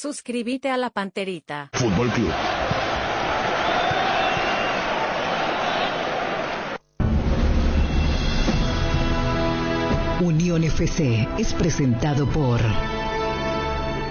Suscríbete a la Panterita Fútbol Club. Unión FC es presentado por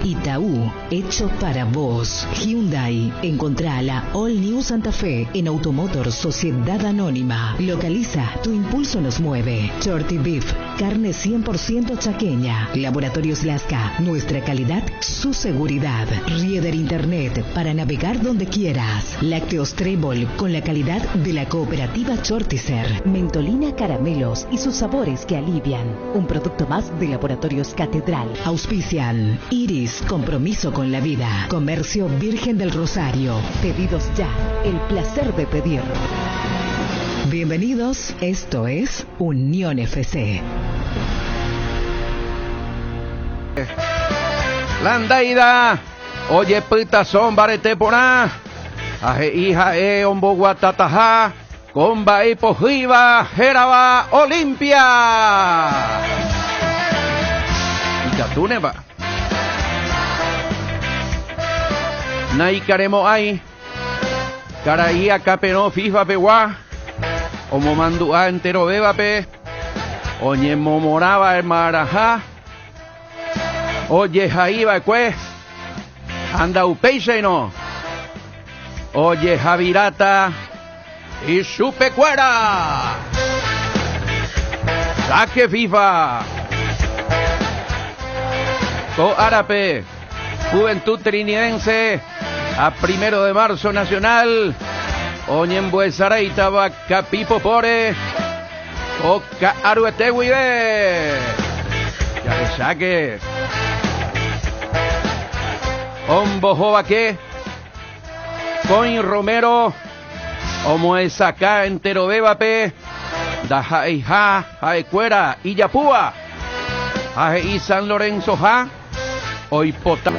Itaú, hecho para vos. Hyundai, encontrá la All New Santa Fe en Automotor Sociedad Anónima. Localiza, tu impulso nos mueve. Shorty Beef, carne 100% chaqueña. Laboratorios Lasca, nuestra calidad, su seguridad. Rieder Internet, para navegar donde quieras. Lácteos Trébol, con la calidad de la cooperativa Chortizer. Mentolina Caramelos y sus sabores que alivian. Un producto más de Laboratorios Catedral. Auspician Iris, compromiso con la vida. Comercio Virgen del Rosario. Pedidos ya, el placer de pedir. Bienvenidos, esto es Unión FC. Landaida, oye pita son barete porá, aje hija ombo guatataja, comba y pojiva, jeraba Olimpia. Y catuneva. Naikaremo ay, caraía capeno fifa peguá, omo mandua entero beba pe, oñe momoraba el marajá. Oye, Jaiba, pues, anda upeixe no. Oye, Javirata y Chupecuera. Saque FIFA. Co Árape, Juventud Trinidense, a 1 de marzo Nacional. Oñembuesareita, Capipo Pore, Oca Aruetehuide. Ya le saque. Ombo Jovaque, Coin Romero, Omo Esacá entero bebape, Dajaija, Jaecuera, Illapúa, Jaei San Lorenzo Ja, Oipota.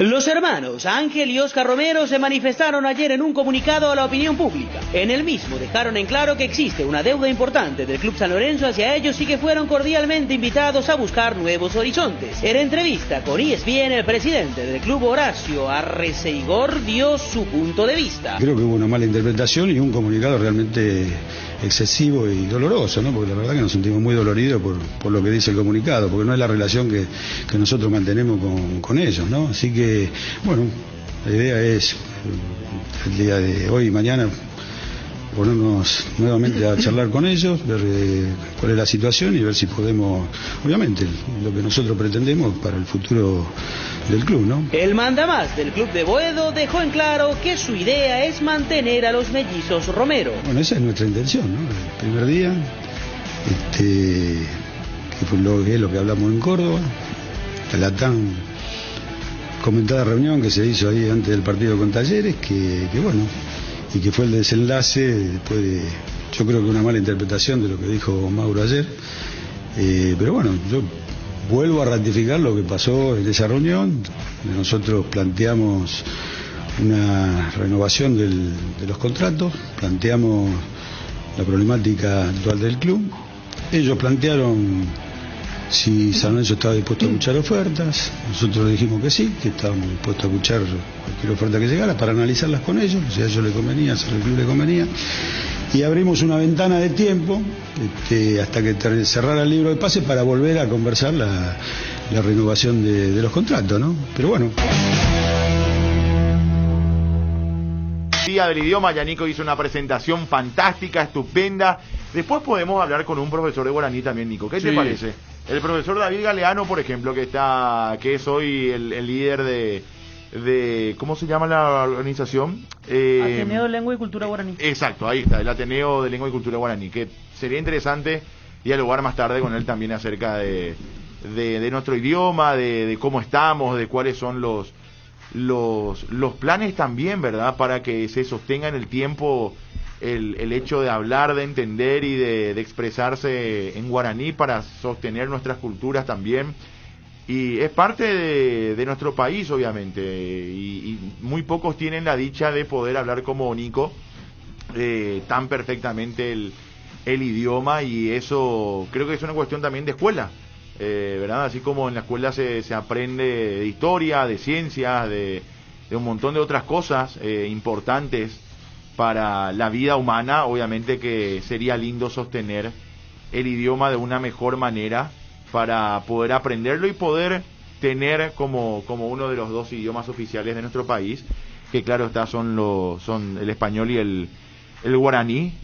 Los hermanos Ángel y Oscar Romero se manifestaron ayer en un comunicado a la opinión pública. En el mismo dejaron en claro que existe una deuda importante del Club San Lorenzo hacia ellos y que fueron cordialmente invitados a buscar nuevos horizontes. En entrevista con ESPN, el presidente del club, Horacio Arreceigor, dio su punto de vista. Creo que hubo una mala interpretación y un comunicado realmente excesivo y doloroso, ¿no? Porque la verdad que nos sentimos muy doloridos por lo que dice el comunicado, porque no es la relación que nosotros mantenemos con ellos, ¿no? Así que, bueno, la idea es el día de hoy y mañana ponernos nuevamente a charlar con ellos, ver cuál es la situación y ver si podemos, obviamente, lo que nosotros pretendemos para el futuro del club, ¿no? El mandamás del club de Boedo dejó en claro que su idea es mantener a los mellizos Romero. Bueno, esa es nuestra intención, ¿no? El primer día, que fue lo que hablamos en Córdoba, la tan comentada reunión que se hizo ahí antes del partido con Talleres, que bueno, y que fue el desenlace después de, yo creo que una mala interpretación de lo que dijo Mauro ayer, pero bueno, yo vuelvo a ratificar lo que pasó en esa reunión. Nosotros planteamos una renovación de los contratos, planteamos la problemática actual del club, ellos plantearon si San Lorenzo estaba dispuesto a escuchar ofertas, nosotros dijimos que sí, que estábamos dispuestos a escuchar cualquier oferta que llegara para analizarlas con ellos, si a ellos les convenía, si al club le convenía, y abrimos una ventana de tiempo hasta que cerrara el libro de pases para volver a conversar la renovación de los contratos, ¿no? Pero bueno. Día del idioma, Yanico hizo una presentación fantástica, estupenda. Después podemos hablar con un profesor de guaraní también, Nico. ¿Qué te parece? El profesor David Galeano, por ejemplo, que es hoy el líder de ¿cómo se llama la organización? Ateneo de Lengua y Cultura Guaraní. Exacto, ahí está, el Ateneo de Lengua y Cultura Guaraní, que sería interesante dialogar más tarde con él también acerca de nuestro idioma, de cómo estamos, de cuáles son los planes también, ¿verdad? Para que se sostenga en el tiempo el hecho de hablar, de entender y de expresarse en guaraní para sostener nuestras culturas también. Y es parte de nuestro país, obviamente, y muy pocos tienen la dicha de poder hablar como Nico tan perfectamente el idioma, y eso creo que es una cuestión también de escuela. ¿verdad? Así como en la escuela se aprende de historia, de ciencias, de un montón de otras cosas importantes para la vida humana, obviamente que sería lindo sostener el idioma de una mejor manera para poder aprenderlo y poder tener como uno de los dos idiomas oficiales de nuestro país, que claro está son el español y el guaraní.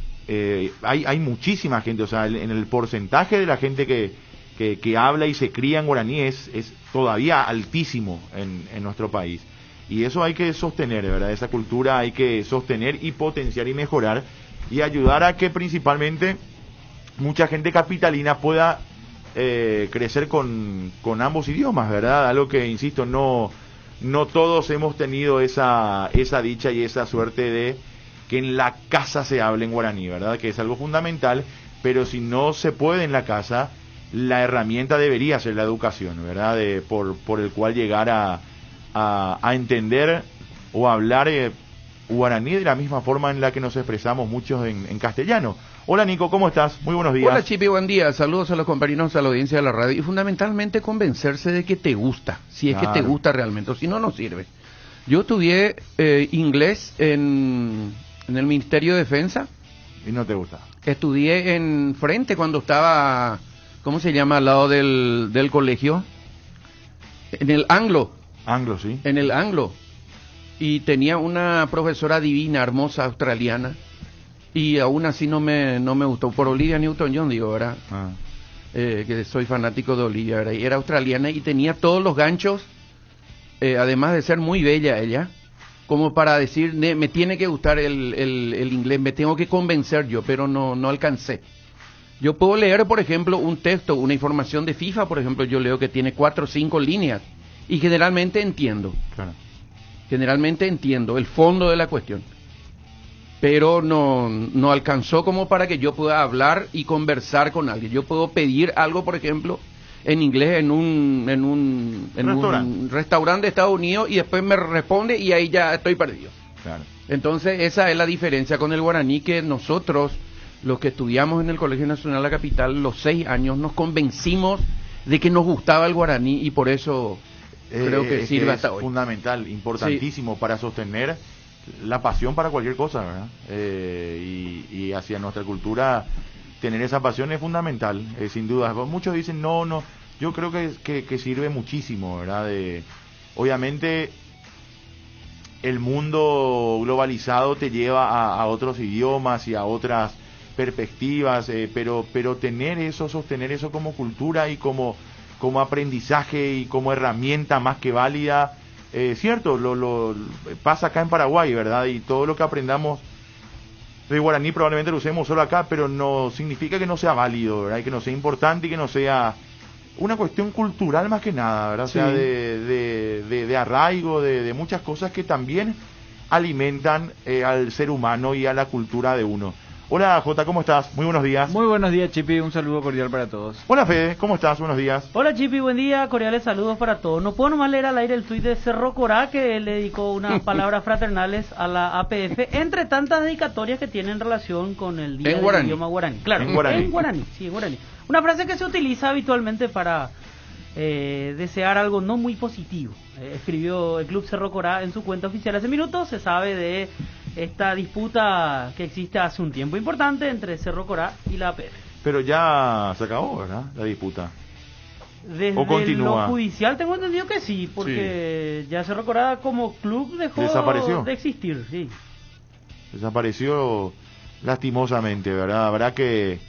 Hay muchísima gente, o sea, en el porcentaje de la gente que habla y se cría en guaraní es todavía altísimo en nuestro país. Y eso hay que sostener, ¿verdad? Esa cultura hay que sostener y potenciar y mejorar y ayudar a que principalmente mucha gente capitalina pueda crecer con ambos idiomas, ¿verdad? Algo que, insisto, no todos hemos tenido esa dicha y esa suerte de que en la casa se hable en guaraní, ¿verdad? Que es algo fundamental, pero si no se puede en la casa, la herramienta debería ser la educación, ¿verdad? Por el cual llegar a entender o hablar guaraní de la misma forma en la que nos expresamos muchos en castellano. Hola Nico, ¿cómo estás? Muy buenos días. Hola Chipi, buen día. Saludos a los compañeros, a la audiencia de la radio. Y fundamentalmente convencerse de que te gusta, si es que te gusta realmente, o si no, no sirve. Yo estudié inglés en el Ministerio de Defensa. ¿Y no te gusta? Estudié en frente cuando estaba, ¿cómo se llama? Al lado del colegio. En el Anglo. Anglo, sí. En el Anglo. Y tenía una profesora divina, hermosa, australiana. Y aún así no me gustó. Por Olivia Newton-John, digo, ¿verdad? Que soy fanático de Olivia, ¿verdad? Y era australiana y tenía todos los ganchos, además de ser muy bella ella, como para decir, me tiene que gustar el inglés, me tengo que convencer yo, pero no alcancé. Yo puedo leer, por ejemplo, un texto, una información de FIFA, por ejemplo, yo leo que tiene 4 o 5 líneas, y generalmente entiendo. Claro. Generalmente entiendo el fondo de la cuestión. Pero no alcanzó como para que yo pueda hablar y conversar con alguien. Yo puedo pedir algo, por ejemplo, en inglés en un restaurante de Estados Unidos y después me responde y ahí ya estoy perdido. Claro. Entonces esa es la diferencia con el guaraní, que nosotros, los que estudiamos en el Colegio Nacional de la Capital, los 6 años, nos convencimos de que nos gustaba el guaraní y por eso creo que sirve hasta hoy. Es fundamental, importantísimo para sostener la pasión para cualquier cosa, ¿verdad? Y hacia nuestra cultura tener esa pasión es fundamental, sin duda. Muchos dicen no, yo creo que sirve muchísimo, ¿verdad? Obviamente el mundo globalizado te lleva a otros idiomas y a otras perspectivas, pero tener eso, sostener eso como cultura y como aprendizaje y como herramienta más que válida. Cierto, lo pasa acá en Paraguay, ¿verdad? Y todo lo que aprendamos de guaraní probablemente lo usemos solo acá, pero no significa que no sea válido, ¿verdad? Y que no sea importante y que no sea una cuestión cultural más que nada, ¿verdad? Sí. O sea, de arraigo, de muchas cosas que también alimentan al ser humano y a la cultura de uno. Hola Jota, ¿cómo estás? Muy buenos días. Muy buenos días, Chipi, un saludo cordial para todos. Hola Fede, ¿cómo estás? Buenos días. Hola Chipi, buen día, cordiales saludos para todos. No puedo nomás leer al aire el tuit de Cerro Corá, que le dedicó unas palabras fraternales a la APF, entre tantas dedicatorias que tienen relación con el día del idioma guaraní. Claro, en guaraní, sí, en guaraní. Una frase que se utiliza habitualmente para desear algo no muy positivo. Escribió el Club Cerro Corá en su cuenta oficial hace minutos. Se sabe de esta disputa que existe hace un tiempo importante entre Cerro Corá y la APF. Pero ya se acabó, ¿verdad? La disputa. Desde ¿O continúa? Lo judicial tengo entendido que sí, porque ya Cerro Corá como club dejó de existir, sí. Desapareció lastimosamente, ¿verdad? Habrá que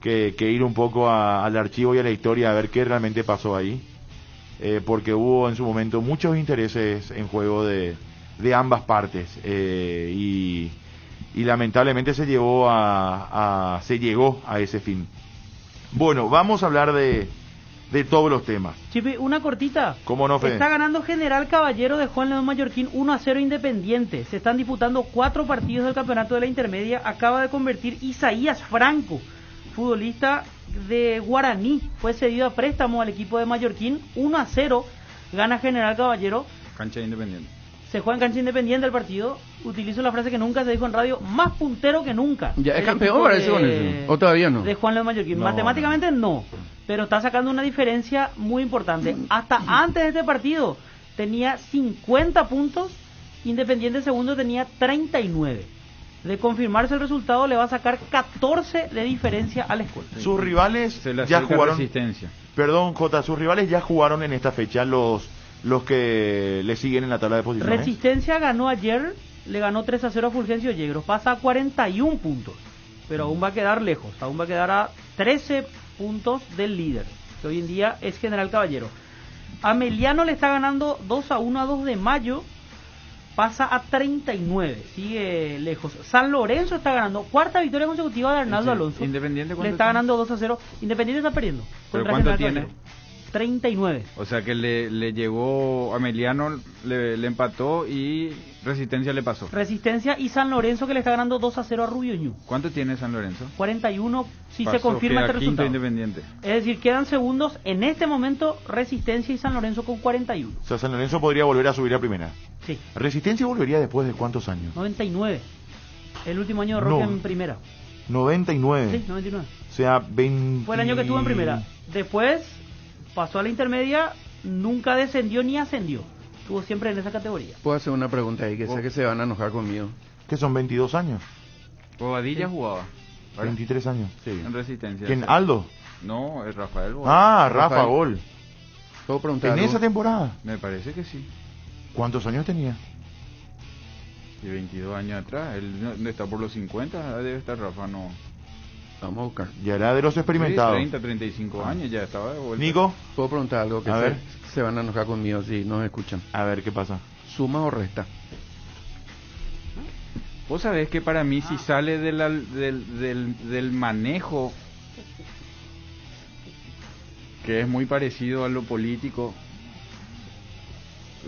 ir un poco al archivo y a la historia a ver qué realmente pasó ahí, porque hubo en su momento muchos intereses en juego de ambas partes, y lamentablemente se llegó a ese fin. Bueno, vamos a hablar de todos los temas. Chipi, una cortita. ¿Cómo no, Fede? Está ganando General Caballero de Juan León Mallorquín 1-0 Independiente. Se están disputando 4 partidos del campeonato de la intermedia. Acaba de convertir Isaías Franco, futbolista de Guaraní. Fue cedido a préstamo al equipo de Mallorquín. 1-0 gana General Caballero. Cancha Independiente. Se juega en cancha Independiente el partido. Utilizo la frase que nunca se dijo en radio: más puntero que nunca. ¿Ya es campeón, parece, con eso? ¿O todavía no? De Juan León Mallorquín. No, Matemáticamente no. pero está sacando una diferencia muy importante. Hasta antes de este partido tenía 50 puntos, Independiente segundo tenía 39. De confirmarse el resultado le va a sacar 14 de diferencia a la Escuela. Sus rivales Se le ya acerca jugaron. Resistencia. Perdón, Jota, sus rivales ya jugaron en esta fecha, los que le siguen en la tabla de posiciones. Resistencia ganó ayer, le ganó 3-0 a Fulgencio Yegros, pasa a 41 puntos, pero aún va a quedar lejos, aún va a quedar a 13 puntos del líder, que hoy en día es General Caballero. Ameliano le está ganando 2-1 a 2 de Mayo, pasa a 39, sigue lejos. San Lorenzo está ganando, cuarta victoria consecutiva de Arnaldo Alonso. Independiente, le está ganando 2-0. Independiente está perdiendo. ¿Pero contra cuánto General tiene? Caballero. 39. O sea que le llegó Ameliano, le empató y Resistencia le pasó. Resistencia y San Lorenzo que le está ganando 2-0 a Rubio Ñu. ¿Cuánto tiene San Lorenzo? 41 si Pasó, se confirma queda este quinto resultado. Independiente. Es decir, quedan segundos en este momento Resistencia y San Lorenzo con 41. O sea, San Lorenzo podría volver a subir a primera. Sí, ¿Resistencia volvería después de cuántos años? 99. El último año de Roque en primera. 99. Sí, 99. O sea, 20... Fue el año que estuvo en primera. Después pasó a la intermedia, nunca descendió ni ascendió. Estuvo siempre en esa categoría. Puedo hacer una pregunta ahí, que sé que se van a enojar conmigo. Que son 22 años. Bobadilla jugaba. ¿verdad? 23 años. Sí, en Resistencia. ¿Quién? Sí. ¿Aldo? No, es Rafael Bobadilla. Ah, Rafa Rafael. Gol. ¿Puedo preguntar ¿En algo? esa temporada? Me parece que sí. ¿Cuántos años tenía? Y 22 años atrás. Él no está por los 50, debe estar Rafa, no. Vamos a buscar. Ya era de los experimentados. Sí, 30, 35 años ya estaba de vuelta. Nico, ¿Puedo preguntar algo? Que A ver. se van a enojar conmigo si nos escuchan. a ver qué pasa. ¿Suma o resta? Vos sabés que para mí si sale del manejo, que es muy parecido a lo político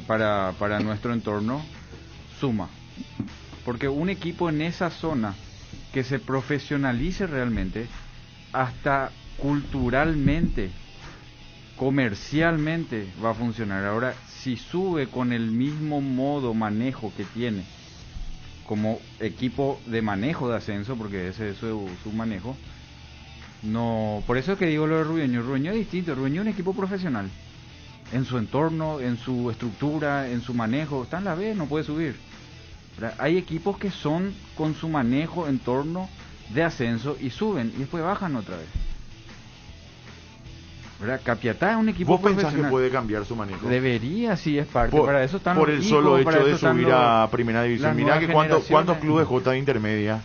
para nuestro entorno, suma. Porque un equipo en esa zona que se profesionalice realmente, hasta culturalmente, comercialmente va a funcionar. Ahora, si sube con el mismo modo manejo que tiene como equipo de manejo de ascenso, porque ese es su manejo, no, por eso es que digo lo de Rubeño. Rubeño es distinto. Rubeño es un equipo profesional en su entorno, en su estructura, en su manejo. Está en la B, no puede subir. ¿Verdad? Hay equipos que son con su manejo, entorno de ascenso y suben y después bajan otra vez. ¿Verdad? Capiatá es un equipo ¿Vos pensás profesional. que puede cambiar su manejo? Debería, sí, es parte. Por, para eso están por los el hijos, solo para hecho de eso están subir los- a primera división. las Mirá nuevas que cuántos generaciones. clubes J de intermedia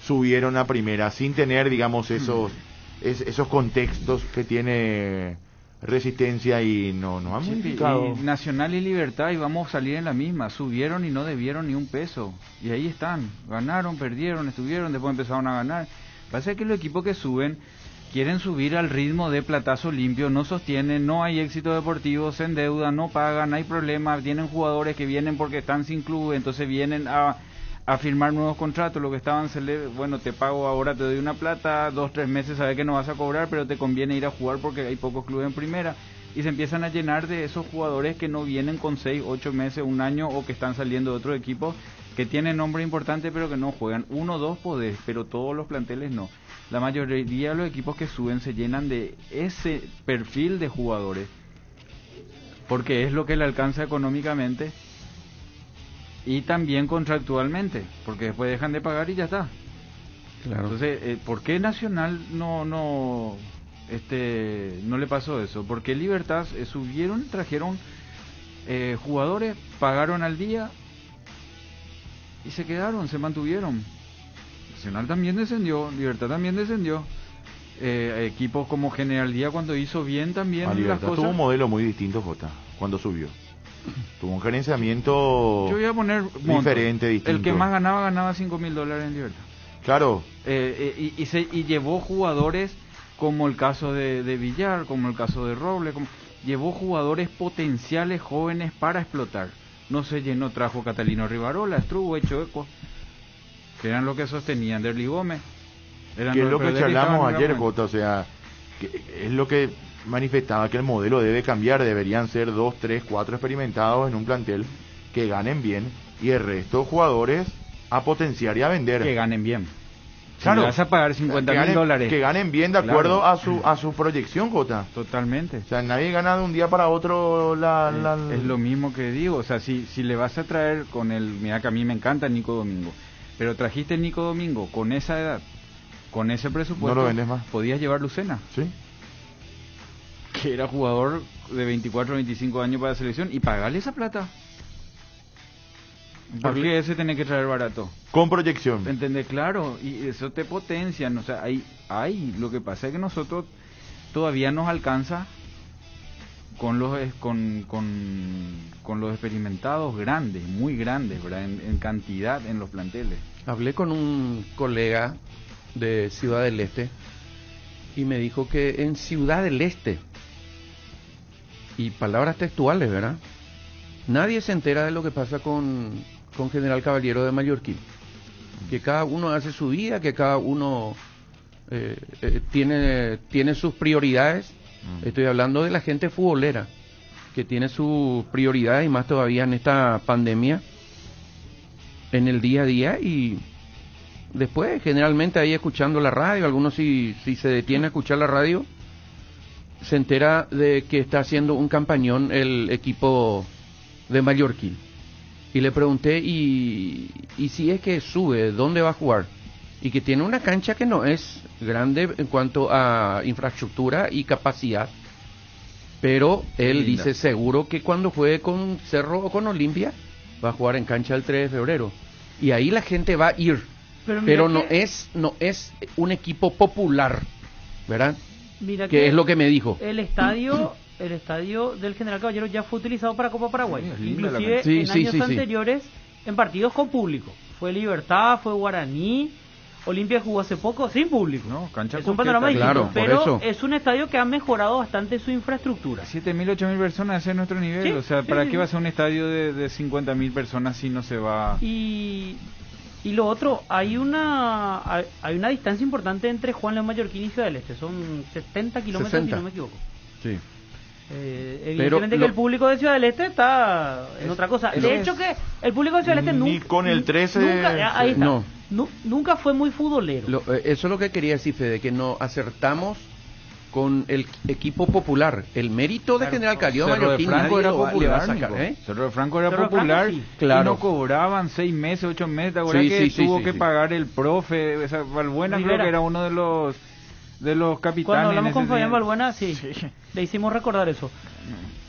subieron a primera sin tener, digamos, esos contextos que tiene Resistencia y no han Sí, modificado. y Nacional y Libertad, y vamos a salir en la misma. Subieron y no debieron ni un peso. Y ahí están. Ganaron, perdieron, estuvieron, después empezaron a ganar. Pasa que los equipos que suben quieren subir al ritmo de platazo limpio, no sostienen, no hay éxito deportivo, se endeudan, no pagan, hay problemas, tienen jugadores que vienen porque están sin club, entonces vienen a firmar nuevos contratos, lo que estaban, bueno, te pago ahora, te doy una plata, 2-3 meses, sabes que no vas a cobrar, pero te conviene ir a jugar porque hay pocos clubes en primera, y se empiezan a llenar de esos jugadores que no vienen con 6, 8 meses, un año, o que están saliendo de otro equipo, que tienen nombre importante pero que no juegan. 1 o 2 podés, pero todos los planteles no. La mayoría de los equipos que suben se llenan de ese perfil de jugadores, porque es lo que le alcanza económicamente y también contractualmente, porque después dejan de pagar y ya está. Claro. Entonces, ¿por qué Nacional no le pasó eso? Porque Libertad subieron, trajeron jugadores, pagaron al día y se quedaron, se mantuvieron. Nacional también descendió, Libertad también descendió. Equipos como General Día cuando hizo bien también las Libertad cosas. tuvo un modelo muy distinto, Jota, cuando subió. Tuvo un gerenciamiento Yo voy a poner montos. diferente, distinto. El que más ganaba $5.000 en Libertad. Claro, Y llevó jugadores como el caso de Villar, como el caso de Robles, llevó jugadores potenciales jóvenes para explotar. No se llenó, trajo Catalino Rivarola, Strubo, Eco, que eran lo que sostenían Derli Gómez. que es lo que charlamos ayer, Jota, o sea, que es lo que manifestaba que el modelo debe cambiar, deberían ser 2, 3, 4 experimentados en un plantel que ganen bien y el resto jugadores a potenciar y a vender. Que ganen bien. Claro, le vas a pagar $50.000. Que ganen bien de acuerdo a su proyección, Jota. Totalmente. O sea, nadie gana de un día para otro Es lo mismo que digo, o sea, si le vas a traer con mira que a mí me encanta Nico Domingo, pero trajiste el Nico Domingo con esa edad, con ese presupuesto, no lo vendes más. Podías llevar Lucena. Sí. Que era jugador de 24 o 25 años para la selección y pagarle esa plata. ¿Por qué ese tiene que traer barato? Con proyección. ¿Entendés? Claro, y eso te potencian, o sea, lo que pasa es que nosotros todavía nos alcanza con los experimentados grandes, muy grandes, ¿verdad? En cantidad en los planteles. Hablé con un colega de Ciudad del Este y me dijo que en Ciudad del Este, y palabras textuales, ¿verdad?, nadie se entera de lo que pasa con General Caballero de Mallorquín. Que cada uno hace su vida, que cada uno tiene sus prioridades. Estoy hablando de la gente futbolera, que tiene sus prioridades, y más todavía en esta pandemia, en el día a día. Y después, generalmente ahí escuchando la radio, algunos si se detiene a escuchar la radio, se entera de que está haciendo un campañón el equipo de Mallorquín. Y le pregunté, y si es que sube, ¿dónde va a jugar? Y que tiene una cancha que no es grande en cuanto a infraestructura y capacidad, pero él dice seguro que cuando juegue con Cerro o con Olimpia va a jugar en cancha el 3 de febrero. Y ahí la gente va a ir, pero no es un equipo popular, ¿verdad? Mira que es lo que me dijo. El estadio del General Caballero ya fue utilizado para Copa Paraguay, inclusive sí, en años anteriores, en partidos con público. Fue Libertad, fue Guaraní, Olimpia jugó hace poco sin público. No, cancha es un panorama distinto, claro, pero es un estadio que ha mejorado bastante su infraestructura. 7.000, 8.000 personas, ese es nuestro nivel. Sí, o sea, ¿para qué sí. va a ser un estadio de 50.000 personas si no se va? Y lo otro, hay una distancia importante entre Juan León Mallorquín y Ciudad del Este. Son 70 kilómetros, 60. si no me equivoco. Sí. Evidentemente que el público de Ciudad del Este está en otra cosa. De hecho que el público de Ciudad del Este Ni nunca... con el 13... Nunca, ahí está. No. Nunca fue muy futbolero. Eso es lo que quería decir, Fede, que no acertamos con el equipo popular. El mérito de General Caballero Cerro de Mallorquín Franco era le va a popular, sacar, Nico. Cerro de Franco era Cerro de popular, Franco, sí. Claro. Y no cobraban 6 meses, 8 meses. ¿Te acuerdas que tuvo que pagar el profe? Esa Balbuena creo que era uno de los capitanes. Cuando hablamos con ese Fabián día. Balbuena, sí, le hicimos recordar eso.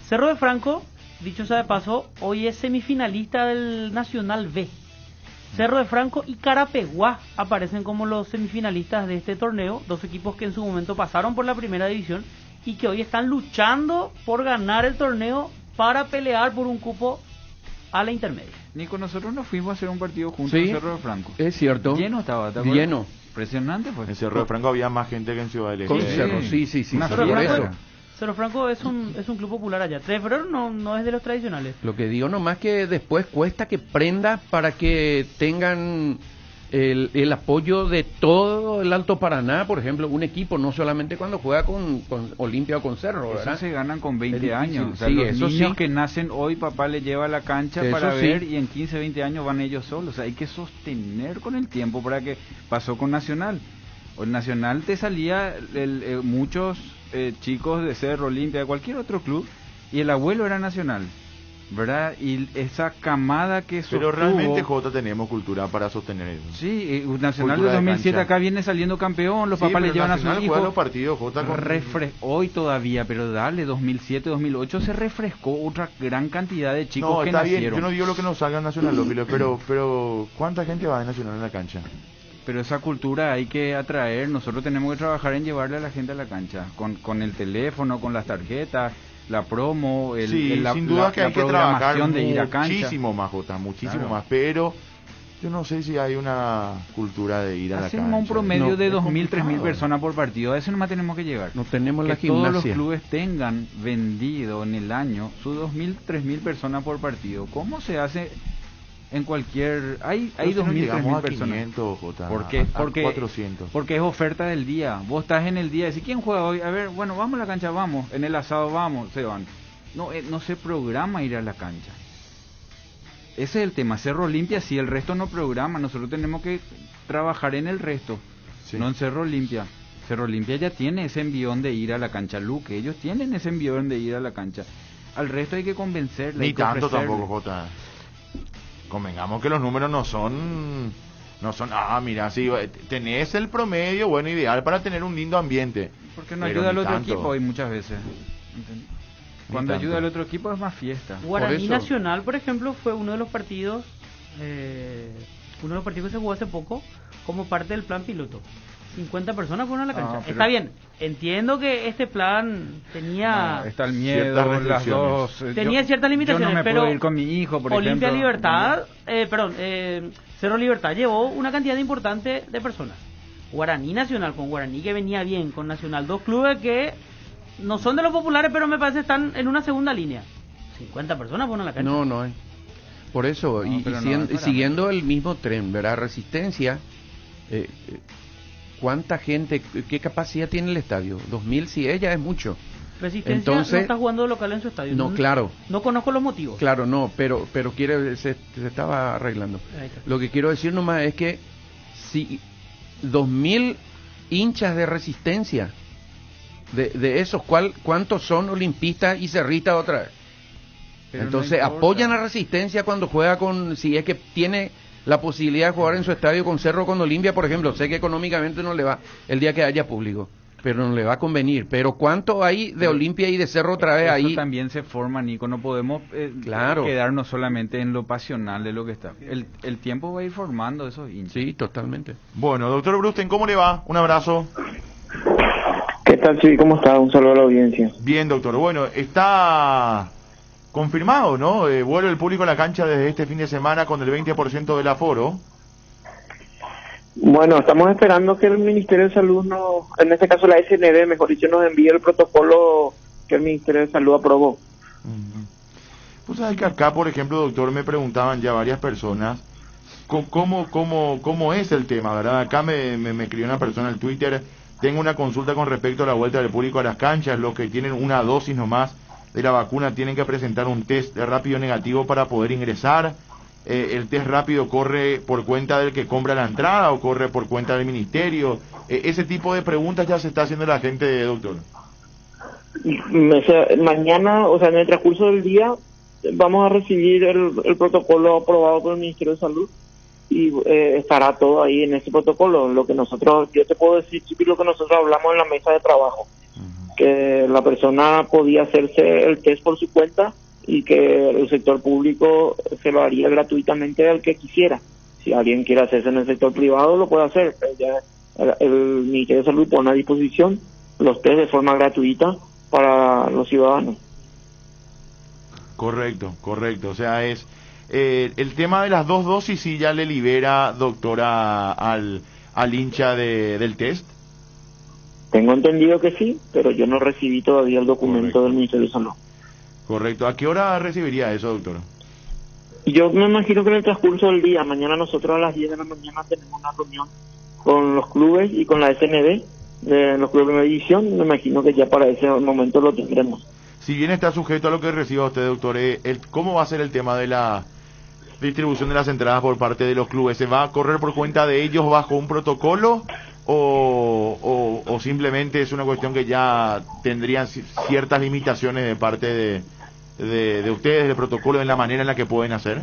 Cerro de Franco, dicho sea de paso, hoy es semifinalista del Nacional B. Cerro de Franco y Carapeguá aparecen como los semifinalistas de este torneo, dos equipos que en su momento pasaron por la primera división y que hoy están luchando por ganar el torneo para pelear por un cupo a la intermedia. Nico, nosotros nos fuimos a hacer un partido juntos Sí, en Cerro de Franco. es cierto. Lleno estaba, ¿te acuerdas? Lleno. Impresionante, pues. En Cerro de Franco había más gente que en Ciudad del Este. Con Cerro, sí. Una por fiesta. eso. Cerro Franco es un club popular allá. 3 de febrero no es de los tradicionales. Lo que digo nomás que después cuesta que prenda para que tengan el apoyo de todo el Alto Paraná, por ejemplo, un equipo, no solamente cuando juega con Olimpia o con Cerro, ¿verdad? Eso se ganan con 20 Es años. difícil, O sea, sí, los eso niños sí. que nacen hoy, papá les lleva a la cancha Eso para sí. ver y en 15, 20 años van ellos solos. O sea, hay que sostener con el tiempo para que pasó con Nacional. O el Nacional te salía muchos chicos de Cerro, Olimpia, de cualquier otro club, y el abuelo era Nacional, ¿verdad? Y esa camada que sostuvo... Pero realmente, Jota, tenemos cultura para sostener eso. Sí, Nacional Cultura de de 2007 cancha. acá viene saliendo campeón, los Sí, papás le pero llevan a Nacional sus juega hijos. los partidos, Jota, con... Hoy todavía, pero dale, 2007, 2008 se refrescó otra gran cantidad de chicos No, que está bien, nacieron. yo no digo lo que nos salga en Nacional, López, pero ¿cuánta gente va de Nacional en la cancha? Pero esa cultura hay que atraer, nosotros tenemos que trabajar en llevarle a la gente a la cancha, con el teléfono, con las tarjetas, la promo, sin duda que hay que trabajar de ir a cancha. muchísimo más, Jota, muchísimo Claro. más, pero yo no sé si hay una cultura de ir a la cancha. Hacemos un promedio No, de es 2.000, 3.000 complicado. personas por partido, a eso nomás tenemos que llegar. No tenemos la Que todos los gimnasia. clubes tengan vendido en el año sus 2.000, 3.000 personas por partido. ¿Cómo se hace en cualquier... Hay Pero si no 2.000, llegamos 3.000 a personas. 500, Jota, ¿Por qué? a 400. Porque es oferta del día. Vos estás en el día, decís, ¿quién juega hoy? A ver, bueno, vamos a la cancha, vamos. En el asado vamos, se van. No se programa ir a la cancha. Ese es el tema. Cerro Olimpia, si el resto no programa, nosotros tenemos que trabajar en el resto. Sí. no en Cerro Limpia. Cerro Limpia ya tiene ese envión de ir a la cancha. Luque, ellos tienen ese envión de ir a la cancha. Al resto hay que convencerle. Ni hay que tanto ofrecerle. tampoco, Jota. Convengamos que los números no son, mira, sí, tenés el promedio, bueno, ideal para tener un lindo ambiente. Porque no pero ayuda al ni otro tanto. equipo hoy muchas veces. Cuando tanto. ayuda al otro equipo es más fiesta. Guaraní eso. Nacional, por ejemplo, fue uno de los partidos que se jugó hace poco como parte del plan piloto. 50 personas fueron a la cancha. pero- Está bien, entiendo que este plan tenía No, está el Ciertas miedo, las restricciones. dos. tenía ciertas limitaciones, yo no me pero puedo ir con mi hijo, por Olimpia ejemplo. Libertad, Cerro Libertad llevó una cantidad importante de personas. Guaraní Nacional, con Guaraní que venía bien, con Nacional, dos clubes que no son de los populares, pero me parece están en una segunda línea. 50 personas fueron a la cancha. No hay. Por eso, No, y pero no, siguiendo, es para siguiendo el mismo tren, ¿verdad? Resistencia, ¿cuánta gente, qué capacidad tiene el estadio? 2.000, si ella es mucho. Resistencia Entonces- no está jugando de local en su estadio. No, claro. No conozco los motivos. Claro, no, pero se estaba arreglando. Ahí está. Lo que quiero decir nomás es que si 2.000 hinchas de Resistencia, de esos, ¿cuántos son olimpistas y cerristas otra vez? Pero no Entonces importa. apoyan a Resistencia cuando juega si es que tiene la posibilidad de jugar en su estadio con Cerro o con Olimpia, por ejemplo. Sé que económicamente no le va el día que haya público, pero no le va a convenir. Pero ¿cuánto hay de Olimpia y de Cerro otra vez Eso ahí? también se forma, Nico. No podemos Claro. quedarnos solamente en lo pasional de lo que está. El tiempo va a ir formando esos hinchas. Sí, totalmente. Bueno, doctor Brusten, ¿cómo le va? Un abrazo. ¿Qué tal, Chuy? ¿Cómo está? Un saludo a la audiencia. Bien, doctor. Bueno, está confirmado, ¿no? Vuelve el público a la cancha desde este fin de semana con el 20% del aforo. Bueno, estamos esperando que el Ministerio de Salud, en este caso la SNB, mejor dicho, nos envíe el protocolo que el Ministerio de Salud aprobó. Pues sabes que acá, por ejemplo, doctor, me preguntaban ya varias personas cómo es el tema, ¿verdad? Acá me escribió una persona en Twitter: tengo una consulta con respecto a la vuelta del público a las canchas. Los que tienen una dosis nomás de la vacuna tienen que presentar un test rápido negativo para poder ingresar. El test rápido corre por cuenta del que compra la entrada o corre por cuenta del ministerio. Ese tipo de preguntas ya se está haciendo la gente, doctor. Mañana, o sea, en el transcurso del día, vamos a recibir el protocolo aprobado por el Ministerio de Salud y estará todo ahí en ese protocolo. Yo te puedo decir, Chipi, lo que nosotros hablamos en la mesa de trabajo, que la persona podía hacerse el test por su cuenta y que el sector público se lo haría gratuitamente al que quisiera. Si alguien quiere hacerse en el sector privado, lo puede hacer. Pero ya el Ministerio de Salud pone a disposición los test de forma gratuita para los ciudadanos. Correcto. O sea, es el tema de las dos dosis, sí ya le libera, doctora, al hincha del test. Tengo entendido que sí, pero yo no recibí todavía el documento Correcto. del Ministerio de Salud. Correcto. ¿A qué hora recibiría eso, doctor? Yo me imagino que en el transcurso del día, mañana nosotros a las 10 de la mañana tenemos una reunión con los clubes y con la SNB de los clubes de primera división. Me imagino que ya para ese momento lo tendremos. Si bien está sujeto a lo que reciba usted, doctor, ¿cómo va a ser el tema de la distribución de las entradas por parte de los clubes? ¿Se va a correr por cuenta de ellos bajo un protocolo o simplemente es una cuestión que ya tendrían ciertas limitaciones de parte de ustedes, del protocolo, en la manera en la que pueden hacer?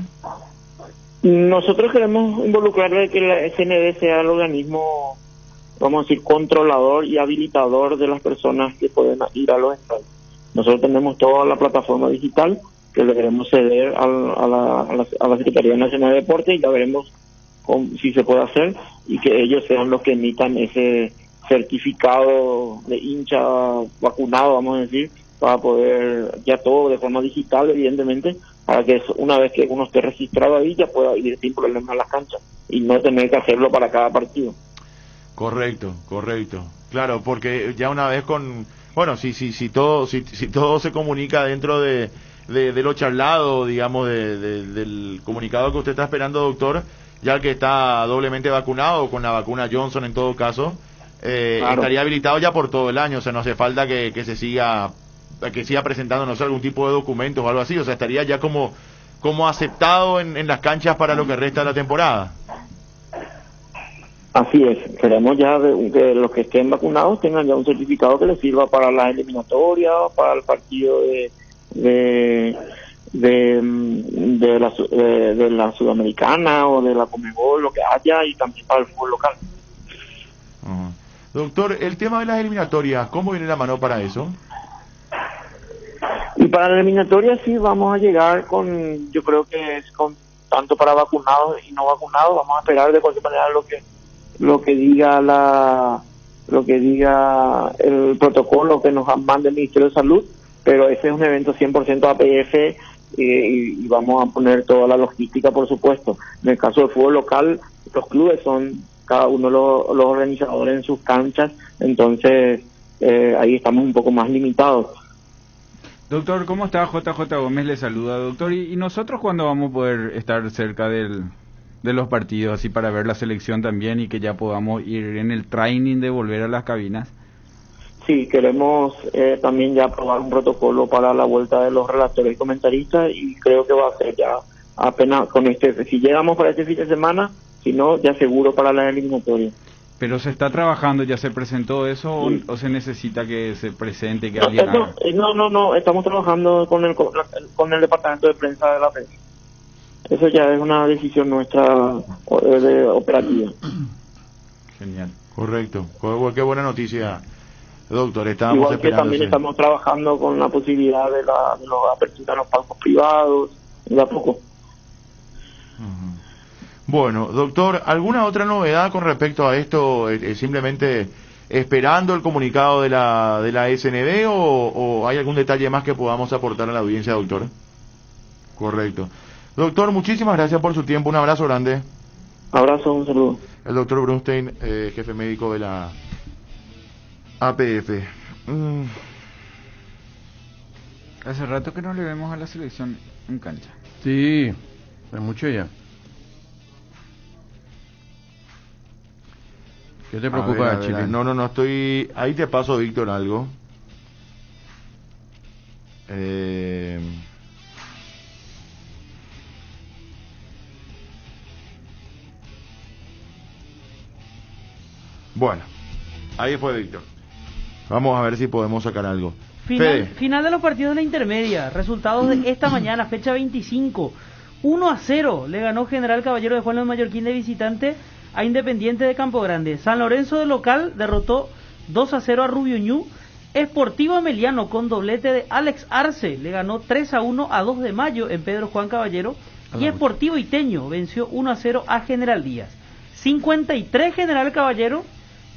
Nosotros queremos involucrarle que la SNB sea el organismo, vamos a decir, controlador y habilitador de las personas que pueden ir a los estadios. Nosotros tenemos toda la plataforma digital que le queremos ceder a la Secretaría Nacional de Deporte y ya veremos si se puede hacer y que ellos sean los que emitan ese certificado de hincha vacunado, vamos a decir, para poder, ya todo de forma digital, evidentemente, para que una vez que uno esté registrado ahí ya pueda ir sin problema a las canchas y no tener que hacerlo para cada partido. Correcto. Claro, porque ya una vez si todo se comunica dentro de lo charlado, digamos, del comunicado que usted está esperando, doctor, ya el que está doblemente vacunado con la vacuna Johnson en todo caso, Claro. estaría habilitado ya por todo el año. O sea, no hace falta que siga presentando, no sé, algún tipo de documentos o algo así. O sea, estaría ya como aceptado en las canchas para lo que resta de la temporada. Así es, queremos ya que los que estén vacunados tengan ya un certificado que les sirva para la eliminatoria, para el partido de la Sudamericana o de la Conmebol, lo que haya, y también para el fútbol local. Doctor, el tema de las eliminatorias, ¿cómo viene la mano para eso? Y para la eliminatoria sí vamos a llegar yo creo que es con tanto para vacunados y no vacunados. Vamos a esperar de cualquier manera lo que diga el protocolo que nos mande el Ministerio de Salud, pero ese es un evento 100% APF y vamos a poner toda la logística, por supuesto. En el caso del fútbol local, los clubes son cada uno los organizadores en sus canchas, entonces ahí estamos un poco más limitados. Doctor, ¿cómo está? JJ Gómez le saluda, doctor. ¿Y nosotros cuándo vamos a poder estar cerca de los partidos, así para ver la selección también y que ya podamos ir en el training de volver a las cabinas? Sí, queremos también ya probar un protocolo para la vuelta de los relatores y comentaristas, y creo que va a ser ya apenas con si llegamos para este fin de semana, si no, ya seguro para la eliminatoria. Pero se está trabajando, ¿ya se presentó eso sí, o se necesita que se presente, que no, alguien haga? No, estamos trabajando con el departamento de prensa de la prensa. Eso ya es una decisión nuestra operativa. Genial. Correcto. Qué buena noticia, doctor. Estábamos igual que también estamos trabajando con la posibilidad de la apertura de los palcos privados, de a poco. Bueno, doctor, ¿alguna otra novedad con respecto a esto? ¿Simplemente esperando el comunicado de la SND o hay algún detalle más que podamos aportar a la audiencia, doctor? Correcto. Doctor, muchísimas gracias por su tiempo. Un abrazo grande. Abrazo, un saludo. El doctor Brunstein, jefe médico de la APF. Hace rato que no le vemos a la selección en cancha. Sí, hay mucho ya. ¿Qué te preocupa, Chile? No, estoy... Ahí te paso, Víctor, algo. Bueno, ahí fue Víctor. Vamos a ver si podemos sacar algo. Final de los partidos de la intermedia. Resultados de esta mañana, fecha 25. 1-0 le ganó General Caballero de Juan Luis Mallorquín de visitante a Independiente de Campo Grande. San Lorenzo de local derrotó 2-0 a Rubio Ñu. Sportivo Ameliano con doblete de Alex Arce le ganó 3-1 a 2 de Mayo en Pedro Juan Caballero. Y Sportivo Iteño venció 1-0 a General Díaz. 53 General Caballero,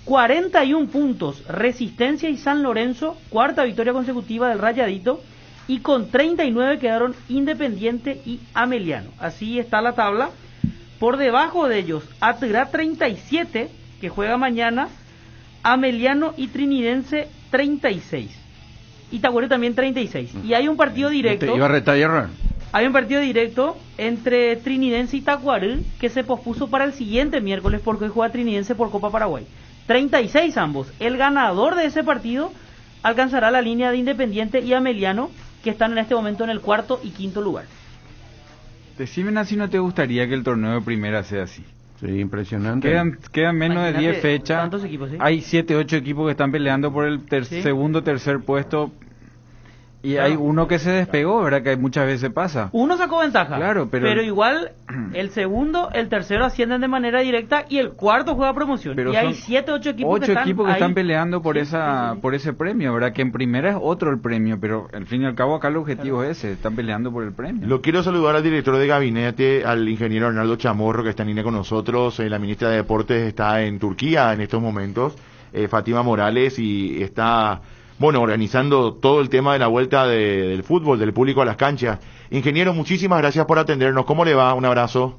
41 puntos Resistencia y San Lorenzo, cuarta victoria consecutiva del Rayadito, y con 39 quedaron Independiente y Ameliano. Así está la tabla. Por debajo de ellos, Atirá 37, que juega mañana, Ameliano y Trinidense 36. Itagüero también 36. Y hay un partido directo. ¿Iba a retallar? Hay un partido directo entre Trinidense y Tacuarel que se pospuso para el siguiente miércoles porque hoy juega Trinidense por Copa Paraguay. 36 ambos. El ganador de ese partido alcanzará la línea de Independiente y Ameliano, que están en este momento en el cuarto y quinto lugar. Decime si no te gustaría que el torneo de primera sea así. Sí, impresionante. Quedan menos de 10 fechas. ¿Tantos equipos, sí? Hay 7, 8 equipos que están peleando por el segundo, tercer puesto. Y claro, hay uno que se despegó, ¿verdad? Que muchas veces pasa. Uno sacó ventaja. Claro, pero igual el segundo, el tercero ascienden de manera directa y el cuarto juega promoción. Pero y hay 7, 8 equipos que están peleando por sí. por ese premio, ¿verdad? Que en primera es otro el premio, pero al fin y al cabo acá el objetivo es ese, están peleando por el premio. Lo quiero saludar al director de gabinete, al ingeniero Arnaldo Chamorro, que está en línea con nosotros. La ministra de Deportes está en Turquía en estos momentos, Fátima Morales, y está... organizando todo el tema de la vuelta del fútbol, del público a las canchas. Ingeniero, muchísimas gracias por atendernos. ¿Cómo le va? Un abrazo.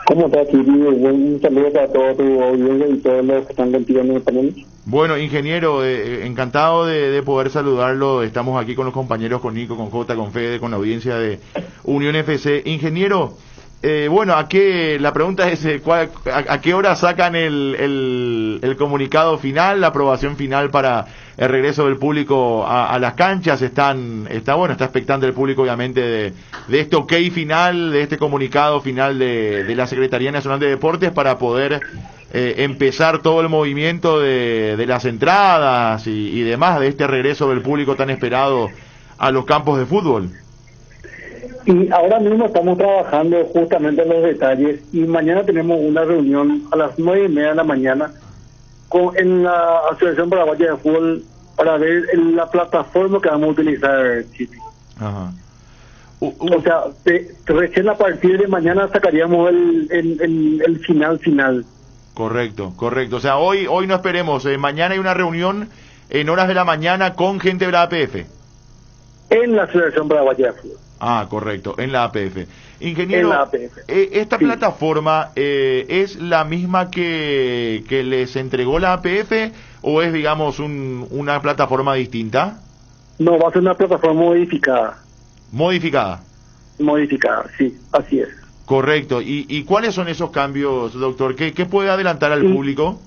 ¿Cómo está, querido? Un saludo para todos tu audiencia y todos los que están contigo en el panel. Bueno, ingeniero, encantado de poder saludarlo. Estamos aquí con los compañeros, con Nico, con Jota, con Fede, con la audiencia de Unión FC. Ingeniero, la pregunta es, ¿a qué hora sacan el comunicado final, la aprobación final para el regreso del público a las canchas? Está expectante el público, obviamente, de este ok final, de este comunicado final de la Secretaría Nacional de Deportes para poder empezar todo el movimiento de las entradas y demás de este regreso del público tan esperado a los campos de fútbol. Y ahora mismo estamos trabajando justamente en los detalles y mañana tenemos una reunión a las 9:30 de la mañana en la Asociación Paraguaya de Fútbol para ver la plataforma que vamos a utilizar, Chipi. Ajá. O sea, recién a partir de mañana sacaríamos el final. Correcto. O sea, hoy no esperemos. Mañana hay una reunión en horas de la mañana con gente de la APF. En la Asociación Paraguaya de Fútbol. Ah, correcto, en la APF. Ingeniero, en la APF. ¿Esta plataforma es la misma que les entregó la APF o es, digamos, una plataforma distinta? No, va a ser una plataforma modificada. ¿Modificada? Modificada, sí, así es. Correcto. ¿Y cuáles son esos cambios, doctor? ¿Qué puede adelantar al público?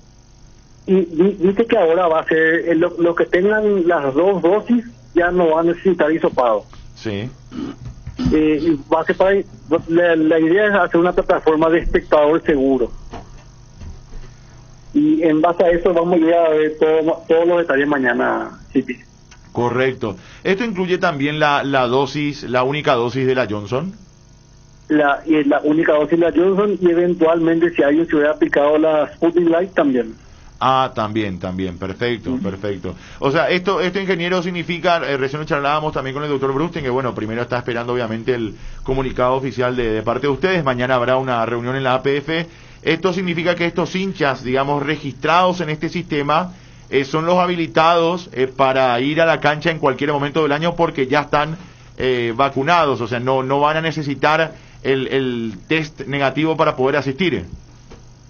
Y dice que ahora va a ser, los que tengan las 2 dosis ya no van a necesitar hisopado. Sí. Y va a ser la idea es hacer una plataforma de espectador seguro. Y en base a eso vamos a ir a ver todos los detalles mañana, Chipi. Correcto. ¿Esto incluye también la única dosis de la Johnson? La única dosis de la Johnson y eventualmente si alguien se hubiera aplicado la Sputnik Light también. Ah, también, perfecto. O sea, esto ingeniero significa, recién charlábamos también con el doctor Brusten, que bueno, primero está esperando obviamente el comunicado oficial de parte de ustedes, mañana habrá una reunión en la APF. Esto significa que estos hinchas, digamos, registrados en este sistema, son los habilitados para ir a la cancha en cualquier momento del año porque ya están vacunados, o sea, no van a necesitar el test negativo para poder asistir.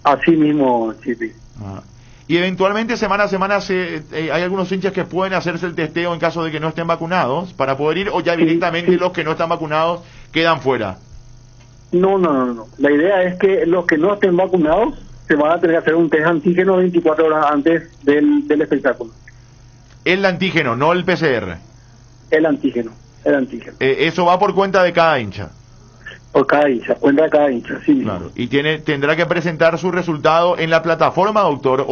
Así mismo, Chipi. Y eventualmente semana a semana hay algunos hinchas que pueden hacerse el testeo en caso de que no estén vacunados para poder ir, o ya directamente los que no están vacunados quedan fuera. No. La idea es que los que no estén vacunados se van a tener que hacer un test antígeno 24 horas antes del espectáculo. El antígeno, no el PCR. El antígeno. Eso va por cuenta de cada hincha. Por cada hincha, cuenta de cada hincha, sí. Claro. Y tendrá que presentar su resultado en la plataforma, doctor,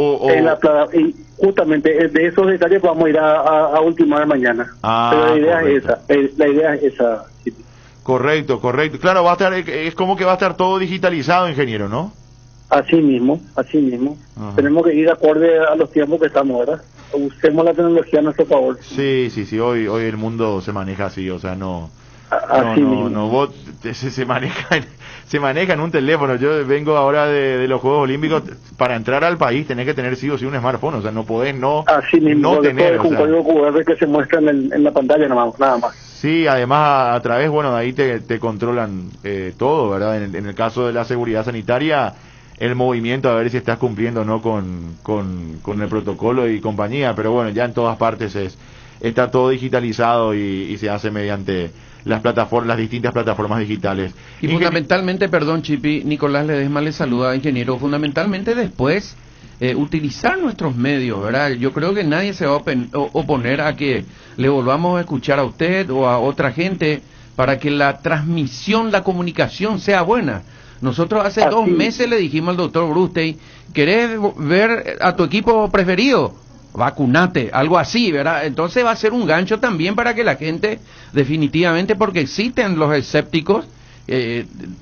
y justamente de esos detalles vamos a ir a ultimar mañana. Pero la idea es esa. Sí. Correcto. Claro, va a estar, es como que va a estar todo digitalizado, ingeniero, ¿no? Así mismo. Ajá. Tenemos que ir acorde a los tiempos que estamos, ¿verdad? Usemos la tecnología a nuestro favor. Sí, hoy el mundo se maneja así, o sea, no, vos se maneja en un teléfono. Yo vengo ahora de los Juegos Olímpicos, para entrar al país tenés que tener sí o sí un smartphone, o sea, no podés así mismo, no tener, con código QR que se muestra en la pantalla nada más. Sí, además a través, de ahí te controlan todo, ¿verdad? En el caso de la seguridad sanitaria, el movimiento, a ver si estás cumpliendo o no con el protocolo y compañía, pero bueno, ya en todas partes está todo digitalizado y se hace mediante las distintas plataformas digitales. Y fundamentalmente, perdón Chipi, Nicolás Ledesma le saluda, ingeniero, fundamentalmente después utilizar nuestros medios, ¿verdad? Yo creo que nadie se va a oponer a que le volvamos a escuchar a usted o a otra gente para que la transmisión, la comunicación sea buena. Nosotros hace 2 meses le dijimos al doctor Brusten, ¿querés ver a tu equipo preferido? Vacunate, algo así, ¿verdad? Entonces va a ser un gancho también para que la gente, definitivamente, porque existen los escépticos,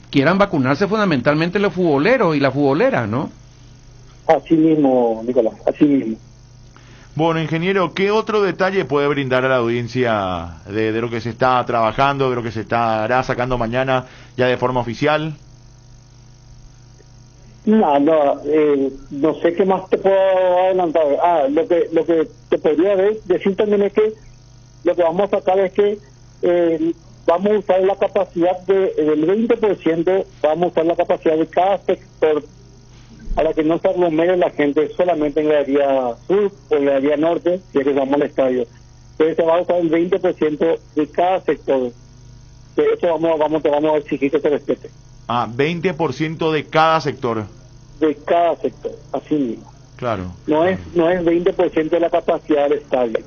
quieran vacunarse, fundamentalmente los futboleros y las futboleras, ¿no? Así mismo, Nicolás, así mismo. Bueno, ingeniero, ¿qué otro detalle puede brindar a la audiencia de lo que se está trabajando, de lo que se estará sacando mañana ya de forma oficial? No sé qué más te puedo adelantar. Lo que te podría decir también es que lo que vamos a sacar es que vamos a usar la capacidad del 20%, vamos a usar la capacidad de cada sector para que no se aglomere la gente solamente en la área sur o en la área norte, si es que vamos al estadio. Entonces se va a usar el 20% de cada sector. De eso te vamos a exigir que se respete. 20% de cada sector. De cada sector, así mismo. Claro. No es 20% de la capacidad del estadio.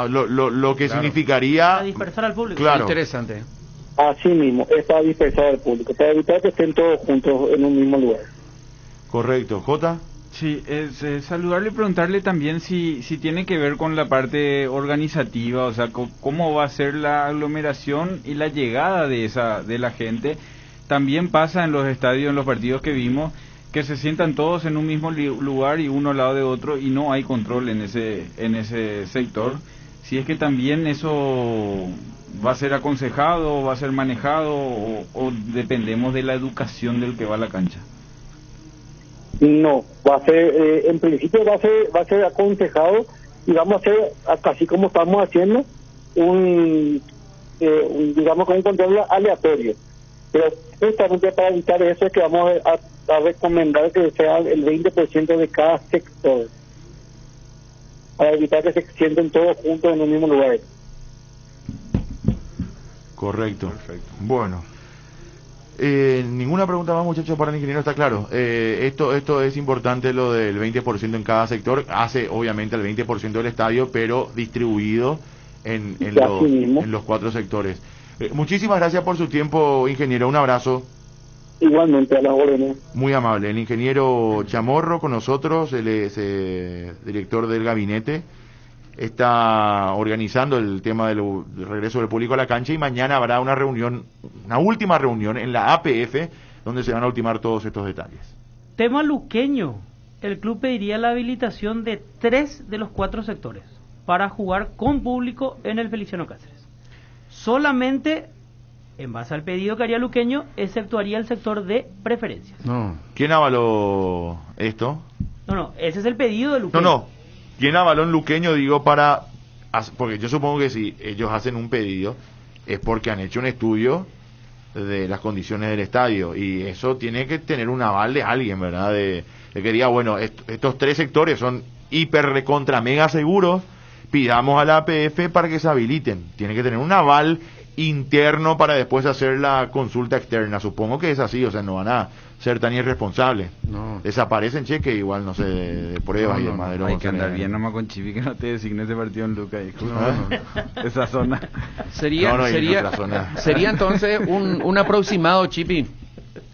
Lo que significaría... Para dispersar al público. Claro. Interesante. Así mismo, es para dispersar al público, para evitar que estén todos juntos en un mismo lugar. Correcto. ¿Jota? Sí, es saludarle y preguntarle también si tiene que ver con la parte organizativa, o sea, cómo va a ser la aglomeración y la llegada de la gente. También pasa en los estadios, en los partidos que vimos, que se sientan todos en un mismo lugar y uno al lado de otro y no hay control en ese sector. Si es que también eso va a ser aconsejado, va a ser manejado o dependemos de la educación del que va a la cancha. No, va a ser, en principio va a ser aconsejado y vamos a hacer, así como estamos haciendo, digamos con un control aleatorio. Pero justamente para evitar eso es que vamos a recomendar que sea el 20% de cada sector, para evitar que se sienten todos juntos en el mismo lugar. Correcto. Perfecto. Bueno. Ninguna pregunta más, muchachos, para el ingeniero, está claro. Esto es importante, lo del 20% en cada sector. Hace obviamente el 20% del estadio, pero distribuido en los 4 sectores. Muchísimas gracias por su tiempo, ingeniero. Un abrazo. Igualmente, a las órdenes. Muy amable. El ingeniero Chamorro con nosotros, él es director del gabinete. Está organizando el tema del regreso del público a la cancha y mañana habrá una última reunión en la APF donde se van a ultimar todos estos detalles. Tema luqueño. El club pediría la habilitación de 3 de los 4 sectores para jugar con público en el Feliciano Cáceres. Solamente, en base al pedido que haría luqueño, exceptuaría el sector de preferencias. No. ¿Quién avaló esto? No, ese es el pedido de luqueño. No. ¿Quién avaló en luqueño? Digo, porque yo supongo que si ellos hacen un pedido es porque han hecho un estudio de las condiciones del estadio y eso tiene que tener un aval de alguien, ¿verdad? De que diga, bueno, estos 3 sectores son hiper recontra mega seguros, pidamos a la APF para que se habiliten. Tiene que tener un aval interno para después hacer la consulta externa. Supongo que es así, o sea, no van a ser tan irresponsables. No. Desaparecen cheques, igual, no sé, de pruebas y demás. Hay que andar bien nomás con Chivi que no te designe ese partido en Luca. Esa zona. Sería entonces un aproximado, Chipi.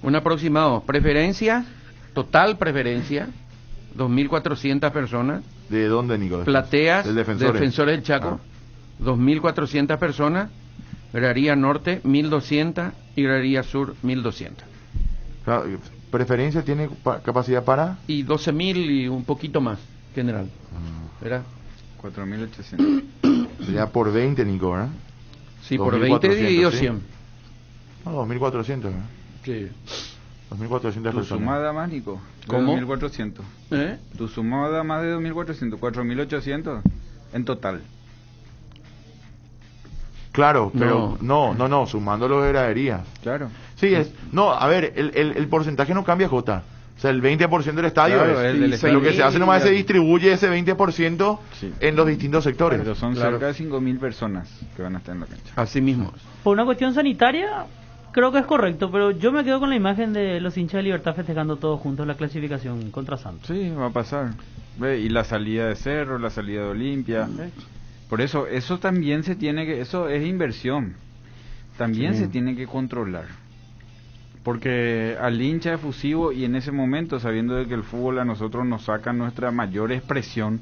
Un aproximado. Preferencia, total preferencia, 2.400 personas. ¿De dónde, Nicolás? Plateas, Defensores del Chaco, 2.400 personas. Gradería Norte, 1.200 y Gradería Sur, 1.200. ¿Preferencia tiene capacidad para? Y 12.000 y un poquito más, general. ¿Verdad? 4.800. Sería por 20, Nico, ¿verdad? Sí, por 20 dividido 100. No, 2.400, ¿verdad? Sí. 2.400 personas. ¿Tu sumada más, Nico? ¿Cómo? 2.400. ¿Tu sumada más de 2.400? 4.800 en total. Claro, pero no, sumando los de graderías. Claro. Sí, a ver, el porcentaje no cambia, Jota. O sea, el 20% del estadio lo que se hace nomás se distribuye ese 20% en los distintos sectores. Pero son cerca de 5.000 personas que van a estar en la cancha. Así mismo. Por una cuestión sanitaria, creo que es correcto, pero yo me quedo con la imagen de los hinchas de Libertad festejando todos juntos la clasificación contra Santos. Sí, va a pasar. Y la salida de Cerro, la salida de Olimpia. Por eso también eso es inversión. También se tiene que controlar. Porque al hincha efusivo y en ese momento, sabiendo de que el fútbol a nosotros nos saca nuestra mayor expresión,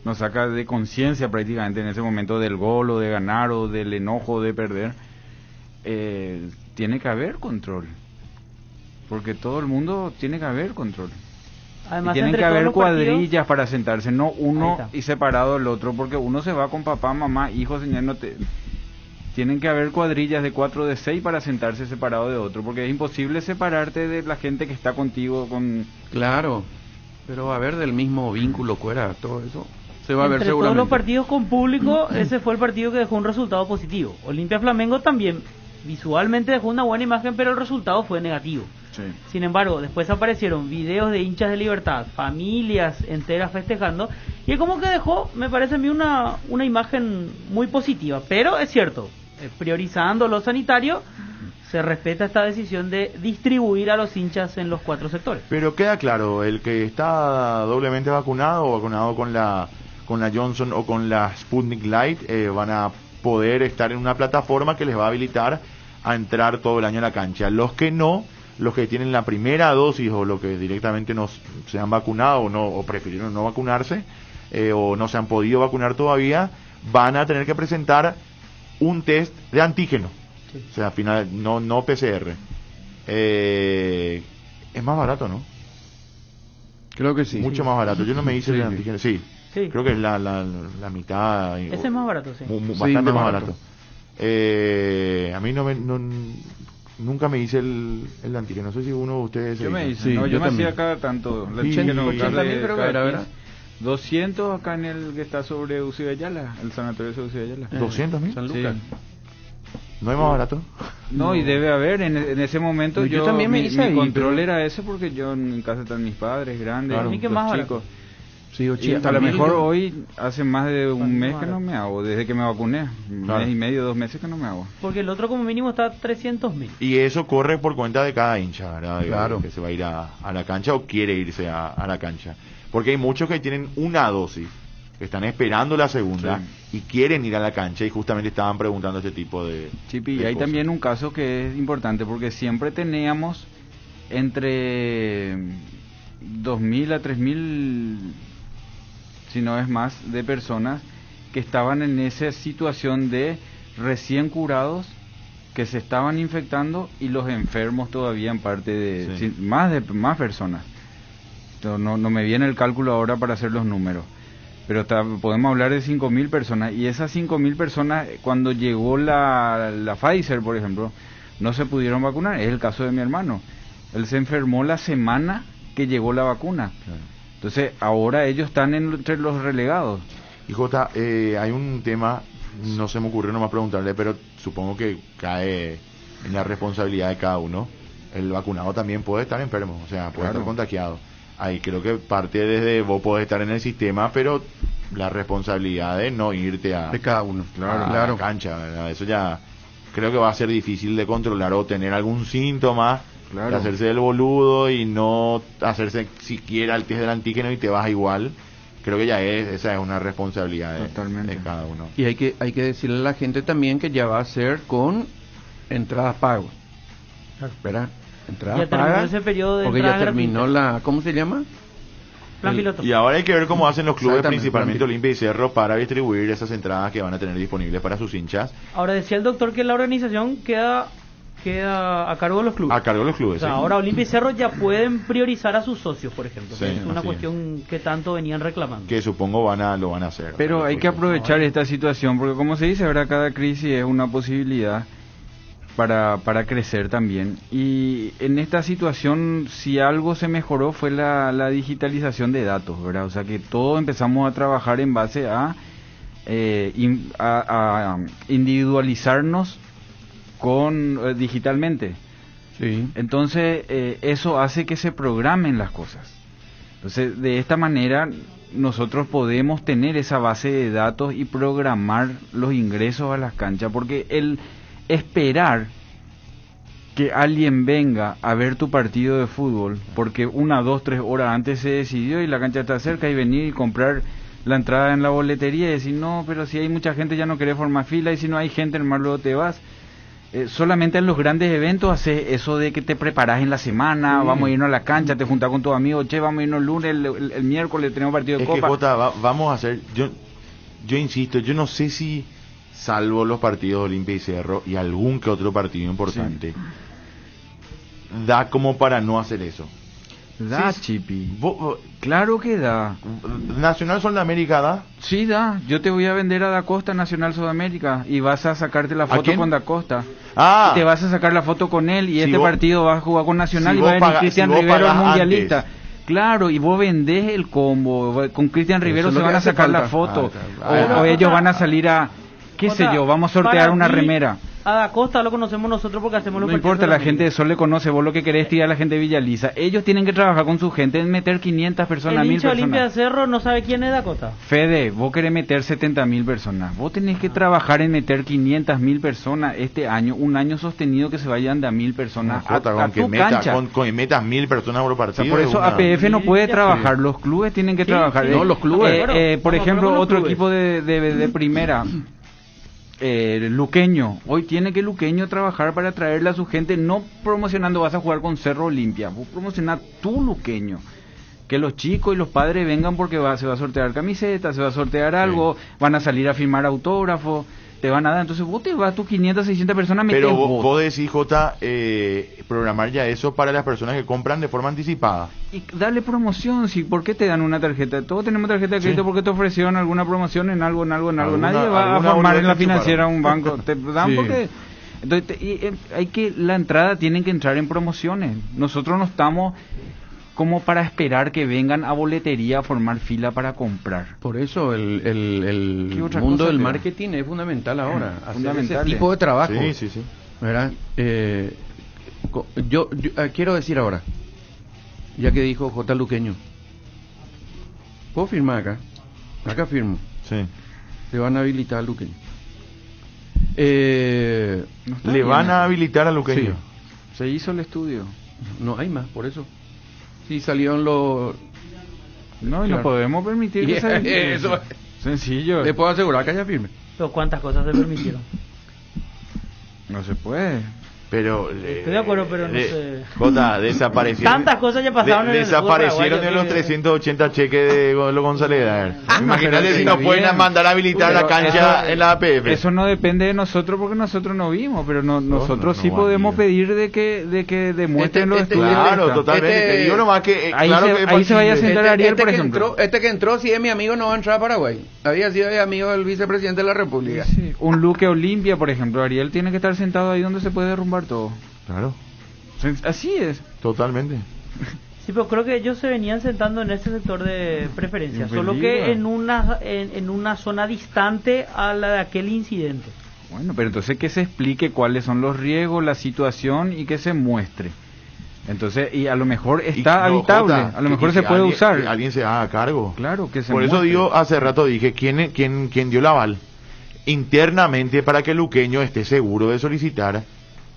nos saca de conciencia prácticamente en ese momento del gol o de ganar o del enojo de perder, tiene que haber control. Porque todo el mundo tiene que haber control. Además, y tienen que haber cuadrillas para sentarse, no uno y separado el otro, porque uno se va con papá, mamá, hijos, señor, tienen que haber cuadrillas de 4, de 6 para sentarse separado de otro, porque es imposible separarte de la gente que está contigo. Claro, pero va a haber del mismo vínculo, cuera, todo eso se va a ver entre seguramente. Todos los partidos con público, ese fue el partido que dejó un resultado positivo. Olimpia Flamengo también visualmente dejó una buena imagen, pero el resultado fue negativo. Sí. Sin embargo, después aparecieron videos de hinchas de Libertad, familias enteras festejando, y es como que dejó, me parece a mí, una imagen muy positiva. Pero es cierto, priorizando lo sanitario, se respeta esta decisión de distribuir a los hinchas en los 4 sectores. Pero queda claro, el que está doblemente vacunado o vacunado con la Johnson o con la Sputnik Light, van a poder estar en una plataforma que les va a habilitar a entrar todo el año a la cancha. Los que no los que tienen la primera dosis o los que directamente no se han vacunado o prefirieron no vacunarse o no se han podido vacunar todavía, van a tener que presentar un test de antígeno. Sí. O sea, al final no PCR. Es más barato, ¿no? Creo que sí. Mucho más barato. Yo no me hice el antígeno. Sí. Creo que es la mitad. Ese es más barato, sí. Bastante más barato. A mí nunca me hice el antígeno. No sé si uno de ustedes... Yo me hice. Sí, yo me hacía cada tanto. El antígeno 80.000 creo que era, ¿verdad? 200 acá en el que está sobre UCI de Ayala, el sanatorio de UCI de Ayala. 200.000 San Lucas. Sí. ¿No hay más barato? No, y debe haber. En ese momento yo también me hice mi control era ese porque yo en casa están mis padres grandes, claro. los más chicos. Sí, a lo mejor hoy hace más de un mes que no me hago, desde que me vacuné. Claro. Mes y medio, 2 meses que no me hago. Porque el otro como mínimo está a 300.000. Y eso corre por cuenta de cada hincha, ¿verdad? Claro. Que se va a ir a la cancha o quiere irse a la cancha. Porque hay muchos que tienen una dosis, que están esperando la segunda y quieren ir a la cancha y justamente estaban preguntando este tipo de... Chipi, y hay cosas. también un caso que es importante porque siempre teníamos entre 2.000 a 3.000, si no es más, de personas que estaban en esa situación de recién curados, que se estaban infectando y los enfermos todavía en parte de más personas. No me viene el cálculo ahora para hacer los números, pero podemos hablar de 5.000 personas, y esas 5.000 personas, cuando llegó la Pfizer, por ejemplo, no se pudieron vacunar. Es el caso de mi hermano. Él se enfermó la semana que llegó la vacuna. Claro. Entonces, ahora ellos están entre los relegados. Y Jota, hay un tema, no se me ocurrió nomás preguntarle, pero supongo que cae en la responsabilidad de cada uno. El vacunado también puede estar enfermo, o sea, puede estar contagiado. Ahí creo que parte desde vos podés estar en el sistema, pero la responsabilidad de no irte de cada uno, a la cancha, ¿verdad? Eso ya creo que va a ser difícil de controlar, o tener algún síntoma, de hacerse el boludo y no hacerse siquiera el test del antígeno y te vas igual. Creo que esa es una responsabilidad de cada uno. Y hay que decirle a la gente también que ya va a ser con entradas pagas. ¿Verdad? Entradas pagas, ese periodo de porque ya terminó ¿cómo se llama? Plan piloto. Y ahora hay que ver cómo hacen los clubes, principalmente Olimpia y Cerro, para distribuir esas entradas que van a tener disponibles para sus hinchas. Ahora decía el doctor que la organización queda a cargo de los clubes. A cargo de los clubes, o sea, ahora Olimpia y Cerro ya pueden priorizar a sus socios, por ejemplo. Sí, es una cuestión que tanto venían reclamando. Que supongo lo van a hacer. Pero hay que aprovechar esta situación, porque como se dice, ahora cada crisis es una posibilidad para crecer también. Y en esta situación, si algo se mejoró, fue la digitalización de datos, ¿verdad? O sea, que todos empezamos a trabajar en base a individualizarnos digitalmente. Sí. Entonces, eso hace que se programen las cosas. Entonces, de esta manera, nosotros podemos tener esa base de datos y programar los ingresos a las canchas, porque el esperar que alguien venga a ver tu partido de fútbol porque 1, 2, 3 horas antes se decidió y la cancha está cerca, y venir y comprar la entrada en la boletería y decir, no, pero si hay mucha gente ya no querés formar fila, y si no hay gente hermano luego te vas. Solamente en los grandes eventos haces eso de que te preparás en la semana, vamos a irnos a la cancha, te juntás con tus amigos, vamos a irnos el lunes, el miércoles tenemos partido de copa. Es que Jota, vamos a hacer, yo insisto, yo no sé si, salvo los partidos de Olimpia y Cerro y algún que otro partido importante, da como para no hacer eso. Da, Chipi. Claro que da. ¿Nacional Sudamérica da? Sí, da. Yo te voy a vender a Da Costa Nacional Sudamérica y vas a sacarte la foto con Da Costa. Ah. Y te vas a sacar la foto con él, y este partido vas a jugar con Nacional, y va a venir Cristian si Rivero, el mundialista. Antes. Claro, y vos vendés el combo. Con Cristian Rivero se van a sacar la foto. O ellos van a salir a... ¿Qué sé yo? Vamos a sortear una remera. A Da Costa lo conocemos nosotros porque hacemos los partidos. No importa, la gente de Sol le conoce. Vos lo que querés tirar a la gente de Villaliza. Ellos tienen que trabajar con su gente en meter 500 personas, 1000 personas. El hincha Olimpia Cerro no sabe quién es Da Costa. Fede, vos querés meter 70.000 personas. Vos tenés que trabajar en meter 500.000 personas este año. Un año sostenido que se vayan de a 1000 personas a tu cancha. Con metas 1000 personas por partido. O sea, por eso APF no puede trabajar. Los clubes tienen que trabajar. No, los clubes. Por ejemplo, otro equipo de primera... Luqueño, hoy tiene que Luqueño trabajar para traerle a su gente, no promocionando vas a jugar con Cerro Olimpia, vos promocionar tu Luqueño, que los chicos y los padres vengan porque se va a sortear camisetas, se va a sortear algo, van a salir a firmar autógrafos, te van a dar, entonces vos te vas tus 500, 600 personas, metés pero vos. Vos decís, Jota, programar ya eso para las personas que compran de forma anticipada. Y darle promoción, sí, ¿por qué te dan una tarjeta? Todos tenemos tarjeta de crédito porque te ofrecieron alguna promoción en algo. Nadie va a formar en la financiera un banco. Te dan porque... Entonces, la entrada tienen que entrar en promociones. Nosotros no estamos como para esperar que vengan a boletería a formar fila para comprar. Por eso el mundo del marketing es fundamental ahora. Hacer ese tipo de trabajo. Sí. ¿Verdad? Yo quiero decir ahora, ya que dijo J. Luqueño, ¿puedo firmar acá? Acá firmo. Sí. Le van a habilitar a Luqueño. Le van a habilitar a Luqueño. Sí. Se hizo el estudio. No hay más, por eso. Sí, salieron los... No, y no podemos permitir que salga. Eso sencillo. Le puedo asegurar que haya firme. Pero ¿cuántas cosas se permitieron? No se puede. Pero estoy de acuerdo, pero no sé. Jota, desaparecieron. Tantas cosas ya pasaron en el desaparecieron de los 380 cheques de los González. Imagínate si nos pueden mandar a habilitar la cancha en la APF. Eso no depende de nosotros porque nosotros no vimos, pero nosotros sí podemos pedir de que demuestren los estudios. Claro, totalmente. Digo nomás que ahí se vaya a sentar Ariel, por ejemplo. Este que entró, si es mi amigo, no va a entrar a Paraguay. Había sido amigo del vicepresidente de la República. Sí. Un Luque Olimpia, por ejemplo. Ariel tiene que estar sentado ahí donde se puede derrumbar todo. Claro. Así es. Totalmente. Sí, pero creo que ellos se venían sentando en este sector de preferencia, solo que en una zona distante a la de aquel incidente. Bueno, pero entonces que se explique cuáles son los riesgos, la situación y que se muestre. Entonces, y a lo mejor está habitable, a lo mejor se puede usar. Que alguien se haga cargo. Claro, que se Por muestre. eso digo, hace rato dije, ¿quién dio el aval internamente para que Luqueño esté seguro de solicitar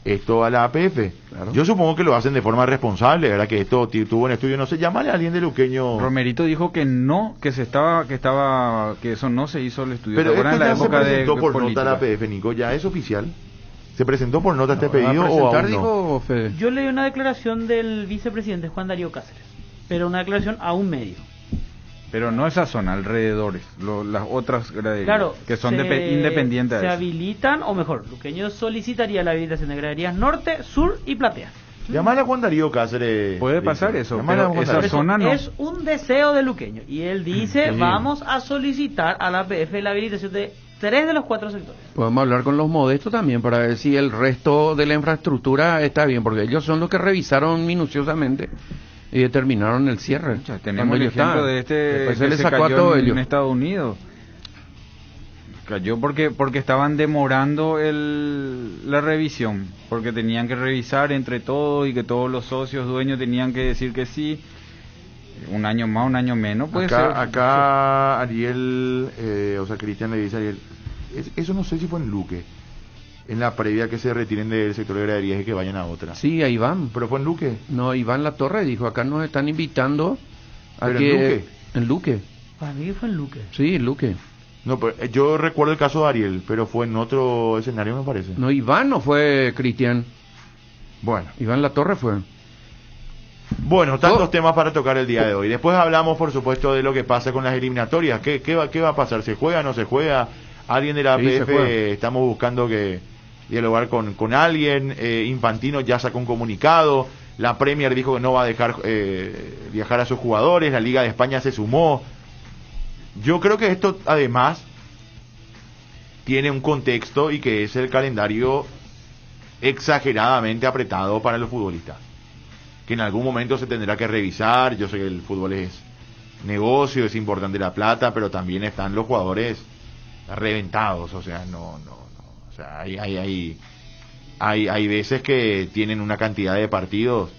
esto a la APF? Claro. Yo supongo que lo hacen de forma responsable, ¿verdad? Que esto tuvo un estudio, no sé, llámale a alguien de Luqueño. Romerito dijo que no, que eso no se hizo el estudio. Pero esto en la ya época se presentó por política. nota a la APF, Nico, ¿ya es oficial? ¿Se presentó por nota este pedido o aún dijo no? Yo leí una declaración del vicepresidente Juan Darío Cáceres, pero una declaración a un medio. Pero no esa zona, alrededores, las otras graderías, claro, que son independientes. Se habilitan, o mejor, Luqueño solicitaría la habilitación de graderías norte, sur y platea. Llamar a Juan Darío Cáceres. Puede pasar eso, pero esa zona no. Es un deseo de Luqueño, y él dice, vamos a solicitar a la APF la habilitación de 3 de los 4 sectores. Podemos hablar con los modestos también para ver si el resto de la infraestructura está bien, porque ellos son los que revisaron minuciosamente y determinaron el cierre. Tenemos el ejemplo de que se cayó en Estados Unidos. Cayó porque estaban demorando la revisión, porque tenían que revisar entre todos y que todos los socios dueños tenían que decir que sí. Un año más, un año menos, puede ser. Acá Ariel, Cristian le dice a Ariel, eso no sé si fue en Luque, en la previa que se retiren del sector de graderías y que vayan a otra. Sí, ahí van. ¿Pero fue en Luque? No, Iván Latorre dijo, acá nos están invitando a ¿Pero que... en Luque? Para mí fue en Luque. Sí, en Luque. No, pero yo recuerdo el caso de Ariel, pero fue en otro escenario, me parece. No, Iván no fue Cristian. Bueno. Iván Latorre fue. Bueno, tantos temas para tocar el día de hoy. Después hablamos, por supuesto, de lo que pasa con las eliminatorias. ¿Qué va a pasar? ¿Se juega, no se juega? Alguien de la APF, estamos buscando que dialogar con alguien. Infantino ya sacó un comunicado. La Premier dijo que no va a dejar viajar a sus jugadores. La Liga de España se sumó. Yo creo que esto, además, tiene un contexto y que es el calendario exageradamente apretado para los futbolistas, que en algún momento se tendrá que revisar. Yo sé que el fútbol es negocio, es importante la plata, pero también están los jugadores reventados, o sea, no, o sea, hay veces que tienen una cantidad de partidos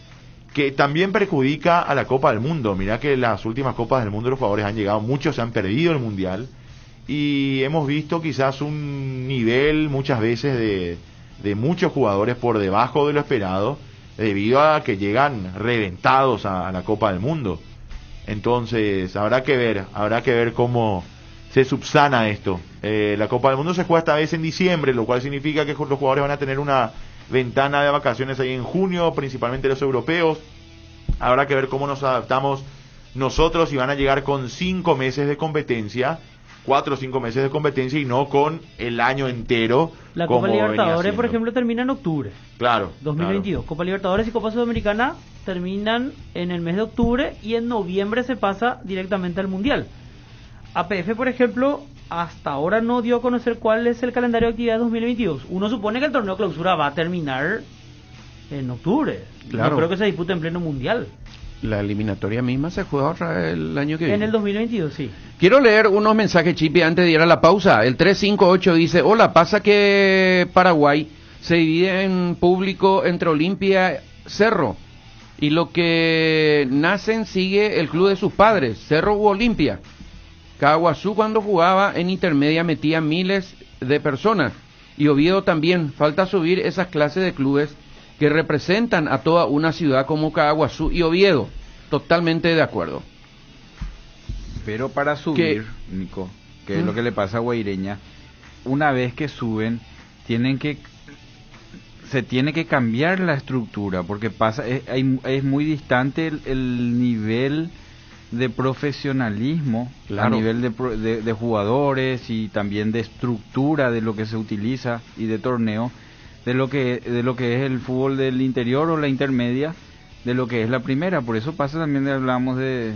que también perjudica a la Copa del Mundo. Mirá que las últimas Copas del Mundo los jugadores han llegado, muchos se han perdido el Mundial, y hemos visto quizás un nivel muchas veces de muchos jugadores por debajo de lo esperado, debido a que llegan reventados a la Copa del Mundo. Entonces habrá que ver cómo se subsana esto. La Copa del Mundo se juega esta vez en diciembre, lo cual significa que los jugadores van a tener una ventana de vacaciones ahí en junio, principalmente los europeos. Habrá que ver cómo nos adaptamos nosotros, y van a llegar con 5 meses de competencia, 4 o 5 meses de competencia, y no con el año entero. La Copa Libertadores, por ejemplo, termina en octubre. Claro. 2022. Claro. Copa Libertadores y Copa Sudamericana terminan en el mes de octubre, y en noviembre se pasa directamente al Mundial. APF, por ejemplo, hasta ahora no dio a conocer cuál es el calendario de actividades 2022. Uno supone que el torneo clausura va a terminar en octubre. Claro. No creo que se dispute en pleno Mundial. La eliminatoria misma se juega otra vez el año que viene. En el 2022, sí. Quiero leer unos mensajes, Chipi, antes de ir a la pausa. El 358 dice: hola, pasa que Paraguay se divide en público entre Olimpia y Cerro, y lo que nacen sigue el club de sus padres, Cerro u Olimpia. Caguazú, cuando jugaba en intermedia, metía miles de personas, y Oviedo también. Falta subir esas clases de clubes que representan a toda una ciudad como Caguazú y Oviedo. Totalmente de acuerdo. Pero para subir, Nico, que es lo que le pasa a Guaireña, una vez que suben, se tiene que cambiar la estructura, porque es muy distante el nivel de profesionalismo, claro, a nivel de jugadores, y también de estructura de lo que se utiliza y de torneo, de lo que es el fútbol del interior o la intermedia, de lo que es la primera. Por eso pasa también, hablamos de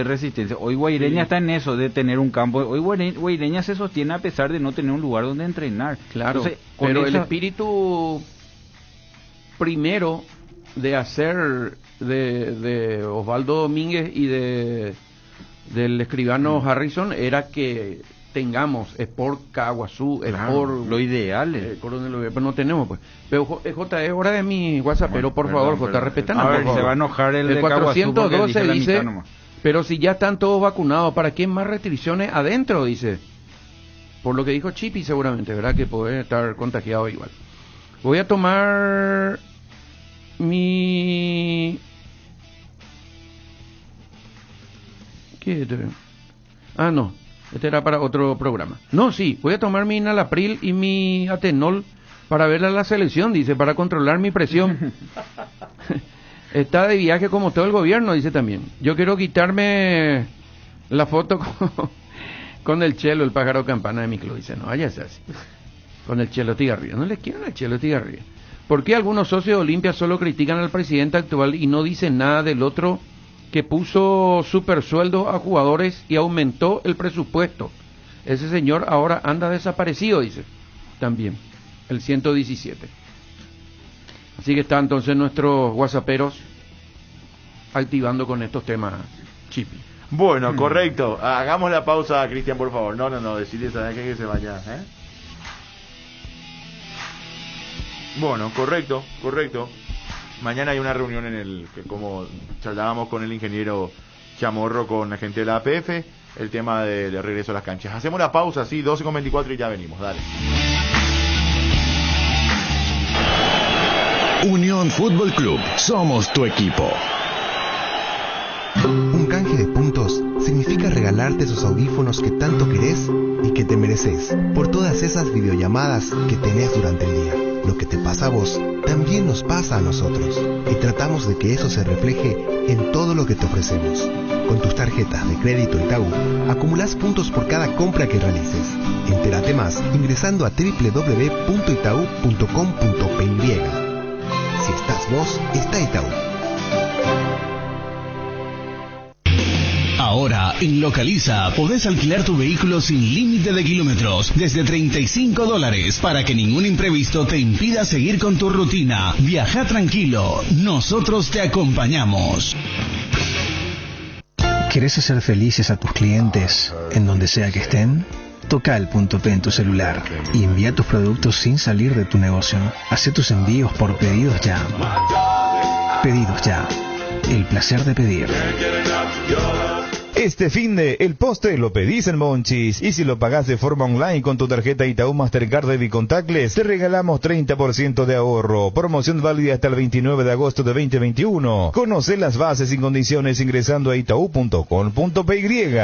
resistencia. Hoy Guaireña está en eso, de tener un campo. Hoy Guaireña se sostiene a pesar de no tener un lugar donde entrenar. Claro. Entonces, pero el espíritu primero de hacer de Osvaldo Domínguez y del escribano Harrison era que tengamos Sport Caguazú, Sport, lo ideal pero no tenemos, pues. Pero J, es hora de mi WhatsApp, pero por favor, J, respetanos. A ver, se va a enojar el de 412 dice, pero si ya están todos vacunados, ¿para qué más restricciones adentro? Dice, por lo que dijo Chipi, seguramente, ¿verdad? Que puede estar contagiado igual. Voy a tomar mi... ¿Qué? Ah, no. Este era para otro programa. No, sí, voy a tomar mi Inalapril y mi Atenol para ver a la selección, dice, para controlar mi presión. Está de viaje como todo el gobierno, dice también. Yo quiero quitarme la foto con el Chelo, el pájaro campana de mi club. Dice, no, váyase así. Con el Chelo Tigarribia. No le quieren al Chelo Tigarribia. ¿Por qué algunos socios de Olimpia solo critican al presidente actual y no dicen nada del otro que puso supersueldos a jugadores y aumentó el presupuesto? Ese señor ahora anda desaparecido, dice también el 117. Así que está entonces nuestros whatsapperos activando con estos temas, Chipi. Bueno, correcto. Hagamos la pausa, Cristian, por favor. No, decirle a que se vaya, ¿eh? Bueno, correcto. Mañana hay una reunión en el que, como charlábamos con el ingeniero Chamorro, con la gente de la APF, el tema de regreso a las canchas. Hacemos la pausa, sí, 12:24 y ya venimos, dale. Unión Fútbol Club, somos tu equipo. Un canje de puntos significa regalarte esos audífonos que tanto querés y que te mereces, por todas esas videollamadas que tenés durante el día. Lo que te pasa a vos también nos pasa a nosotros, y tratamos de que eso se refleje en todo lo que te ofrecemos. Con tus tarjetas de crédito Itaú acumulás puntos por cada compra que realices. Entérate más ingresando a www.itau.com.py. Si estás vos, está Itaú. Ahora, en Localiza, podés alquilar tu vehículo sin límite de kilómetros, desde $35, para que ningún imprevisto te impida seguir con tu rutina. Viaja tranquilo, nosotros te acompañamos. ¿Querés hacer felices a tus clientes en donde sea que estén? Toca el punto P en tu celular y envía tus productos sin salir de tu negocio. Hacé tus envíos por Pedidos Ya. Pedidos Ya. El placer de pedir. Este finde, el postre lo pedís en Monchis. Y si lo pagás de forma online con tu tarjeta Itaú Mastercard Debit Contactless, te regalamos 30% de ahorro. Promoción válida hasta el 29 de agosto de 2021. Conoce las bases y condiciones ingresando a itau.com.py.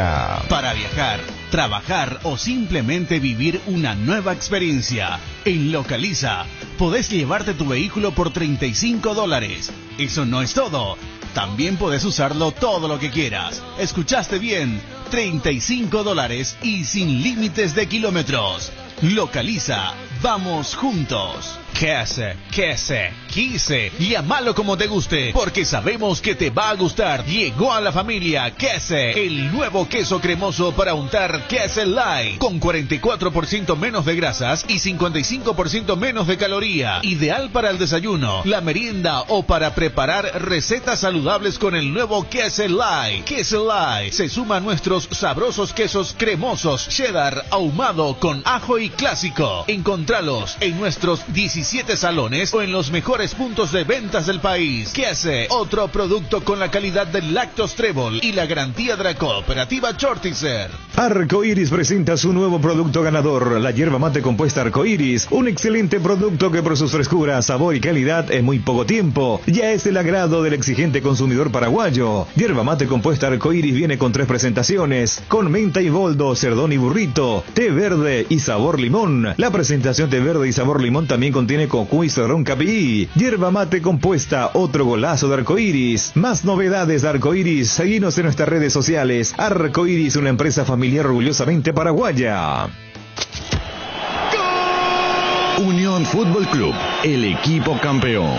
Para viajar, trabajar o simplemente vivir una nueva experiencia, en Localiza podés llevarte tu vehículo por $35. Eso no es todo. También podés usarlo todo lo que quieras. ¿Escuchaste bien? $35 y sin límites de kilómetros. Localiza. Vamos juntos. Quise. Llámalo como te guste, porque sabemos que te va a gustar. Llegó a la familia Quese, el nuevo queso cremoso para untar Quese Light, con 44% menos de grasas y 55% menos de caloría. Ideal para el desayuno, la merienda o para preparar recetas saludables con el nuevo Quese Light. Quese Light se suma a nuestros sabrosos quesos cremosos, cheddar, ahumado con ajo y clásico. Encontralos en nuestros 17 salones o en los mejores puntos de ventas del país. Quese, otro producto con la calidad del Lactos Trébol y la garantía de la cooperativa Chortizer. Arcoiris presenta su nuevo producto ganador, la yerba mate compuesta Arcoiris, un excelente producto que por sus frescuras, sabor y calidad en muy poco tiempo ya es el agrado del exigente consumidor paraguayo. Yerba mate compuesta Arcoiris viene con 3 presentaciones, con menta y boldo, cerdón y burrito, té verde y sabor limón. La presentación té verde y sabor limón también contiene cocu y cerrón capií. Yerba mate compuesta, otro golazo de Arcoiris. Más novedades de Arcoiris, seguinos en nuestras redes sociales. Arcoiris, una empresa familiar orgullosamente paraguaya. Unión Fútbol Club, el equipo campeón.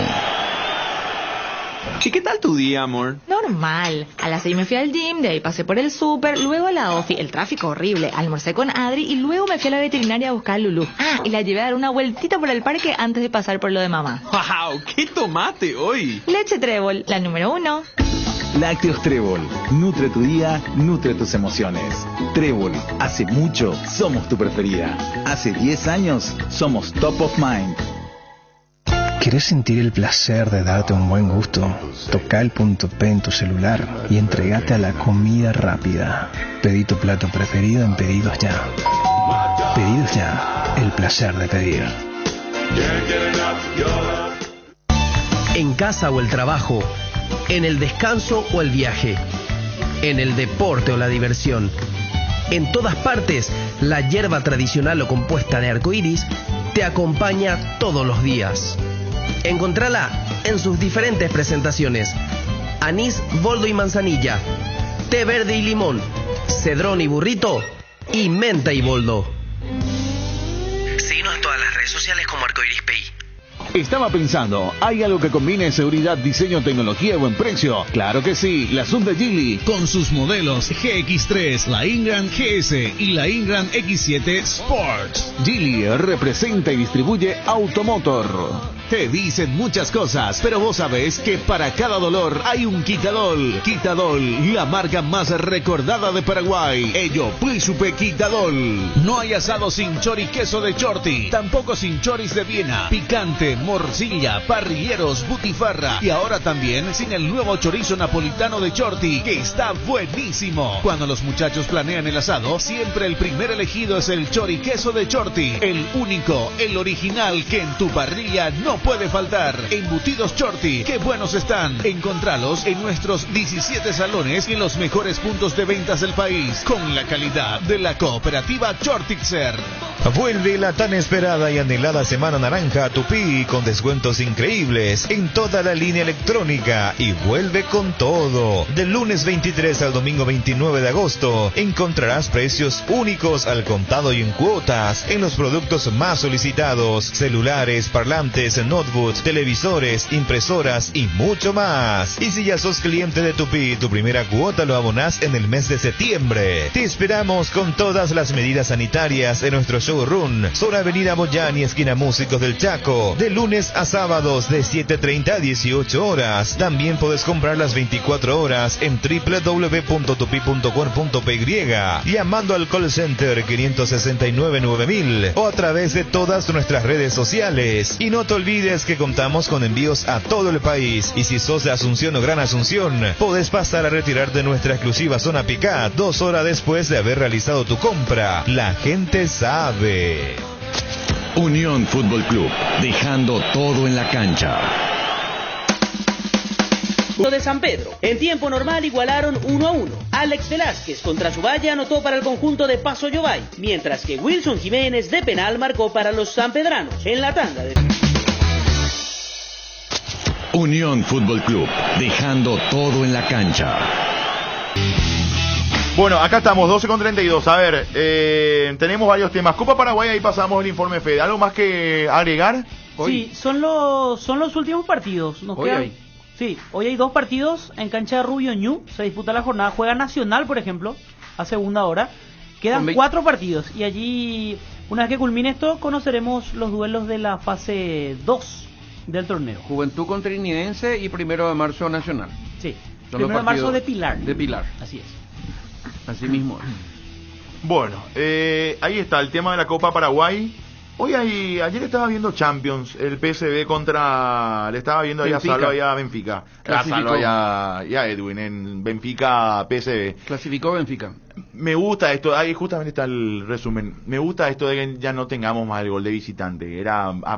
¿Y qué tal tu día, amor? Normal. A las 6 me fui al gym, de ahí pasé por el súper, luego a la ofi, el tráfico horrible, almorcé con Adri y luego me fui a la veterinaria a buscar a Lulú. Ah, y la llevé a dar una vueltita por el parque antes de pasar por lo de mamá. ¡Wow! ¿Qué tomaste hoy? Leche Trébol, la número 1. Lácteos Trébol. Nutre tu día, nutre tus emociones. Trébol, hace mucho somos tu preferida. Hace 10 años somos top of mind. ¿Querés sentir el placer de darte un buen gusto? Toca el punto P en tu celular y entregate a la comida rápida. Pedí tu plato preferido en Pedidos Ya. Pedidos Ya, el placer de pedir. En casa o el trabajo, en el descanso o el viaje, en el deporte o la diversión. En todas partes, la hierba tradicional o compuesta de arcoíris te acompaña todos los días. Encontrala en sus diferentes presentaciones: anís, boldo y manzanilla, té verde y limón, cedrón y burrito y menta y boldo. Síguenos en todas las redes sociales como Arcoiris PI. Estaba pensando, ¿hay algo que combine seguridad, diseño, tecnología y buen precio? Claro que sí, la Hyundai Geely, con sus modelos GX3, la Ingram GS y la Ingram X7 Sports. Geely representa y distribuye Automotor. Te dicen muchas cosas, pero vos sabés que para cada dolor hay un Quitadol. Quitadol, la marca más recordada de Paraguay. Ello, Príncipe Quitadol. No hay asado sin chori queso de Chorti, tampoco sin choris de Viena, picante, morcilla, parrilleros, butifarra y ahora también sin el nuevo chorizo napolitano de Chorti, que está buenísimo. Cuando los muchachos planean el asado, siempre el primer elegido es el chori queso de Chorti, el único, el original que en tu parrilla no puede faltar. Embutidos Chorti, qué buenos están. Encontralos en nuestros 17 salones y en los mejores puntos de ventas del país, con la calidad de la cooperativa Chortitzer. Vuelve la tan esperada y anhelada Semana Naranja a Tupí con descuentos increíbles en toda la línea electrónica y vuelve con todo. Del lunes 23 al domingo 29 de agosto encontrarás precios únicos al contado y en cuotas en los productos más solicitados: celulares, parlantes, notebooks, televisores, impresoras y mucho más. Y si ya sos cliente de Tupí, tu primera cuota lo abonás en el mes de septiembre. Te esperamos con todas las medidas sanitarias en nuestro showroom, zona Avenida Boyán y esquina Músicos del Chaco, de lunes a sábados de 7:30 a 18 horas. También podés comprar las 24 horas en www.tupi.com.py, llamando al call center 569-9000 o a través de todas nuestras redes sociales. Y no te olvides olvides que contamos con envíos a todo el país. Y si sos de Asunción o Gran Asunción, podés pasar a retirar de nuestra exclusiva zona Picá 2 horas después de haber realizado tu compra. La gente sabe. Unión Fútbol Club, dejando todo en la cancha. De San Pedro. En tiempo normal igualaron 1-1. Alex Velázquez contra Subaya anotó para el conjunto de Paso Yobay, mientras que Wilson Jiménez de penal marcó para los sanpedranos en la tanda de... Unión Fútbol Club, dejando todo en la cancha. Bueno, acá estamos, 12:32. A ver, tenemos varios temas. Copa Paraguay, ahí pasamos el informe Fede. ¿Algo más que agregar? Sí, son los últimos partidos. Nos Hoy quedan... hay. Sí, hoy hay 2 partidos en cancha de Rubio Ñu. Se disputa la jornada. Juega Nacional, por ejemplo, a segunda hora. Quedan 4 partidos. Y allí, una vez que culmine esto, conoceremos los duelos de la fase 2 del torneo. Juventud con Trinidense y 1 de marzo Nacional. Sí, Son 1 los de marzo partidos de Pilar. De Pilar. Así es. Así mismo. Bueno, ahí está el tema de la Copa Paraguay. Ayer estaba viendo Champions, el PSV le estaba viendo ahí a Salva y a Benfica. A Salva y a Edwin en Benfica PSV. Clasificó Benfica. Me gusta esto, ahí justamente está el resumen. Me gusta esto de que ya no tengamos más el gol de visitante.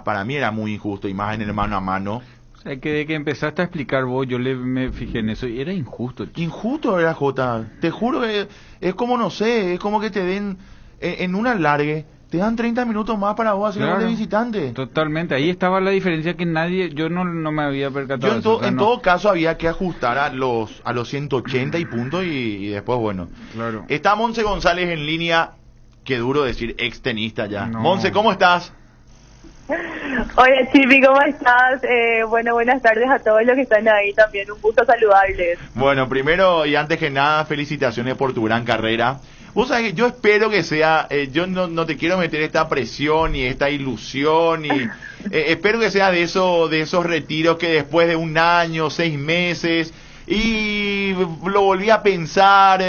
Para mí era muy injusto y más en el mano a mano. O sea, que de que empezaste a explicar vos, me fijé en eso y era injusto. Injusto era, Jota. Te juro que es como, no sé, es como que te den en un alargue. Te dan 30 minutos más para vos hacer el gol de visitante. Totalmente, ahí estaba la diferencia que yo no me había percatado. En todo caso había que ajustar a los 180 y puntos y después, bueno. Claro. Está Monse González en línea, qué duro decir extenista ya. No. Monse, ¿cómo estás? Hola Chipi, ¿cómo estás? Bueno, buenas tardes a todos los que están ahí también, un gusto saludarles. Bueno, primero y antes que nada, felicitaciones por tu gran carrera. Vos sabés que yo espero que sea, yo no te quiero meter esta presión y esta ilusión y espero que sea de esos retiros que después de 1 año, 6 meses y lo volví a pensar,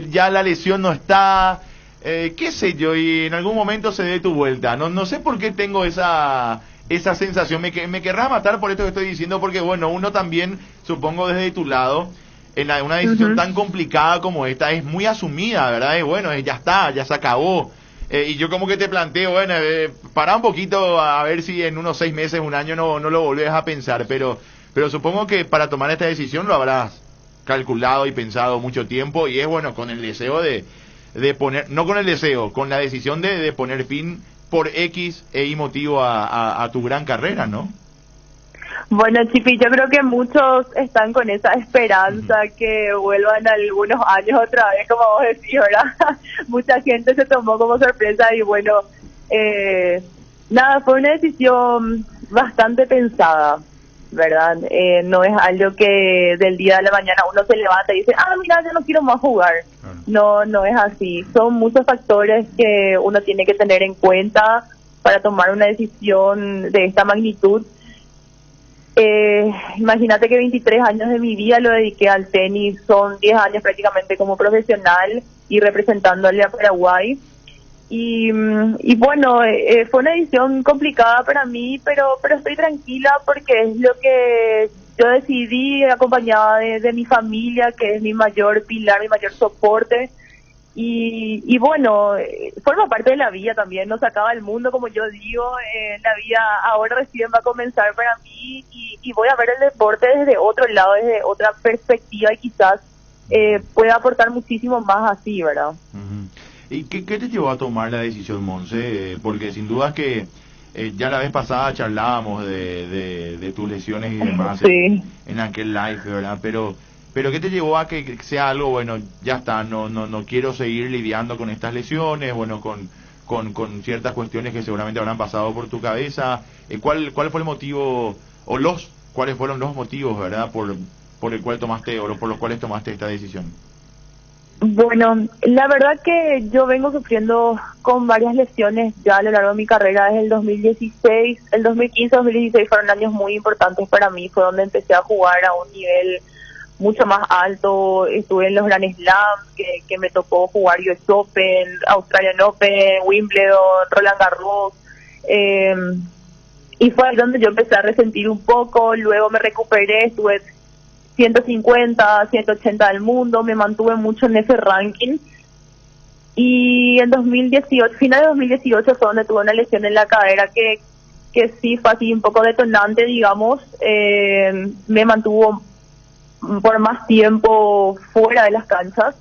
ya la lesión no está, qué sé yo, y en algún momento se dé tu vuelta. No sé por qué tengo esa sensación, me querrás matar por esto que estoy diciendo, porque bueno, uno también, supongo desde tu lado, en una decisión tan complicada como esta es muy asumida, ¿verdad? Y bueno, ya está, ya se acabó. Y yo como que te planteo, bueno, pará un poquito a ver si en unos 6 meses, 1 año no lo volvés a pensar, pero supongo que para tomar esta decisión lo habrás calculado y pensado mucho tiempo y es bueno, con el deseo de poner, no con el deseo, con la decisión de poner fin por X y motivo a tu gran carrera, ¿no? Bueno, Chipi, yo creo que muchos están con esa esperanza que vuelvan algunos años otra vez, como vos decís, ¿verdad? Mucha gente se tomó como sorpresa y bueno, nada, fue una decisión bastante pensada, ¿verdad? No es algo que del día a la mañana uno se levanta y dice, mira, yo no quiero más jugar. No es así. Son muchos factores que uno tiene que tener en cuenta para tomar una decisión de esta magnitud. Imagínate que 23 años de mi vida lo dediqué al tenis, son 10 años prácticamente como profesional y representándole a Paraguay. Y bueno, fue una decisión complicada para mí, pero estoy tranquila porque es lo que yo decidí, acompañada de mi familia, que es mi mayor pilar, mi mayor soporte. Y bueno, forma parte de la vida también, no se acaba el mundo, como yo digo, la vida ahora recién va a comenzar para mí y voy a ver el deporte desde otro lado, desde otra perspectiva y quizás pueda aportar muchísimo más así, ¿verdad? ¿Y qué te llevó a tomar la decisión, Monse? Porque sin duda que ya la vez pasada charlábamos de tus lesiones y demás sí. en aquel live, ¿verdad? Pero ¿qué te llevó a que sea algo, bueno, ya está, no quiero seguir lidiando con estas lesiones, bueno, con ciertas cuestiones que seguramente habrán pasado por tu cabeza? ¿Cuál fue el motivo, cuáles fueron los motivos, verdad, por el cual tomaste, o por los cuales tomaste esta decisión? Bueno, la verdad que yo vengo sufriendo con varias lesiones ya a lo largo de mi carrera desde el 2016, el 2015-2016 fueron años muy importantes para mí, fue donde empecé a jugar a un nivel mucho más alto, estuve en los Grand Slams que me tocó jugar US Open, Australian Open, Wimbledon, Roland Garros, Y fue ahí donde yo empecé a resentir un poco, luego me recuperé, estuve 150, 180 del mundo, me mantuve mucho en ese ranking. Y en 2018, final de 2018 fue donde tuve una lesión en la cadera que sí fue así un poco detonante, digamos. Me mantuvo por más tiempo fuera de las canchas.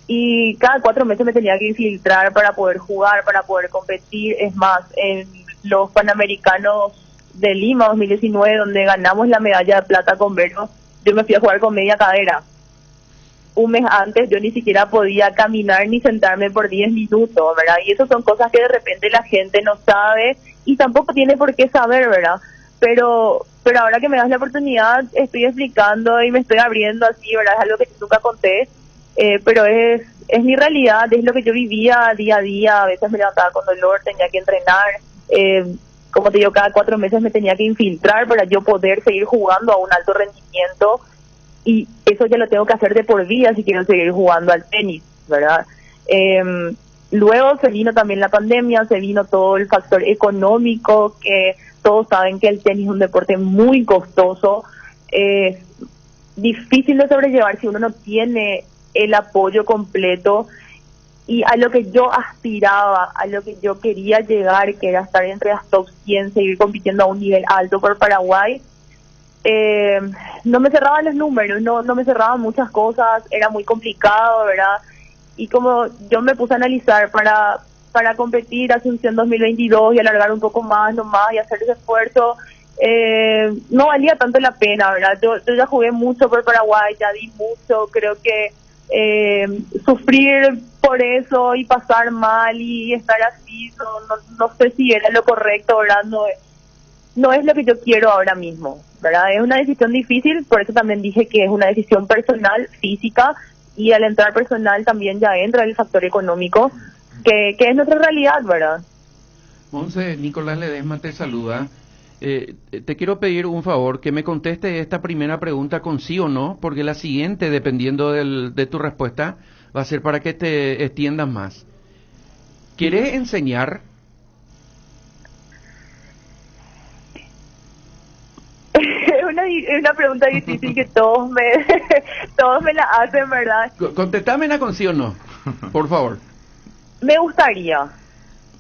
Y cada 4 meses me tenía que infiltrar para poder jugar, para poder competir. Es más, en los Panamericanos de Lima 2019, donde ganamos la medalla de plata con Vero, yo me fui a jugar con media cadera. Un mes antes yo ni siquiera podía caminar ni sentarme por 10 minutos, ¿verdad? Y eso son cosas que de repente la gente no sabe y tampoco tiene por qué saber, ¿verdad? Pero ahora que me das la oportunidad estoy explicando y me estoy abriendo así, ¿verdad? Es algo que nunca conté, pero es mi realidad, es lo que yo vivía día a día. A veces me levantaba con dolor, tenía que entrenar, como te digo, cada 4 meses me tenía que infiltrar para yo poder seguir jugando a un alto rendimiento. Y eso ya lo tengo que hacer de por vida si quiero seguir jugando al tenis, ¿verdad? Luego se vino también la pandemia, se vino todo el factor económico, que todos saben que el tenis es un deporte muy costoso, difícil de sobrellevar si uno no tiene el apoyo completo. Y a lo que yo aspiraba, a lo que yo quería llegar, que era estar entre las top 100, seguir compitiendo a un nivel alto por Paraguay, no me cerraban los números, no me cerraban muchas cosas, era muy complicado, ¿verdad? Y como yo me puse a analizar para competir Asunción 2022 y alargar un poco más nomás y hacer ese esfuerzo, no valía tanto la pena, ¿verdad? Yo ya jugué mucho por Paraguay, ya di mucho, creo que sufrir por eso y pasar mal y estar así, no sé si era lo correcto, ¿verdad? No es lo que yo quiero ahora mismo, ¿verdad? Es una decisión difícil, por eso también dije que es una decisión personal, física, y al entrar personal también ya entra el factor económico, que es nuestra realidad, ¿verdad? Monse, Nicolás Ledesma te saluda. Te quiero pedir un favor, que me conteste esta primera pregunta con sí o no, porque la siguiente, dependiendo de tu respuesta, va a ser para que te extiendas más. ¿Quieres enseñar? Es una pregunta difícil que todos me la hacen, ¿verdad? Contéstame con sí o no, por favor. Me gustaría.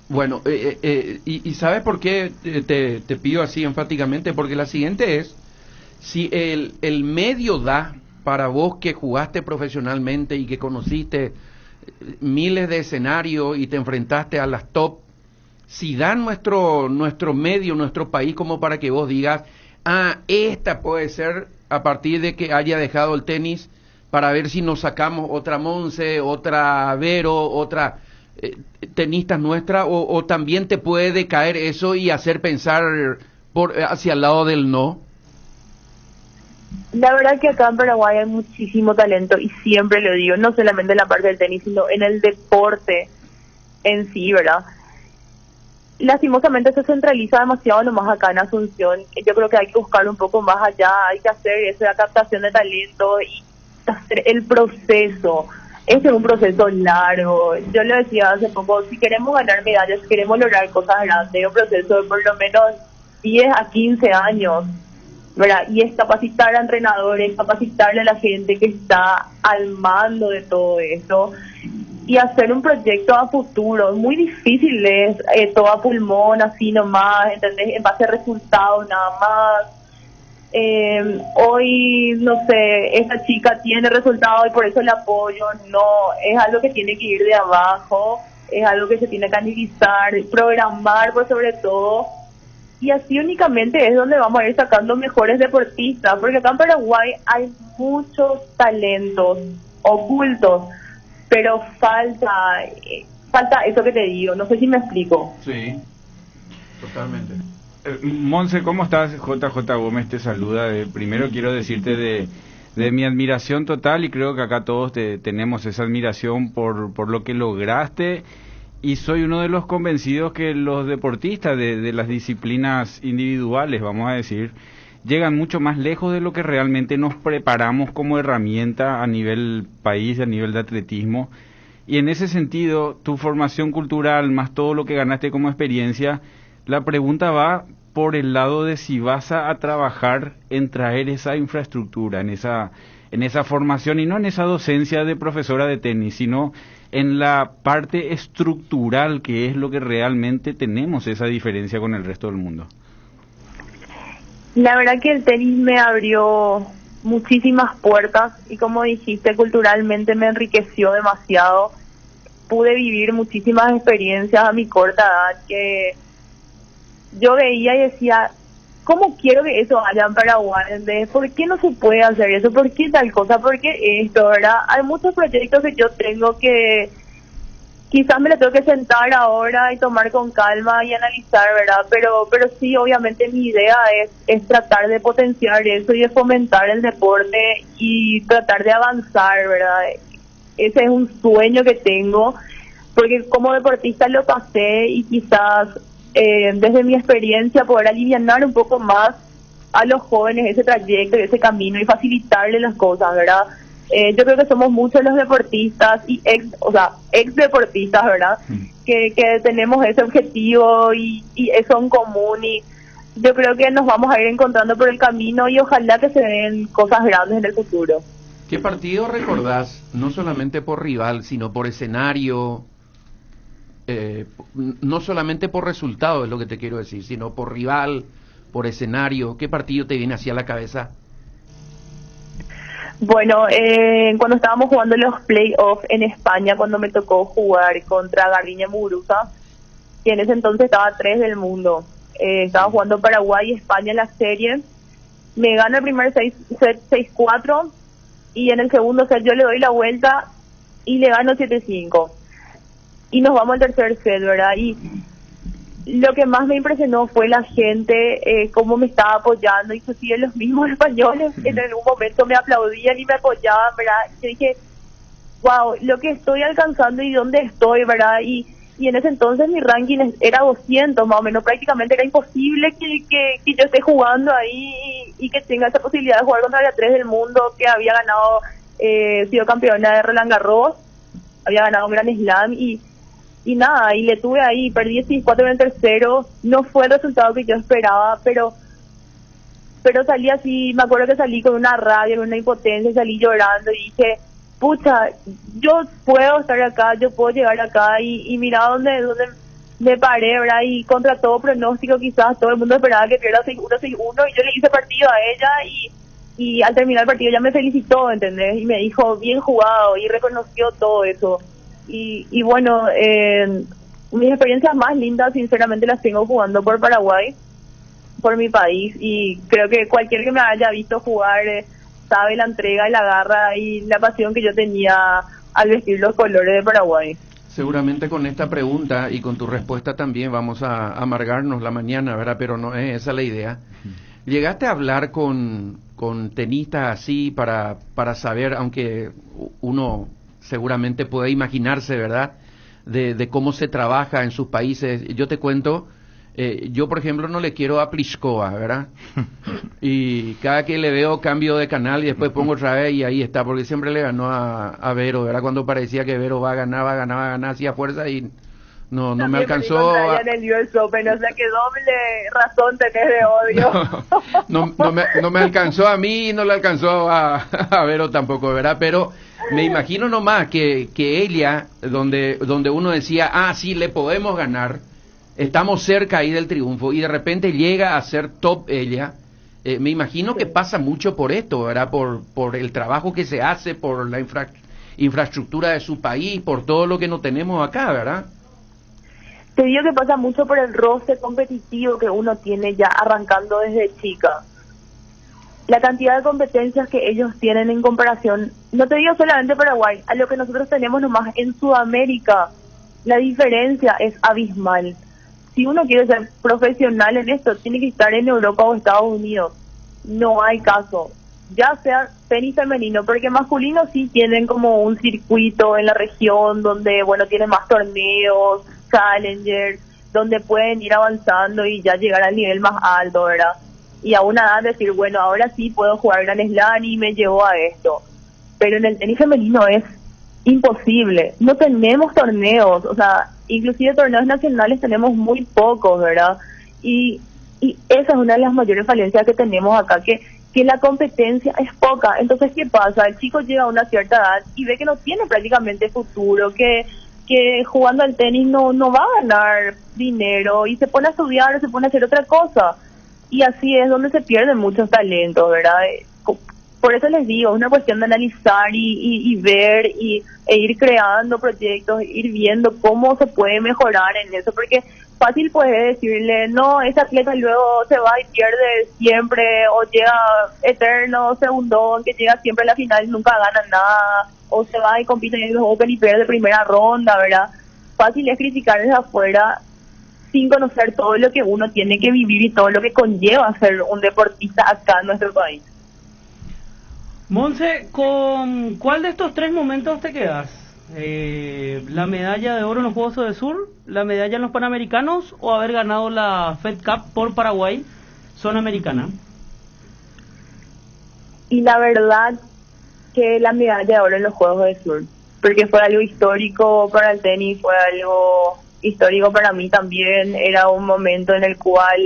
Bueno, y ¿sabes por qué te pido así enfáticamente? Porque la siguiente es, si el medio da para vos que jugaste profesionalmente y que conociste miles de escenarios y te enfrentaste a las top, si da nuestro medio, nuestro país, como para que vos digas, esta puede ser a partir de que haya dejado el tenis, para ver si nos sacamos otra Monse, otra Vero, otra tenista nuestra, o también te puede decaer eso y hacer pensar hacia el lado del no. La verdad que acá en Paraguay hay muchísimo talento y siempre lo digo, no solamente en la parte del tenis, sino en el deporte en sí, ¿verdad? Lastimosamente se centraliza demasiado nomás acá en Asunción. Yo creo que hay que buscar un poco más allá, hay que hacer esa captación de talento y hacer el proceso. Este es un proceso largo. Yo lo decía hace poco, si queremos ganar medallas, si queremos lograr cosas grandes, es un proceso de por lo menos 10 a 15 años, ¿verdad? Y es capacitar a entrenadores, capacitarle a la gente que está al mando de todo eso y hacer un proyecto a futuro. Muy difícil es todo a pulmón, así nomás, ¿entendés? En base a resultados nada más. Hoy, no sé, esta chica tiene resultados y por eso el apoyo. No, es algo que tiene que ir de abajo, es algo que se tiene que analizar, programar por sobre todo. Y así únicamente es donde vamos a ir sacando mejores deportistas, porque acá en Paraguay hay muchos talentos ocultos, pero falta eso que te digo, no sé si me explico. Sí, totalmente. Monse, ¿cómo estás? JJ Gómez te saluda. Primero quiero decirte de mi admiración total, y creo que acá todos tenemos esa admiración por lo que lograste, y soy uno de los convencidos que los deportistas de las disciplinas individuales, vamos a decir, llegan mucho más lejos de lo que realmente nos preparamos como herramienta a nivel país, a nivel de atletismo. Y en ese sentido, tu formación cultural más todo lo que ganaste como experiencia, la pregunta va por el lado de si vas a trabajar en traer esa infraestructura, en esa formación, y no en esa docencia de profesora de tenis, sino en la parte estructural, que es lo que realmente tenemos esa diferencia con el resto del mundo. La verdad que el tenis me abrió muchísimas puertas y, como dijiste, culturalmente me enriqueció demasiado. Pude vivir muchísimas experiencias a mi corta edad que yo veía y decía, ¿cómo quiero que eso haya en Paraguay? ¿Por qué no se puede hacer eso? ¿Por qué tal cosa? ¿Por qué esto? ¿Verdad? Hay muchos proyectos que yo tengo que quizás me lo tengo que sentar ahora y tomar con calma y analizar, ¿verdad? Pero sí, obviamente mi idea es tratar de potenciar eso y de fomentar el deporte y tratar de avanzar, ¿verdad? Ese es un sueño que tengo, porque como deportista lo pasé y quizás desde mi experiencia poder alivianar un poco más a los jóvenes ese trayecto y ese camino y facilitarles las cosas, ¿verdad? Yo creo que somos muchos los deportistas y ex deportistas, ¿verdad? Que tenemos ese objetivo y eso en común, y yo creo que nos vamos a ir encontrando por el camino y ojalá que se den cosas grandes en el futuro. ¿Qué partido recordás, no solamente por rival, sino por escenario, no solamente por resultado, es lo que te quiero decir, sino por rival, por escenario? ¿Qué partido te viene hacia la cabeza? Bueno, cuando estábamos jugando los playoffs en España, cuando me tocó jugar contra Garbiñe Muguruza, que en ese entonces estaba 3 del mundo, estaba jugando Paraguay y España en la serie, me gana el primer set 6-4, y en el segundo set yo le doy la vuelta y le gano 7-5. Y nos vamos al tercer set, ¿verdad? Y lo que más me impresionó fue la gente, cómo me estaba apoyando, inclusive los mismos españoles en algún momento me aplaudían y me apoyaban, ¿verdad? Yo dije, wow, lo que estoy alcanzando y dónde estoy, ¿verdad? Y en ese entonces mi ranking era 200 más o menos, prácticamente era imposible que yo esté jugando ahí y que tenga esa posibilidad de jugar contra la 3 del mundo, que había ganado, sido campeona de Roland Garros, había ganado un Grand Slam y nada, y le tuve ahí, perdí 6-4 en el tercero, no fue el resultado que yo esperaba, pero salí así, me acuerdo que salí con una rabia, con una impotencia, salí llorando y dije, pucha, yo puedo estar acá, yo puedo llegar acá, y mira dónde me paré, ¿verdad? Y contra todo pronóstico quizás todo el mundo esperaba que pierda 6-1, 6-1, y yo le hice partido a ella y al terminar el partido ella me felicitó, ¿entendés? Y me dijo, bien jugado, y reconoció todo eso. Y bueno, mis experiencias más lindas sinceramente las tengo jugando por Paraguay, por mi país, y creo que cualquier que me haya visto jugar sabe la entrega y la garra y la pasión que yo tenía al vestir los colores de Paraguay. Seguramente con esta pregunta y con tu respuesta también vamos a amargarnos la mañana, ¿verdad? Pero no es esa la idea. ¿Llegaste a hablar con tenistas así para saber, aunque uno seguramente puede imaginarse, ¿verdad?, de cómo se trabaja en sus países? Yo te cuento, yo por ejemplo no le quiero a Pliskova, ¿verdad? Y cada que le veo cambio de canal y después pongo otra vez y ahí está, porque siempre le ganó a Vero, ¿verdad? Cuando parecía que Vero va a ganar, hacía fuerza y no me alcanzó. En el US Open, o sea que doble razón tenés de odio. No me alcanzó a mí y no le alcanzó a Vero tampoco, ¿verdad? Pero me imagino nomás que ella, donde uno decía, sí, le podemos ganar, estamos cerca ahí del triunfo, y de repente llega a ser top ella, me imagino que pasa mucho por esto, ¿verdad? Por el trabajo que se hace, por la infraestructura de su país, por todo lo que no tenemos acá, ¿verdad? Te digo que pasa mucho por el roce competitivo que uno tiene ya arrancando desde chica. La cantidad de competencias que ellos tienen en comparación, no te digo solamente Paraguay, a lo que nosotros tenemos nomás en Sudamérica, la diferencia es abismal. Si uno quiere ser profesional en esto, tiene que estar en Europa o Estados Unidos. No hay caso. Ya sea tenis femenino, porque masculino sí tienen como un circuito en la región donde, bueno, tienen más torneos, challengers, donde pueden ir avanzando y ya llegar al nivel más alto, ¿verdad? Y a una edad decir, bueno, ahora sí puedo jugar Grand Slam y me llevó a esto. Pero en el tenis femenino es imposible. No tenemos torneos, o sea, inclusive torneos nacionales tenemos muy pocos, ¿verdad? Y Y esa es una de las mayores falencias que tenemos acá, que la competencia es poca. Entonces, ¿qué pasa? El chico llega a una cierta edad y ve que no tiene prácticamente futuro, que jugando al tenis no va a ganar dinero, y se pone a estudiar o se pone a hacer otra cosa. Y así es donde se pierden muchos talentos, ¿verdad? Por eso les digo, es una cuestión de analizar y ver e ir creando proyectos, ir viendo cómo se puede mejorar en eso, porque fácil puede decirle, no, ese atleta luego se va y pierde siempre, o llega eterno, segundón, que llega siempre a la final y nunca gana nada, o se va y compite en los Open y pierde primera ronda, ¿verdad? Fácil es criticar desde afuera sin conocer todo lo que uno tiene que vivir y todo lo que conlleva ser un deportista acá en nuestro país. Monse, ¿con cuál de estos 3 momentos te quedas? ¿La medalla de oro en los Juegos del Sur, la medalla en los Panamericanos o haber ganado la Fed Cup por Paraguay, zona americana? Y la verdad que la medalla de oro en los Juegos del Sur, porque fue algo histórico para el tenis, fue algo histórico para mí también. Era un momento en el cual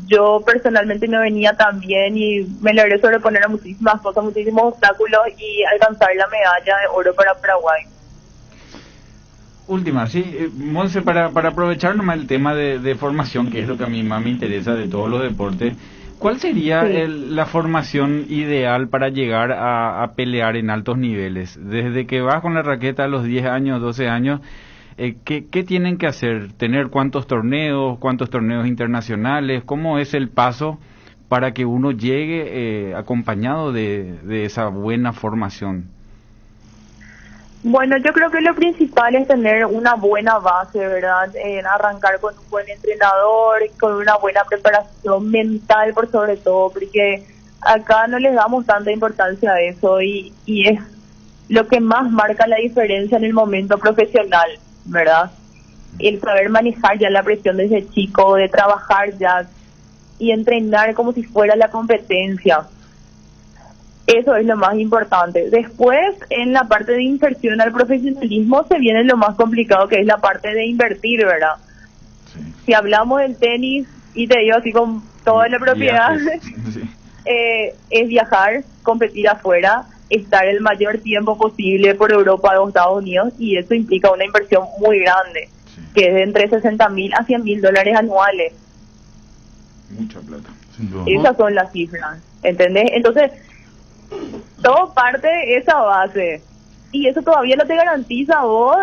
yo personalmente no venía tan bien y me logré sobreponer a muchísimas cosas, muchísimos obstáculos y alcanzar la medalla de oro para Paraguay. Última, sí, Monse, para aprovechar nomás el tema de formación, que es lo que a mí más me interesa de todos los deportes, ¿cuál sería la formación ideal para llegar a pelear en altos niveles? Desde que vas con la raqueta a los 10 años, 12 años, ¿qué tienen que hacer? ¿Tener cuántos torneos internacionales? ¿Cómo es el paso para que uno llegue acompañado de esa buena formación? Bueno, yo creo que lo principal es tener una buena base, ¿verdad? Arrancar con un buen entrenador, con una buena preparación mental por sobre todo, porque acá no les damos tanta importancia a eso y es lo que más marca la diferencia en el momento profesional, ¿verdad? El saber manejar ya la presión desde chico, de trabajar ya y entrenar como si fuera la competencia. Eso es lo más importante. Después, en la parte de inserción al profesionalismo, se viene lo más complicado, que es la parte de invertir, ¿verdad? Sí. Si hablamos del tenis, y te digo así con toda la propiedad, es viajar, competir afuera, estar el mayor tiempo posible por Europa o Estados Unidos, y eso implica una inversión muy grande, que es de entre $60,000 a $100,000 anuales. Mucha plata. Esas son las cifras, ¿entendés? Entonces, todo parte de esa base, y eso todavía no te garantiza a vos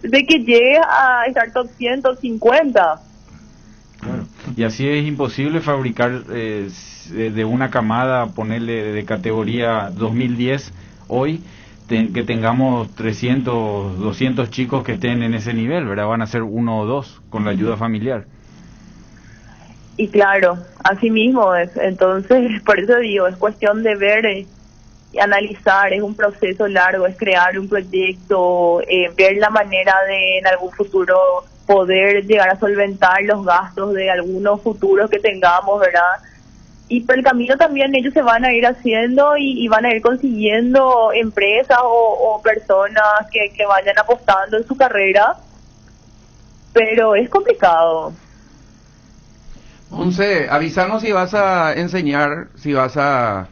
de que llegues a estar top 100, top 50. Claro. Y así es imposible fabricar de una camada, ponerle de categoría 2010 hoy, que tengamos 300, 200 chicos que estén en ese nivel, ¿verdad? Van a ser 1 o 2 con la ayuda familiar. Y claro, así mismo es. Entonces, por eso digo, es cuestión de ver y analizar, es un proceso largo, es crear un proyecto, ver la manera de en algún futuro poder llegar a solventar los gastos de algunos futuros que tengamos, ¿verdad? Y por el camino también ellos se van a ir haciendo y van a ir consiguiendo empresas o personas que vayan apostando en su carrera, pero es complicado. Once, avísanos si vas a enseñar, si vas a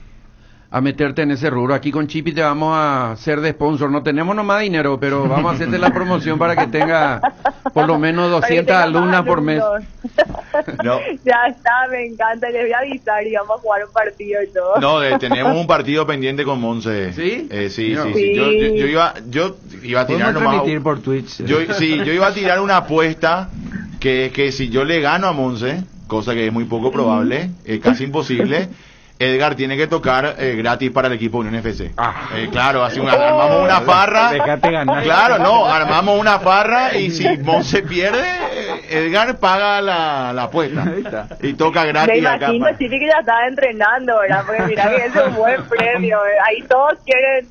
meterte en ese rubro. Aquí con Chipi te vamos a hacer de sponsor. No tenemos nomás dinero, pero vamos a hacerte la promoción para que tenga por lo menos 200 alumnas por mes. No. Ya está, me encanta. Les voy a avisar y vamos a jugar un partido y todo. No, tenemos un partido pendiente con Monse. ¿Sí? Sí. Yo iba a tirar nomás. Por Twitch. Yo iba a tirar una apuesta que si yo le gano a Monse, cosa que es muy poco probable, casi imposible, Edgar tiene que tocar gratis para el equipo Unión FC. Claro, armamos una farra. Déjate ganar. Claro, armamos una farra y si Monse pierde, Edgar paga la apuesta. Y toca gratis. Me imagino acá. Sí que ya estaba entrenando, ¿verdad? Porque mira que es un buen premio. Ahí todos quieren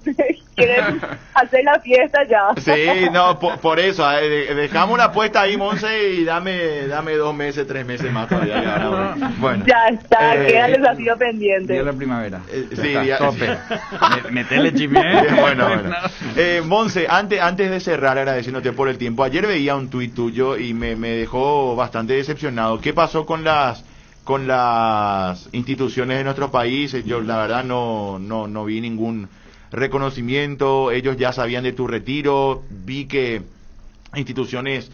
hacer la fiesta ya. Sí, no, por eso. Dejamos una apuesta ahí, Monse, y dame 2 meses, 3 meses más todavía. Bueno. Ya está, queda el desafío pendiente. Día de la primavera. Sí, tope. Metele chimé. Bueno. Monse, antes de cerrar, agradeciéndote por el tiempo. Ayer veía un tuit tuyo y me dejó bastante decepcionado. ¿Qué pasó con las instituciones de nuestro país? Yo la verdad no vi ningún reconocimiento. Ellos ya sabían de tu retiro. Vi que instituciones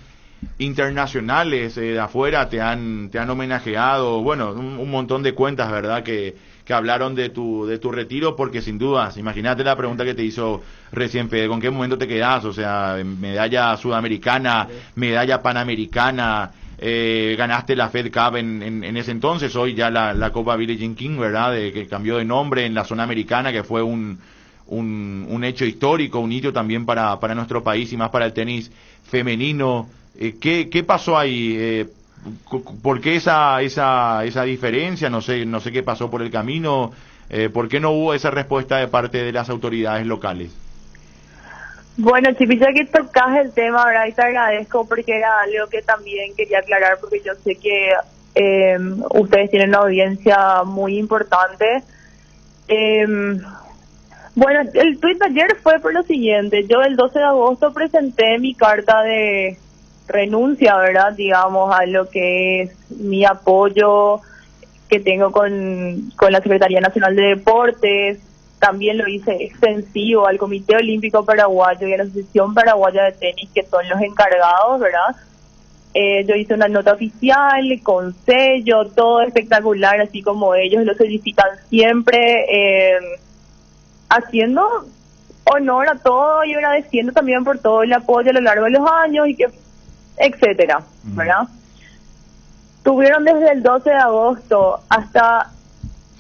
internacionales de afuera te han homenajeado. Bueno, un montón de cuentas, ¿verdad? Que hablaron de tu retiro, porque sin dudas, imagínate la pregunta que te hizo recién Fede, ¿con qué momento te quedás? O sea, medalla sudamericana, medalla panamericana, ganaste la Fed Cup en ese entonces, hoy ya la Copa Billie Jean King, ¿verdad? Que cambió de nombre en la zona americana, que fue un hecho histórico, un hito también para nuestro país y más para el tenis femenino. ¿Qué pasó ahí? ¿Por qué esa diferencia? No sé qué pasó por el camino. ¿Por qué no hubo esa respuesta de parte de las autoridades locales? Bueno, Chipi, ya que tocas el tema, ¿verdad? Y te agradezco, porque era algo que también quería aclarar, porque yo sé que ustedes tienen una audiencia muy importante. Bueno, el tuit de ayer fue por lo siguiente. Yo el 12 de agosto presenté mi carta de renuncia, ¿verdad? Digamos, a lo que es mi apoyo que tengo con la Secretaría Nacional de Deportes. También lo hice extensivo al Comité Olímpico Paraguayo y a la Asociación Paraguaya de Tenis, que son los encargados, ¿verdad? Yo hice una nota oficial con sello, todo espectacular, así como ellos lo solicitan siempre, haciendo honor a todo y agradeciendo también por todo el apoyo a lo largo de los años y que etcétera, ¿verdad? Tuvieron desde el 12 de agosto hasta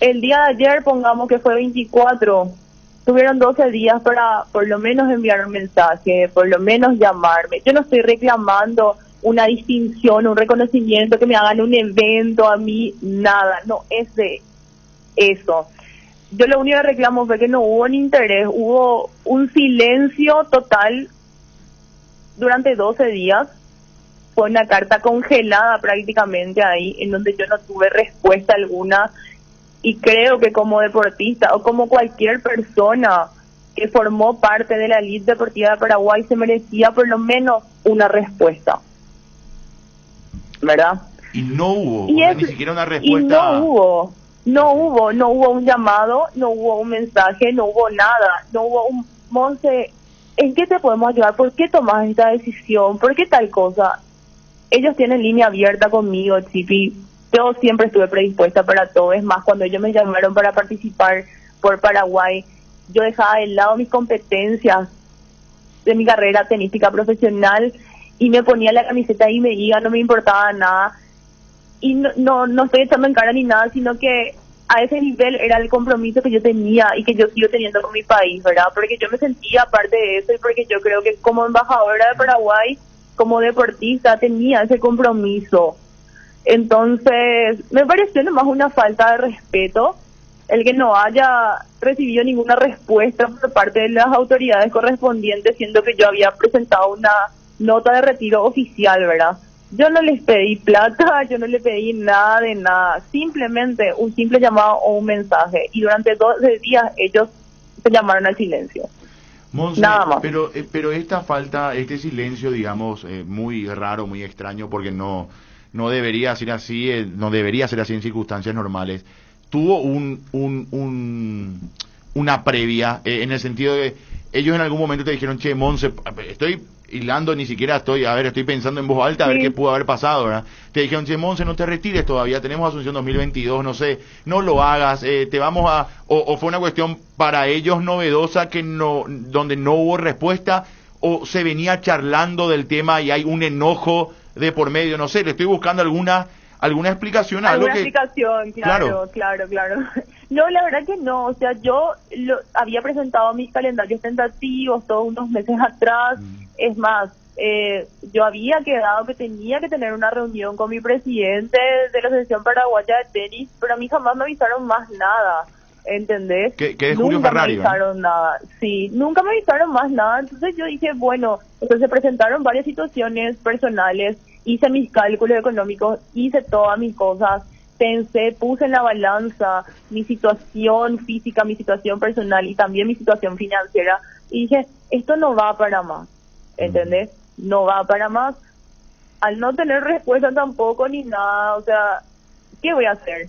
el día de ayer, pongamos que fue 24, tuvieron 12 días para por lo menos enviar un mensaje, por lo menos llamarme. Yo no estoy reclamando una distinción, un reconocimiento, que me hagan un evento a mí, nada, no es de eso. Yo lo único que reclamo fue que no hubo un interés, hubo un silencio total durante 12 días. Fue una carta congelada prácticamente ahí, en donde yo no tuve respuesta alguna, y creo que como deportista o como cualquier persona que formó parte de la elite deportiva de Paraguay se merecía por lo menos una respuesta, ¿verdad? Y no hubo, ni siquiera una respuesta. Y no hubo un llamado, no hubo un mensaje, no hubo nada, no hubo un Monse, ¿en qué te podemos ayudar? ¿Por qué tomas esta decisión? ¿Por qué tal cosa? Ellos tienen línea abierta conmigo, Chipi. Yo siempre estuve predispuesta para todo. Es más, cuando ellos me llamaron para participar por Paraguay, yo dejaba de lado mis competencias de mi carrera tenística profesional y me ponía la camiseta y me iba, no me importaba nada. Y no estoy echando en cara ni nada, sino que a ese nivel era el compromiso que yo tenía y que yo sigo teniendo con mi país, ¿verdad? Porque yo me sentía parte de eso y porque yo creo que como embajadora de Paraguay, como deportista, tenía ese compromiso. Entonces, me pareció nomás una falta de respeto el que no haya recibido ninguna respuesta por parte de las autoridades correspondientes, siendo que yo había presentado una nota de retiro oficial, ¿verdad? Yo no les pedí plata, yo no les pedí nada de nada, simplemente un simple llamado o un mensaje, y durante 12 días ellos se llamaron al silencio. Monse, nada más. Pero esta falta, este silencio, digamos, muy raro, muy extraño, porque no debería ser así, no debería ser así en circunstancias normales. Tuvo una previa, en el sentido de, ellos en algún momento te dijeron, che, Monse, estoy hilando, ni siquiera estoy pensando en voz alta a ver qué pudo haber pasado, ¿verdad? Te dijeron, che, Monse, no te retires todavía, tenemos Asunción 2022, no sé, no lo hagas, te vamos a... O fue una cuestión para ellos novedosa donde no hubo respuesta, o se venía charlando del tema y hay un enojo de por medio, no sé, le estoy buscando alguna explicación. Explicación, claro. No, la verdad que no, o sea, yo había presentado mis calendarios tentativos todos unos meses atrás, es más, yo había quedado que tenía que tener una reunión con mi presidente de la Asociación Paraguaya de Tenis, pero a mí jamás me avisaron más nada, ¿entendés? Que es Julio nunca Ferrari, me avisaron nada, sí, nunca me avisaron más nada, entonces yo dije, bueno, entonces se presentaron varias situaciones personales, hice mis cálculos económicos, hice todas mis cosas, pensé, puse en la balanza mi situación física, mi situación personal y también mi situación financiera, y dije, esto no va para más, ¿entendés? No va para más. al no tener respuesta tampoco ni nada, o sea, ¿qué voy a hacer?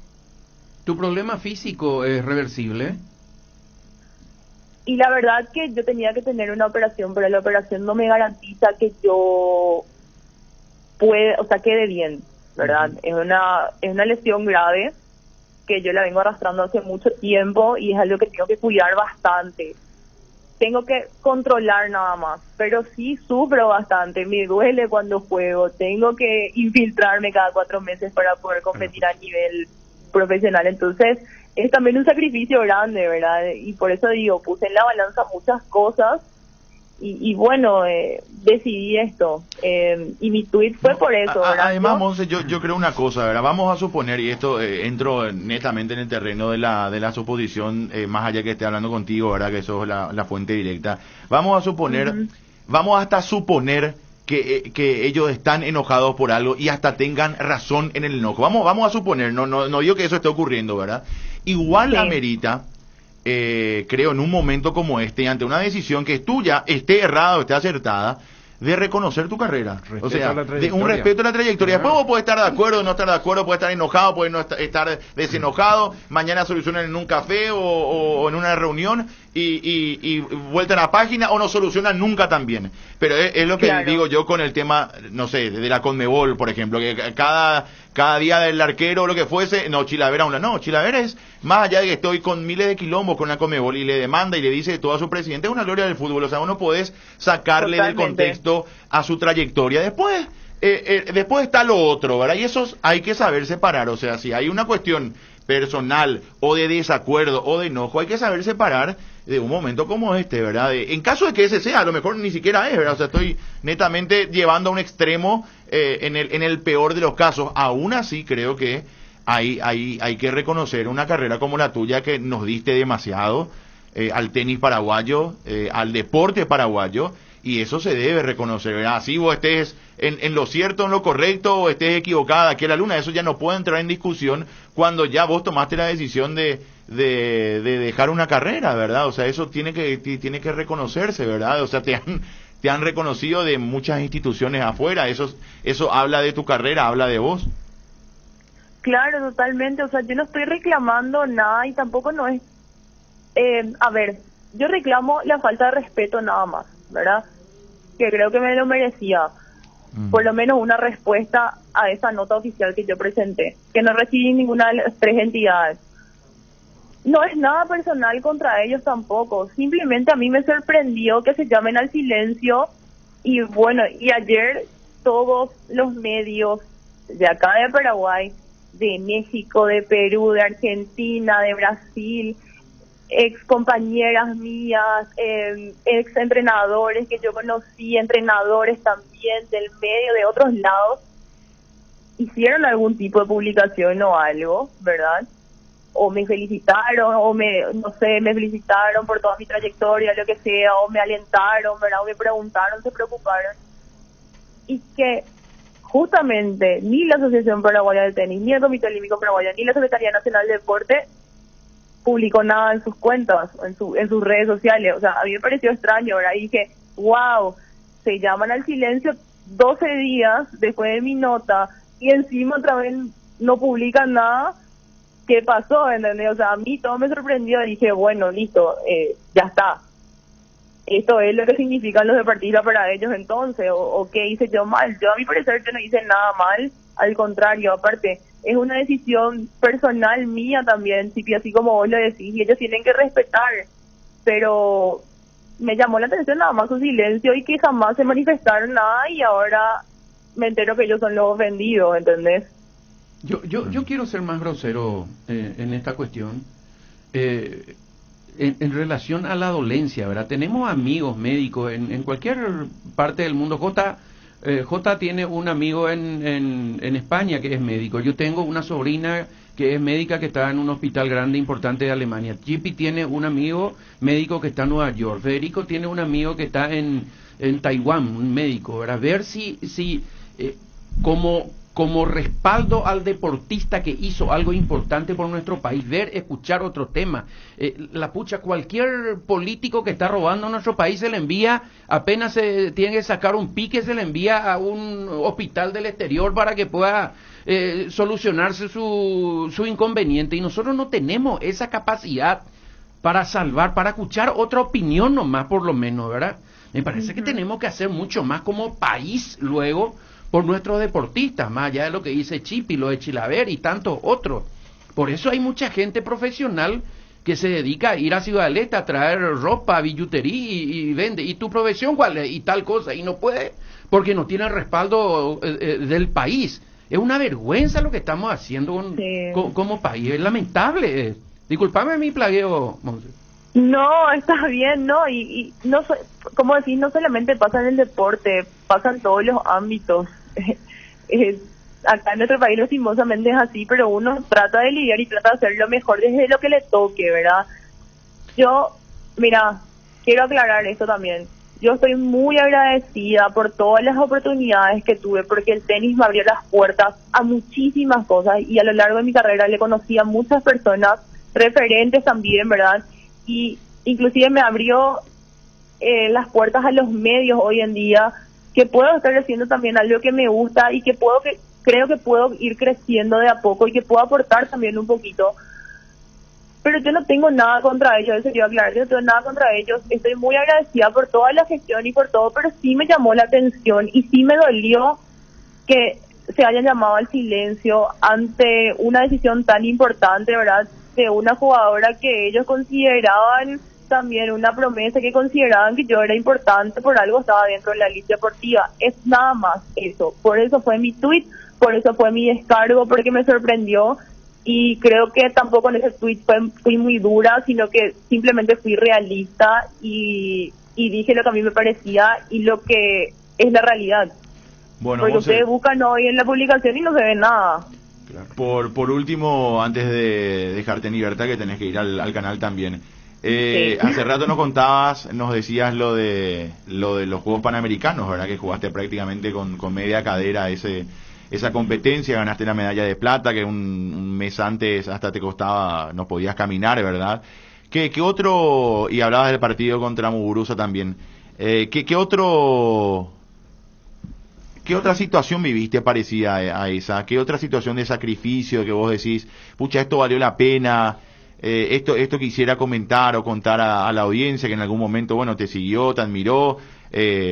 ¿Tu problema físico es reversible? Y la verdad que yo tenía que tener una operación, pero la operación no me garantiza que yo quede bien, ¿verdad? Es una lesión grave que yo la vengo arrastrando hace mucho tiempo y es algo que tengo que cuidar bastante. Tengo que controlar nada más, pero sí sufro bastante, me duele cuando juego, tengo que infiltrarme cada 4 meses para poder competir a nivel profesional, entonces es también un sacrificio grande, ¿verdad? Y por eso digo, puse en la balanza muchas cosas y bueno, decidí esto. Y mi tweet fue por eso, ¿verdad? Además, Monse, yo creo una cosa, ¿verdad? Vamos a suponer, y esto entro netamente en el terreno de la suposición, más allá que esté hablando contigo, ¿verdad? Que eso es la fuente directa. Vamos a suponer, vamos hasta suponer que ellos están enojados por algo y hasta tengan razón en el enojo. Vamos a suponer, no digo que eso esté ocurriendo, ¿verdad? Igual amerita, creo, en un momento como este, ante una decisión que es tuya, esté errada o esté acertada, de reconocer tu carrera. O sea, de un respeto a la trayectoria. Después vos podés estar de acuerdo, no estar de acuerdo, podés estar enojado, podés no estar desenojado, mañana solucionan en un café o en una reunión y vuelta a la página, o no solucionan nunca también. Pero es lo que digo yo con el tema, no sé, de la Conmebol, por ejemplo, que cada día del arquero o lo que fuese, Chilavera es, más allá de que estoy con miles de quilombos con la Conmebol y le demanda y le dice todo a su presidente, es una gloria del fútbol, o sea, uno podés sacarle del contexto a su trayectoria. Después está lo otro, ¿verdad? Y eso hay que saber separar, o sea, si hay una cuestión personal o de desacuerdo o de enojo, hay que saber separar de un momento como este, ¿verdad? En caso de que ese sea, a lo mejor ni siquiera es, ¿verdad? O sea, estoy netamente llevando a un extremo en el peor de los casos. Aún así, creo que hay que reconocer una carrera como la tuya, que nos diste demasiado al tenis paraguayo, al deporte paraguayo, y eso se debe reconocer, ¿verdad? Así vos estés en lo cierto, en lo correcto, o estés equivocada aquí a la luna, eso ya no puede entrar en discusión cuando ya vos tomaste la decisión de dejar una carrera, ¿verdad? O sea, eso tiene que reconocerse, ¿verdad? O sea, te han reconocido de muchas instituciones afuera, eso habla de tu carrera, habla de vos. Claro, totalmente, o sea, yo no estoy reclamando nada y tampoco no es... a ver, yo reclamo la falta de respeto nada más, ¿verdad? Que creo que me lo merecía. Por lo menos una respuesta a esa nota oficial que yo presenté, que no recibí ninguna de las 3 entidades. No es nada personal contra ellos tampoco, simplemente a mí me sorprendió que se llamen al silencio y bueno, y ayer todos los medios de acá de Paraguay, de México, de Perú, de Argentina, de Brasil, ex compañeras mías, ex entrenadores que yo conocí, entrenadores también del medio, de otros lados, hicieron algún tipo de publicación o algo, ¿verdad? O me felicitaron, o me felicitaron por toda mi trayectoria, lo que sea, o me alentaron, ¿verdad? O me preguntaron, se preocuparon. Y que justamente ni la Asociación Paraguaya de Tenis, ni el Comité Olímpico Paraguayo, ni la Secretaría Nacional de Deporte publicó nada en sus cuentas, en sus redes sociales. O sea, a mí me pareció extraño, ¿verdad? Y dije, wow, se llaman al silencio 12 días después de mi nota y encima otra vez no publican nada. ¿Qué pasó? ¿Entendés? O sea, a mí todo me sorprendió y dije, bueno, listo, ya está. Esto es lo que significan los deportistas para ellos entonces, o qué hice yo mal. Yo a mi parecer yo no hice nada mal, al contrario, aparte, es una decisión personal mía también, así como vos lo decís, y ellos tienen que respetar, pero me llamó la atención nada más su silencio y que jamás se manifestaron nada y ahora me entero que ellos son los ofendidos, ¿entendés? Yo quiero ser más grosero en esta cuestión, en relación a la dolencia, ¿verdad? Tenemos amigos médicos en cualquier parte del mundo. J tiene un amigo en España que es médico. Yo tengo una sobrina que es médica que está en un hospital grande importante de Alemania. Chipi tiene un amigo médico que está en Nueva York. Federico tiene un amigo que está en Taiwán, un médico, ¿verdad? Ver si como como respaldo al deportista que hizo algo importante por nuestro país, ver, escuchar otro tema. La pucha, cualquier político que está robando a nuestro país se le envía, apenas se tiene que sacar un pique, se le envía a un hospital del exterior para que pueda solucionarse su inconveniente. Y nosotros no tenemos esa capacidad para salvar, para escuchar otra opinión nomás, por lo menos, ¿verdad? Me parece que tenemos que hacer mucho más como país luego por nuestros deportistas, más allá de lo que dice Chipi, lo de Chilaver y tantos otros. Por eso hay mucha gente profesional que se dedica a ir a Ciudad del Este a traer ropa, billutería y vende. ¿Y tu profesión cuál es? Y tal cosa. Y no puede porque no tiene el respaldo del país. Es una vergüenza lo que estamos haciendo como país. Es lamentable. Disculpame mi plagueo, Monse. No, está bien, ¿no? Y no, como decís, no solamente pasa en el deporte, pasa en todos los ámbitos. Acá en nuestro país lastimosamente es así, pero uno trata de lidiar y trata de hacer lo mejor desde lo que le toque, ¿verdad? Mira, quiero aclarar esto también. Yo estoy muy agradecida por todas las oportunidades que tuve, porque el tenis me abrió las puertas a muchísimas cosas y a lo largo de mi carrera le conocí a muchas personas, referentes también, ¿verdad? Y inclusive me abrió las puertas a los medios hoy en día, que puedo estar haciendo también algo que me gusta y que creo que puedo ir creciendo de a poco y que puedo aportar también un poquito. Pero yo no tengo nada contra ellos, eso quiero aclarar, yo no tengo nada contra ellos, estoy muy agradecida por toda la gestión y por todo, pero sí me llamó la atención y sí me dolió que se hayan llamado al silencio ante una decisión tan importante, ¿verdad?, de una jugadora que ellos consideraban también una promesa, que consideraban que yo era importante, por algo estaba dentro de la lista deportiva. Es nada más eso. Por eso fue mi tweet, por eso fue mi descargo, porque me sorprendió y creo que tampoco en ese tweet fui muy dura, sino que simplemente fui realista y dije lo que a mí me parecía y lo que es la realidad. Bueno, porque ustedes buscan hoy en la publicación y no se ve nada. Por último, antes de dejarte en libertad, que tenés que ir al canal también. Sí. Hace rato nos decías lo de los Juegos Panamericanos, ¿verdad? Que jugaste prácticamente con media cadera esa competencia, ganaste la medalla de plata, que un mes antes hasta te costaba, no podías caminar, ¿verdad? ¿Qué otro, y hablabas del partido contra Muguruza también, ¿qué otra situación viviste parecida a esa? ¿Qué otra situación de sacrificio que vos decís, pucha, esto valió la pena, esto quisiera comentar o contar a la audiencia que en algún momento, bueno, te siguió, te admiró,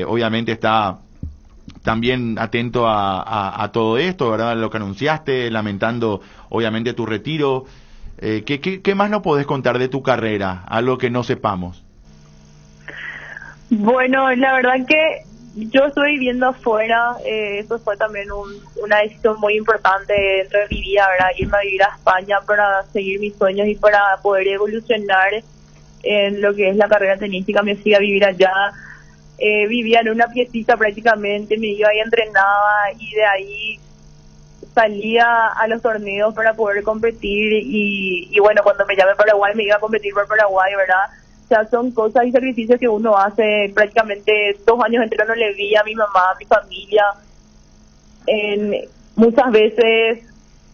obviamente está también atento a todo esto, ¿verdad? Lo que anunciaste, lamentando obviamente tu retiro. ¿Qué más nos podés contar de tu carrera? Algo que no sepamos. Bueno, la verdad que yo estoy viviendo afuera, eso fue también una decisión muy importante dentro de mi vida, ¿verdad? Irme a vivir a España para seguir mis sueños y para poder evolucionar en lo que es la carrera tenística. Me fui a vivir allá, vivía en una piecita prácticamente, me iba y entrenaba y de ahí salía a los torneos para poder competir y bueno, cuando me llamé Paraguay me iba a competir por Paraguay, ¿verdad? O sea, son cosas y sacrificios que uno hace. Prácticamente 2 años enteros no le vi a mi mamá, a mi familia. Muchas veces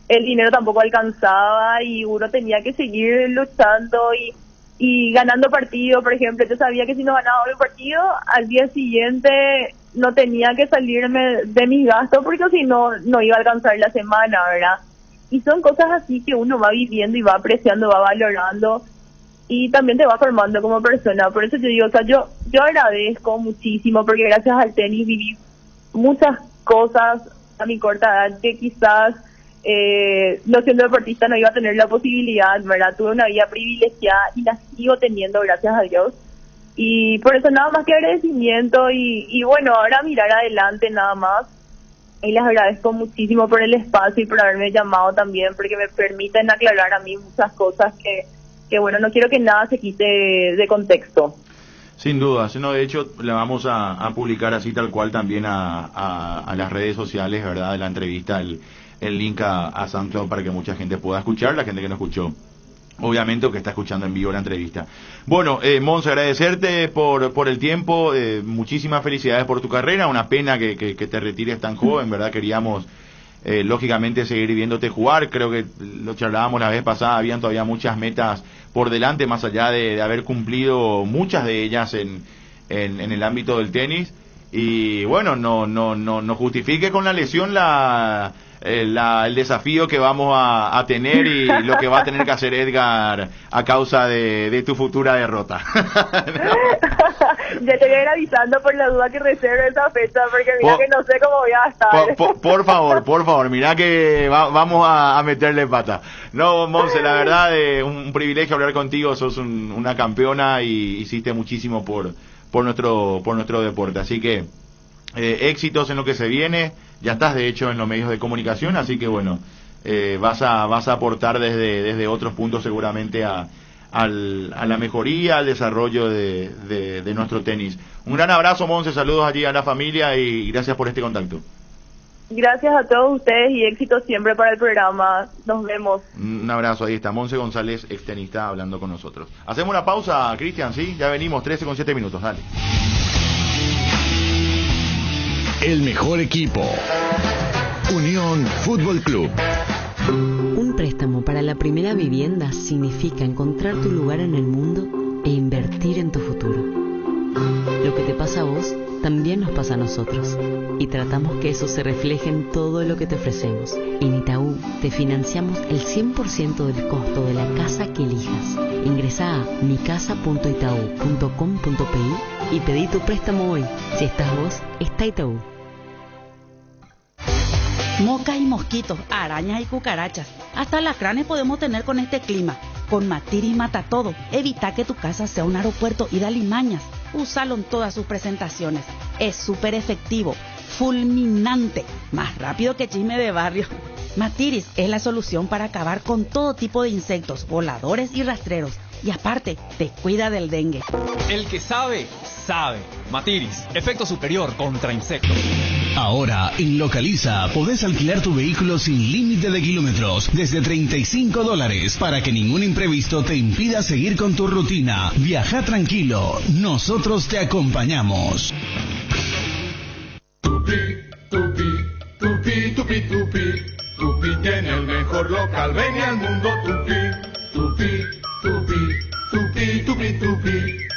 el dinero tampoco alcanzaba y uno tenía que seguir luchando y ganando partidos. Por ejemplo, yo sabía que si no ganaba un partido, al día siguiente no tenía que salirme de mis gastos porque si no, no iba a alcanzar la semana, ¿verdad? Y son cosas así que uno va viviendo y va apreciando, va valorando. Y también te va formando como persona. Por eso yo digo, o sea, yo agradezco muchísimo porque gracias al tenis viví muchas cosas a mi corta edad que quizás no siendo deportista no iba a tener la posibilidad, ¿verdad? Tuve una vida privilegiada y la sigo teniendo, gracias a Dios. Y por eso nada más que agradecimiento y bueno, ahora mirar adelante nada más. Y les agradezco muchísimo por el espacio y por haberme llamado también, porque me permiten aclarar a mí muchas cosas que bueno, no quiero que nada se quite de contexto. Sin duda, no, de hecho le vamos a publicar así tal cual también a las redes sociales, ¿verdad? De la entrevista, el link a SoundCloud para que mucha gente pueda escuchar, la gente que no escuchó, obviamente, o que está escuchando en vivo la entrevista. Bueno, Monse, agradecerte por el tiempo, muchísimas felicidades por tu carrera, una pena que te retires tan joven, ¿verdad? Queríamos lógicamente seguir viéndote jugar. Creo que lo charlábamos la vez pasada, habían todavía muchas metas por delante, más allá de haber cumplido muchas de ellas en el ámbito del tenis. Y bueno, no justifique con la lesión el desafío que vamos a tener y lo que va a tener que hacer Edgar a causa de tu futura derrota. Ya te voy a ir avisando por la duda que reserve esa fecha, porque mira que no sé cómo voy a estar. Por favor, mira que vamos a meterle pata. No, Monse, la verdad, un privilegio hablar contigo, sos una campeona y hiciste muchísimo por nuestro deporte, así que éxitos en lo que se viene. Ya estás de hecho en los medios de comunicación, así que bueno, vas a aportar desde otros puntos seguramente a la mejoría, al desarrollo de nuestro tenis. Un gran abrazo, Monse, saludos allí a la familia y gracias por este contacto. Gracias a todos ustedes y éxito siempre para el programa. Nos vemos. Un abrazo, ahí está Monse González, extenista, hablando con nosotros. Hacemos una pausa, Cristian, ¿sí? Ya venimos, 13:07 minutos, dale. El mejor equipo. Unión Fútbol Club. Un préstamo para la primera vivienda significa encontrar tu lugar en el mundo e invertir en tu futuro. Lo que te pasa a vos también nos pasa a nosotros y tratamos que eso se refleje en todo lo que te ofrecemos. En Itaú te financiamos el 100% del costo de la casa que elijas. Ingresá a micasa.itau.com.pi y pedí tu préstamo hoy. Si estás vos, está Itaú. Moscas y mosquitos, arañas y cucarachas. Hasta alacranes podemos tener con este clima. Con Matiris mata todo. Evita que tu casa sea un aeropuerto y de alimañas. Úsalo en todas sus presentaciones. Es súper efectivo, fulminante, más rápido que chisme de barrio. Matiris es la solución para acabar con todo tipo de insectos, voladores y rastreros. Y aparte, te cuida del dengue. El que sabe, sabe. Matiris, efecto superior contra insectos. Ahora, en Localiza, podés alquilar tu vehículo sin límite de kilómetros, desde $35, para que ningún imprevisto te impida seguir con tu rutina. Viaja tranquilo, nosotros te acompañamos. Tupi tiene el mejor local, ven al mundo Tupi.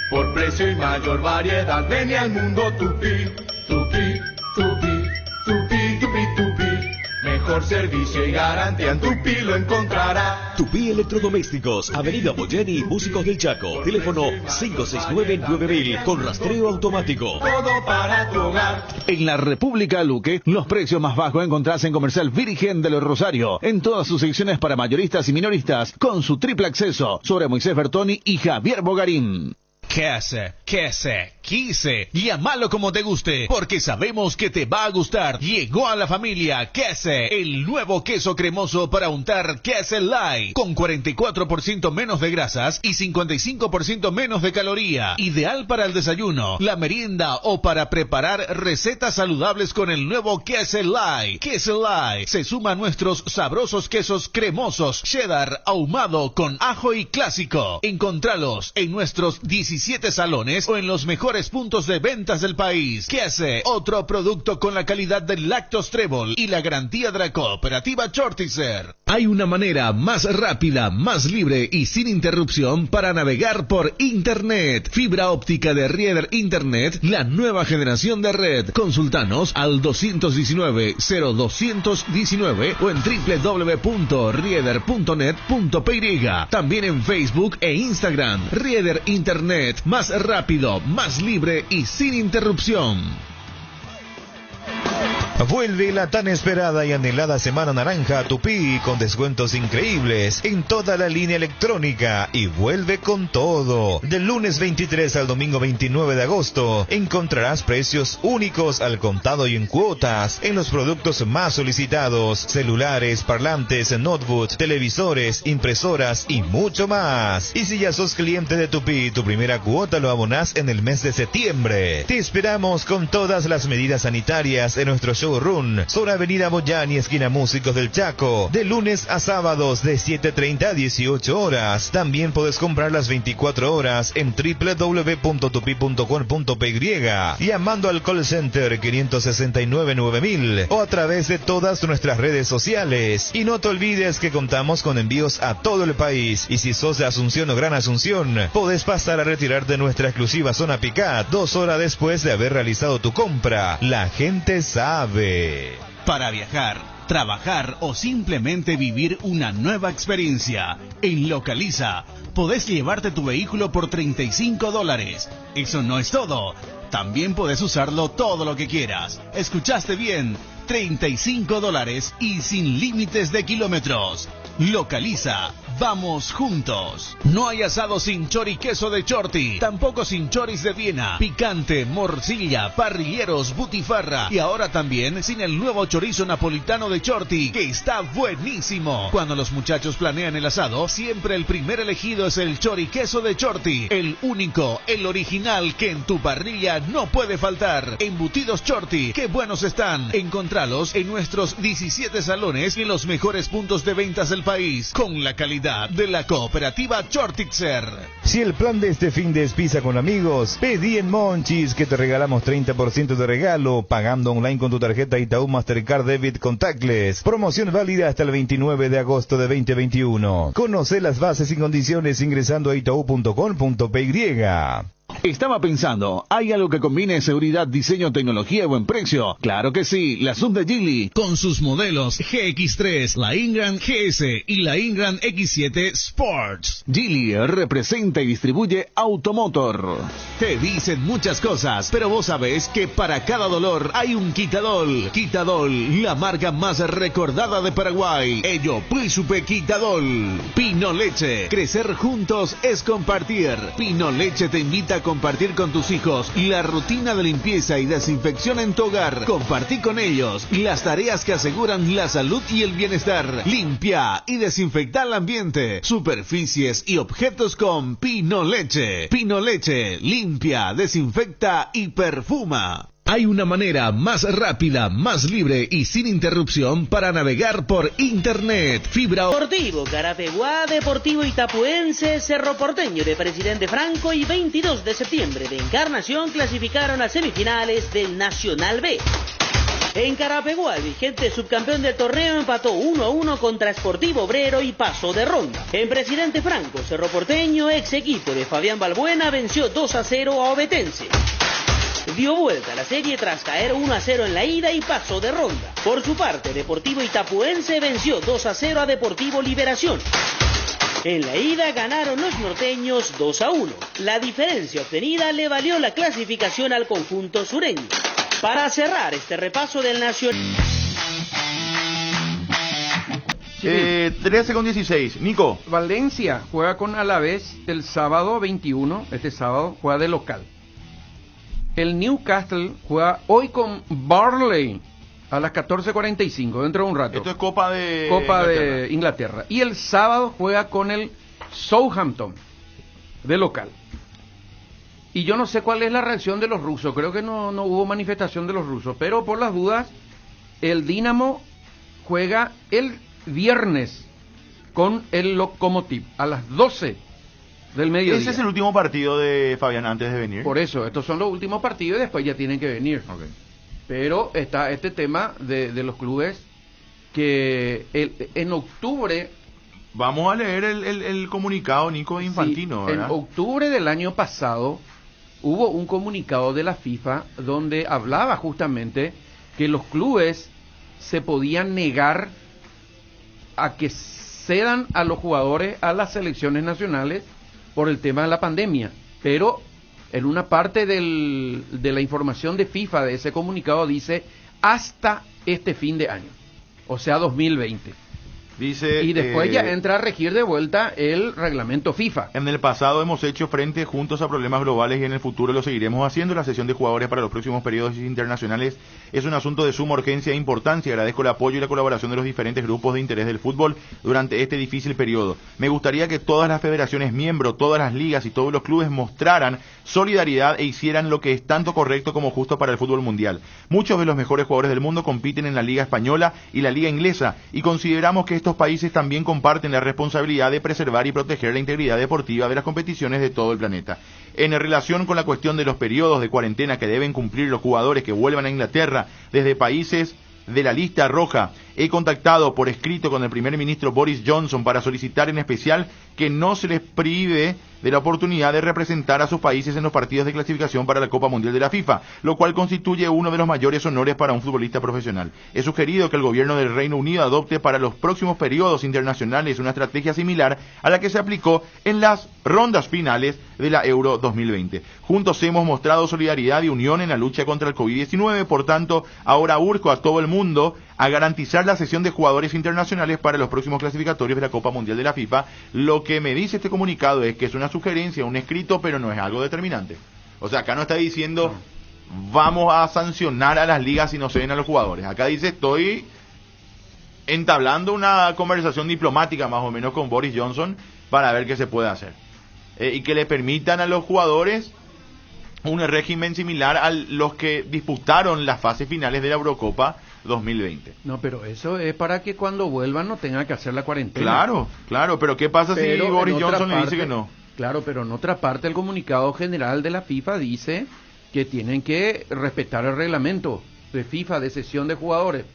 Por precio y mayor variedad, ven al mundo Tupi. Mejor servicio y garantía, en Tupi lo encontrará. Tupi Electrodomésticos, Avenida Boyeni, Músicos del Chaco. Teléfono 569-9000 con rastreo automático. Todo para tu hogar. En la República Luque, los precios más bajos encontrás en Comercial Virgen de los Rosario, en todas sus secciones para mayoristas y minoristas, con su triple acceso sobre Moisés Bertoni y Javier Bogarín. Quise, llámalo como te guste, porque sabemos que te va a gustar. Llegó a la familia Quese, el nuevo queso cremoso para untar Quese Light, con 44% menos de grasas y 55% menos de caloría. Ideal para el desayuno, la merienda o para preparar recetas saludables con el nuevo Quese Light. Quese Light se suma a nuestros sabrosos quesos cremosos, cheddar, ahumado con ajo y clásico. Encontralos en nuestros 17 salones o en los mejores puntos de ventas del país. Quese, otro producto con la calidad del Lactos Trébol y la garantía de la cooperativa Chortizer. Hay una manera más rápida, más libre y sin interrupción para navegar por Internet. Fibra óptica de Rieder Internet, la nueva generación de red. Consultanos al 219-0219 o en www.rieder.net.py. También en Facebook e Instagram. Rieder Internet, más rápido, más libre y sin interrupción. Vuelve la tan esperada y anhelada Semana Naranja a Tupi con descuentos increíbles en toda la línea electrónica y vuelve con todo. Del lunes 23 al domingo 29 de agosto encontrarás precios únicos al contado y en cuotas en los productos más solicitados: celulares, parlantes, notebooks, televisores, impresoras y mucho más. Y si ya sos cliente de Tupi, tu primera cuota lo abonás en el mes de septiembre. Te esperamos con todas las medidas sanitarias en nuestro show Showroom, sobre Avenida Boyani, esquina Músicos del Chaco, de lunes a sábados de 7:30 a 18 horas. También puedes comprar las 24 horas en www.tupi.com.py, llamando al call center 569-9000 o a través de todas nuestras redes sociales. Y no te olvides que contamos con envíos a todo el país, y si sos de Asunción o Gran Asunción, podés pasar a retirarte nuestra exclusiva zona Picat 2 horas después de haber realizado tu compra. La gente sabe. Para viajar, trabajar o simplemente vivir una nueva experiencia, en Localiza podés llevarte tu vehículo por $35. Eso no es todo. También podés usarlo todo lo que quieras. ¿Escuchaste bien? $35 y sin límites de kilómetros. Localiza, vamos juntos. No hay asado sin choriqueso de Chorti, tampoco sin choris de Viena, picante, morcilla, parrilleros, butifarra y ahora también sin el nuevo chorizo napolitano de Chorti, que está buenísimo. Cuando los muchachos planean el asado, siempre el primer elegido es el choriqueso de Chorti, el único, el original que en tu parrilla no puede faltar. Embutidos Chorti, qué buenos están. Encontralos en nuestros 17 salones y en los mejores puntos de ventas del país, con la calidad de la cooperativa Chortitzer. Si el plan de este fin de es pizza con amigos, pedí en Monchis, que te regalamos 30% de regalo pagando online con tu tarjeta Itaú Mastercard Debit Contactless. Promoción válida hasta el 29 de agosto de 2021. Conoce las bases y condiciones ingresando a itau.com.py. Estaba pensando, ¿hay algo que combine seguridad, diseño, tecnología y buen precio? Claro que sí, la Sub de Geely, con sus modelos GX3, la Ingram GS y la Ingram X7 Sports. Geely representa y distribuye Automotor. Te dicen muchas cosas, pero vos sabés que para cada dolor hay un Quitadol. Quitadol, la marca más recordada de Paraguay. Ello, Príncipe Quitadol. Pino Leche, crecer juntos es compartir. Pino Leche te invita a compartir con tus hijos la rutina de limpieza y desinfección en tu hogar. Compartí con ellos las tareas que aseguran la salud y el bienestar. Limpia y desinfecta el ambiente, superficies y objetos con Pino Leche. Pino Leche, limpia, desinfecta y perfuma. Hay una manera más rápida, más libre y sin interrupción para navegar por internet. Fibra Deportivo Carapeguá, Deportivo Itapuense, Cerro Porteño de Presidente Franco y 22 de septiembre de Encarnación clasificaron a semifinales del Nacional B. En Carapeguá, el vigente subcampeón del torneo empató 1-1 contra Sportivo Obrero y pasó de ronda. En Presidente Franco, Cerro Porteño, ex equipo de Fabián Balbuena, venció 2-0 a Ovetense. Dio vuelta a la serie tras caer 1-0 en la ida y pasó de ronda. Por su parte, Deportivo Itapuense venció 2-0 a Deportivo Liberación. En la ida ganaron los norteños 2-1. La diferencia obtenida le valió la clasificación al conjunto sureño. Para cerrar este repaso del Nacional... 13:16. Nico. Valencia juega con Alavés el sábado 21. Este sábado juega de local. El Newcastle juega hoy con Burnley a las 14:45, dentro de un rato. Esto es Copa de Inglaterra. Y el sábado juega con el Southampton de local. Y yo no sé cuál es la reacción de los rusos. Creo que no hubo manifestación de los rusos. Pero por las dudas, el Dinamo juega el viernes con el Lokomotiv a las 12 del mediodía. Ese es el último partido de Fabián antes de venir. Por eso, estos son los últimos partidos y después ya tienen que venir. Okay. Pero está este tema de los clubes que en octubre... Vamos a leer el comunicado, Nico, de Infantino, sí, ¿verdad? En octubre del año pasado hubo un comunicado de la FIFA donde hablaba justamente que los clubes se podían negar a que cedan a los jugadores a las selecciones nacionales por el tema de la pandemia, pero en una parte de la información de FIFA de ese comunicado dice hasta este fin de año, o sea 2020. Dice, y después ya entra a regir de vuelta el reglamento FIFA. En el pasado hemos hecho frente juntos a problemas globales y en el futuro lo seguiremos haciendo. La sesión de jugadores para los próximos periodos internacionales es un asunto de suma urgencia e importancia. Agradezco el apoyo y la colaboración de los diferentes grupos de interés del fútbol durante este difícil periodo. Me gustaría que todas las federaciones miembros, todas las ligas y todos los clubes mostraran solidaridad e hicieran lo que es tanto correcto como justo para el fútbol mundial. Muchos de los mejores jugadores del mundo compiten en la liga española y la liga inglesa y consideramos que estos países también comparten la responsabilidad de preservar y proteger la integridad deportiva de las competiciones de todo el planeta. En relación con la cuestión de los periodos de cuarentena que deben cumplir los jugadores que vuelvan a Inglaterra desde países de la lista roja, he contactado por escrito con el primer ministro Boris Johnson para solicitar en especial que no se les prive de la oportunidad de representar a sus países en los partidos de clasificación para la Copa Mundial de la FIFA, lo cual constituye uno de los mayores honores para un futbolista profesional. He sugerido que el gobierno del Reino Unido adopte para los próximos periodos internacionales una estrategia similar a la que se aplicó en las rondas finales de la Euro 2020. Juntos hemos mostrado solidaridad y unión en la lucha contra el COVID-19, por tanto, ahora urjo a todo el mundo a garantizar la sesión de jugadores internacionales para los próximos clasificatorios de la Copa Mundial de la FIFA. Lo que me dice este comunicado es que es una sugerencia, un escrito, pero no es algo determinante. O sea, acá no está diciendo vamos a sancionar a las ligas si no ceden a los jugadores. Acá dice estoy entablando una conversación diplomática más o menos con Boris Johnson para ver qué se puede hacer. Y que le permitan a los jugadores un régimen similar a los que disputaron las fases finales de la Eurocopa 2020. No, pero eso es para que cuando vuelvan no tengan que hacer la cuarentena. Claro, claro, pero ¿qué pasa si Boris Johnson le dice que no? Claro, pero en otra parte el comunicado general de la FIFA dice que tienen que respetar el reglamento de FIFA de sesión de jugadores.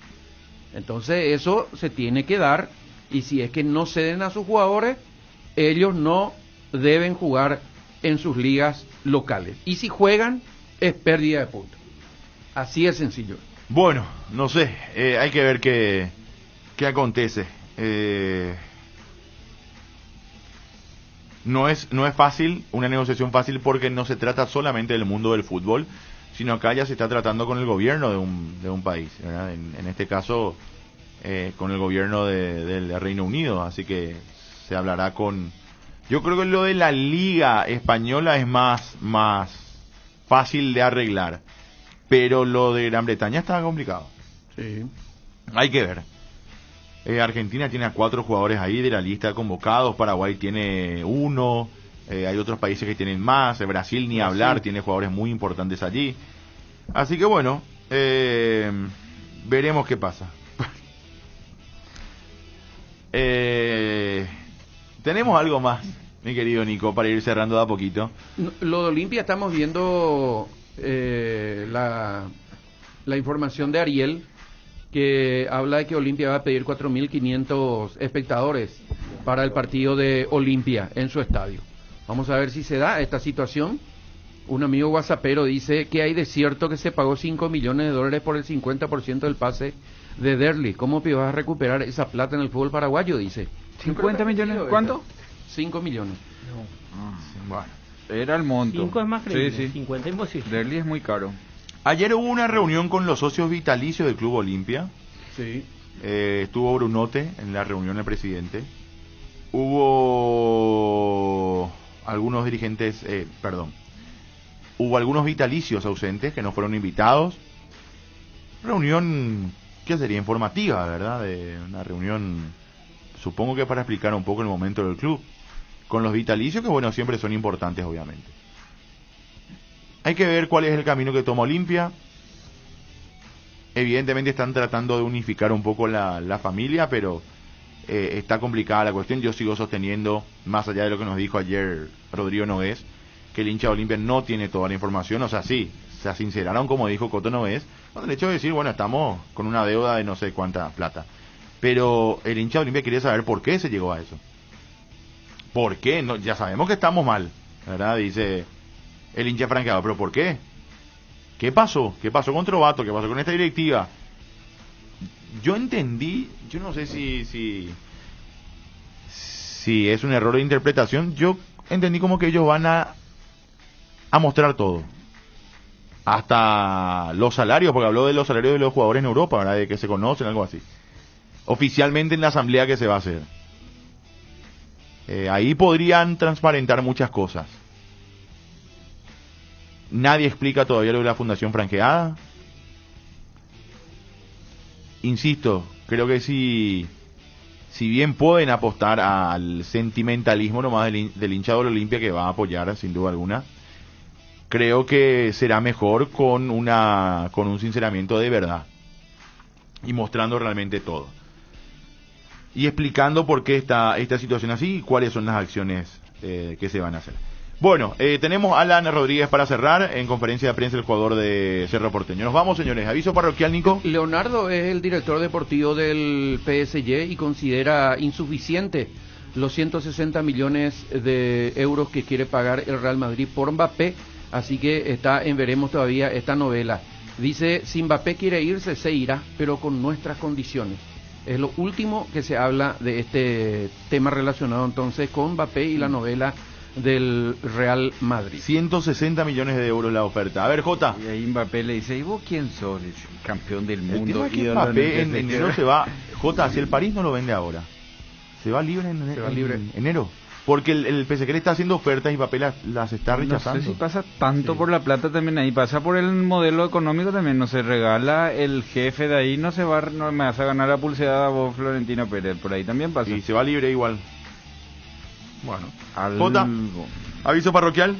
Entonces eso se tiene que dar, y si es que no ceden a sus jugadores, ellos no deben jugar en sus ligas locales. Y si juegan, es pérdida de puntos. Así es sencillo. Bueno, no sé, hay que ver qué acontece. No es fácil, una negociación fácil, porque no se trata solamente del mundo del fútbol, sino acá ya se está tratando con el gobierno de un país, ¿verdad? En este caso, con el gobierno del Reino Unido, así que se hablará con... Yo creo que lo de la Liga Española es más fácil de arreglar, pero lo de Gran Bretaña está complicado. Sí. Hay que ver. Argentina tiene a 4 jugadores ahí de la lista convocados, Paraguay tiene 1, hay otros países que tienen más, Brasil ni hablar, tiene jugadores muy importantes allí. Así que bueno, veremos qué pasa. Tenemos algo más, mi querido Nico, para ir cerrando de a poquito. Lo de Olimpia, estamos viendo la información de Ariel, que habla de que Olimpia va a pedir 4.500 espectadores para el partido de Olimpia en su estadio. Vamos a ver si se da esta situación. Un amigo whatsappero dice que hay de cierto que se pagó $5 millones por el 50% del pase de Derli. ¿Cómo vas a recuperar esa plata en el fútbol paraguayo? Dice. 50 millones, ¿cuánto? 5 millones. Bueno, era el monto. 5 es más creíble, sí. 50 imposible. Derli es muy caro. Ayer hubo una reunión con los socios vitalicios del Club Olimpia. Sí. Estuvo Brunote en la reunión del presidente. Hubo algunos dirigentes, hubo algunos vitalicios ausentes que no fueron invitados. Reunión que sería informativa, ¿verdad? Una reunión, supongo que para explicar un poco el momento del club. Con los vitalicios, que bueno, siempre son importantes, obviamente. Hay que ver cuál es el camino que toma Olimpia. Evidentemente están tratando de unificar un poco la familia, pero está complicada la cuestión. Yo sigo sosteniendo, más allá de lo que nos dijo ayer Rodrigo Nogués, que el hincha de Olimpia no tiene toda la información. O sea, sí, se sinceraron, como dijo Coto Nogués, con el hecho de decir, bueno, estamos con una deuda de no sé cuánta plata. Pero el hincha de Olimpia quiere saber por qué se llegó a eso. ¿Por qué? No, ya sabemos que estamos mal, ¿verdad? Dice el hincha franqueado, pero ¿por qué? ¿Qué pasó? ¿Qué pasó con Trovato? ¿Qué pasó con esta directiva? Yo entendí, yo no sé si es un error de interpretación, yo entendí como que ellos van a mostrar todo. Hasta los salarios, porque habló de los salarios de los jugadores en Europa, ¿verdad? De que se conocen, algo así. oficialmente en la asamblea que se va a hacer. Ahí podrían transparentar muchas cosas. Nadie explica todavía lo de la Fundación Franqueada. Insisto, creo que si bien pueden apostar al sentimentalismo nomás del hincha de Olimpia, que va a apoyar sin duda alguna, creo que será mejor con un sinceramiento de verdad y mostrando realmente todo y explicando por qué está esta situación así y cuáles son las acciones que se van a hacer. Bueno, tenemos a Alan Rodríguez para cerrar en conferencia de prensa, el jugador de Cerro Porteño. Nos vamos, señores. Aviso parroquial, Nico. Leonardo es el director deportivo del PSG y considera insuficiente los 160 millones de euros que quiere pagar el Real Madrid por Mbappé, así que está en veremos todavía esta novela. Dice, si Mbappé quiere irse, se irá, pero con nuestras condiciones. Es lo último que se habla de este tema relacionado entonces con Mbappé y la novela del Real Madrid. 160 millones de euros la oferta. A ver, Jota. Y ahí Mbappé le dice, ¿y vos quién sos? Dice, campeón del mundo. El tema es que Mbappé en enero se va. Jota, si el París no lo vende ahora, se va libre en enero. Porque el PSG le está haciendo ofertas y Mbappé las está rechazando. No sé si pasa tanto por la plata también ahí, pasa por el modelo económico también, no se regala el jefe de ahí, no me vas a ganar la pulseada a vos, Florentino Pérez, por ahí también pasa. Y se va libre igual. Bueno, Jota, aviso parroquial.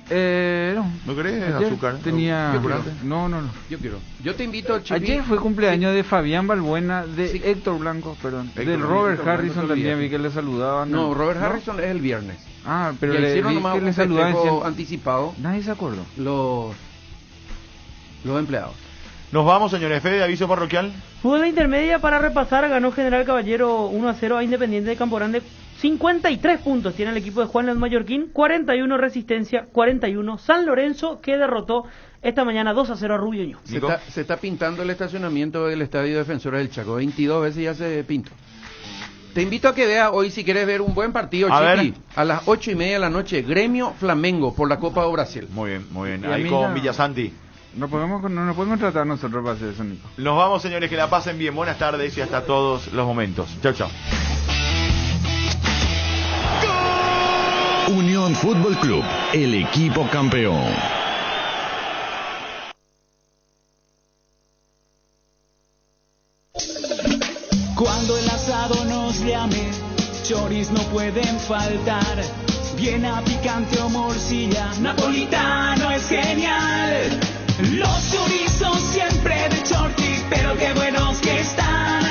No. ¿No querés ayer azúcar? Tenía... No. Yo quiero. Yo te invito a Chiví. Ayer fue cumpleaños de Fabián Balbuena, de Héctor Blanco, perdón. Del Robert Harrison también, vi que le saludaban. No, Robert Harrison es el viernes. Ah, pero le hicieron vi nomás que le un saludaban anticipado. Nadie se acordó. Los empleados. Nos vamos, señores. Fede, aviso parroquial. Fútbol de intermedia para repasar, ganó General Caballero 1-0 a Independiente de Campo Grande. 53 puntos tiene el equipo de Juan León Mallorquín, 41 Resistencia, 41 San Lorenzo, que derrotó esta mañana 2-0 a Rubio Ñu. Se está pintando el estacionamiento del Estadio Defensores del Chaco, 22 veces ya se pintó. Te invito a que veas hoy, si quieres ver un buen partido, Chiqui, a las 8:30 de la noche, Gremio Flamengo por la Copa do Brasil. Muy bien. Ahí con Villasanti. No nos podemos tratar nosotros para hacer eso, Nico. Nos vamos, señores, que la pasen bien. Buenas tardes y hasta todos los momentos. Chau. Unión Fútbol Club, el equipo campeón. Cuando el asado nos llame, choris no pueden faltar. Viena, picante o morcilla, napolitano es genial. Los chorizos siempre de Chorti, pero qué buenos que están.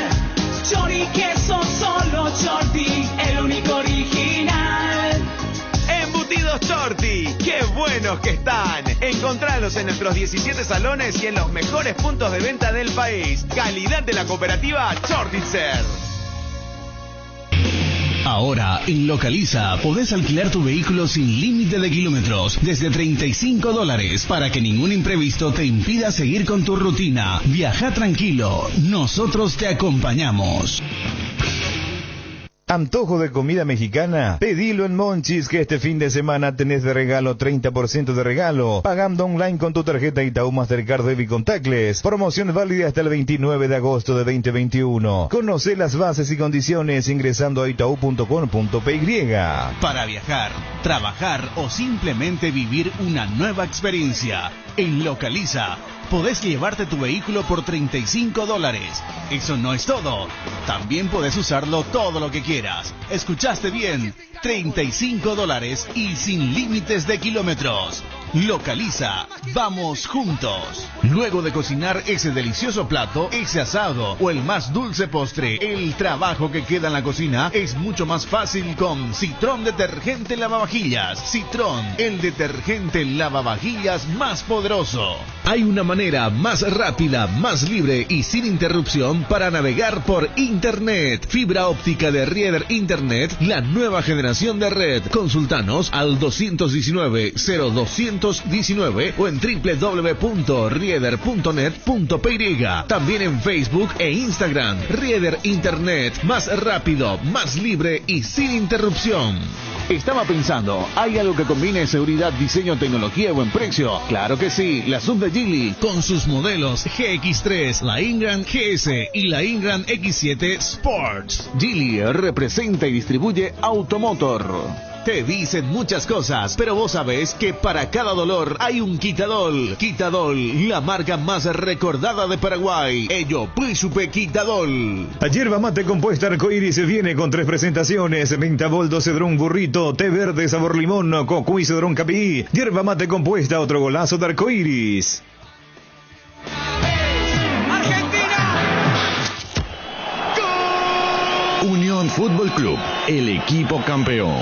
Chori queso, solo Chorti, el único original. Embutidos Chorti, qué buenos que están. Encontralos en nuestros 17 salones y en los mejores puntos de venta del país. Calidad de la cooperativa Chortitzer. Ahora, en Localiza, podés alquilar tu vehículo sin límite de kilómetros, desde $35, para que ningún imprevisto te impida seguir con tu rutina. Viaja tranquilo, nosotros te acompañamos. Antojo de comida mexicana, pedilo en Monchis, que este fin de semana tenés de regalo 30% de regalo, pagando online con tu tarjeta Itaú Mastercard Debit Contactless. Promoción válida hasta el 29 de agosto de 2021. Conoce las bases y condiciones ingresando a itaú.com.py. Para viajar, trabajar o simplemente vivir una nueva experiencia, en Localiza podés llevarte tu vehículo por $35. Eso no es todo. También podés usarlo todo lo que quieras. ¿Escuchaste bien? $35 y sin límites de kilómetros. Localiza, vamos juntos. Luego de cocinar ese delicioso plato, ese asado o el más dulce postre, el trabajo que queda en la cocina es mucho más fácil con Citrón Detergente Lavavajillas. Citrón, el detergente lavavajillas más poderoso. Hay una manera más rápida, más libre y sin interrupción para navegar por Internet. Fibra óptica de Rieder Internet, la nueva generación de red. Consultanos al 219-0219 o en www.rieder.net.py. También en Facebook e Instagram. Rieder Internet, más rápido, más libre y sin interrupción. Estaba pensando, ¿hay algo que combine seguridad, diseño, tecnología y buen precio? Claro que sí, la sub de Geely con sus modelos GX3, la Ingram GS y la Ingram X7 Sports. Geely representa y distribuye Automotor. Te dicen muchas cosas, pero vos sabés que para cada dolor hay un Quitadol. Quitadol, la marca más recordada de Paraguay. Ello, Príncipe Quitadol. La yerba mate compuesta Arcoiris viene con 3 presentaciones: Mentaboldo, Cedrón Burrito, té verde sabor limón, Cocuy Cedrón Capí. Yerba mate compuesta, otro golazo de Arcoiris. Unión Fútbol Club, el equipo campeón.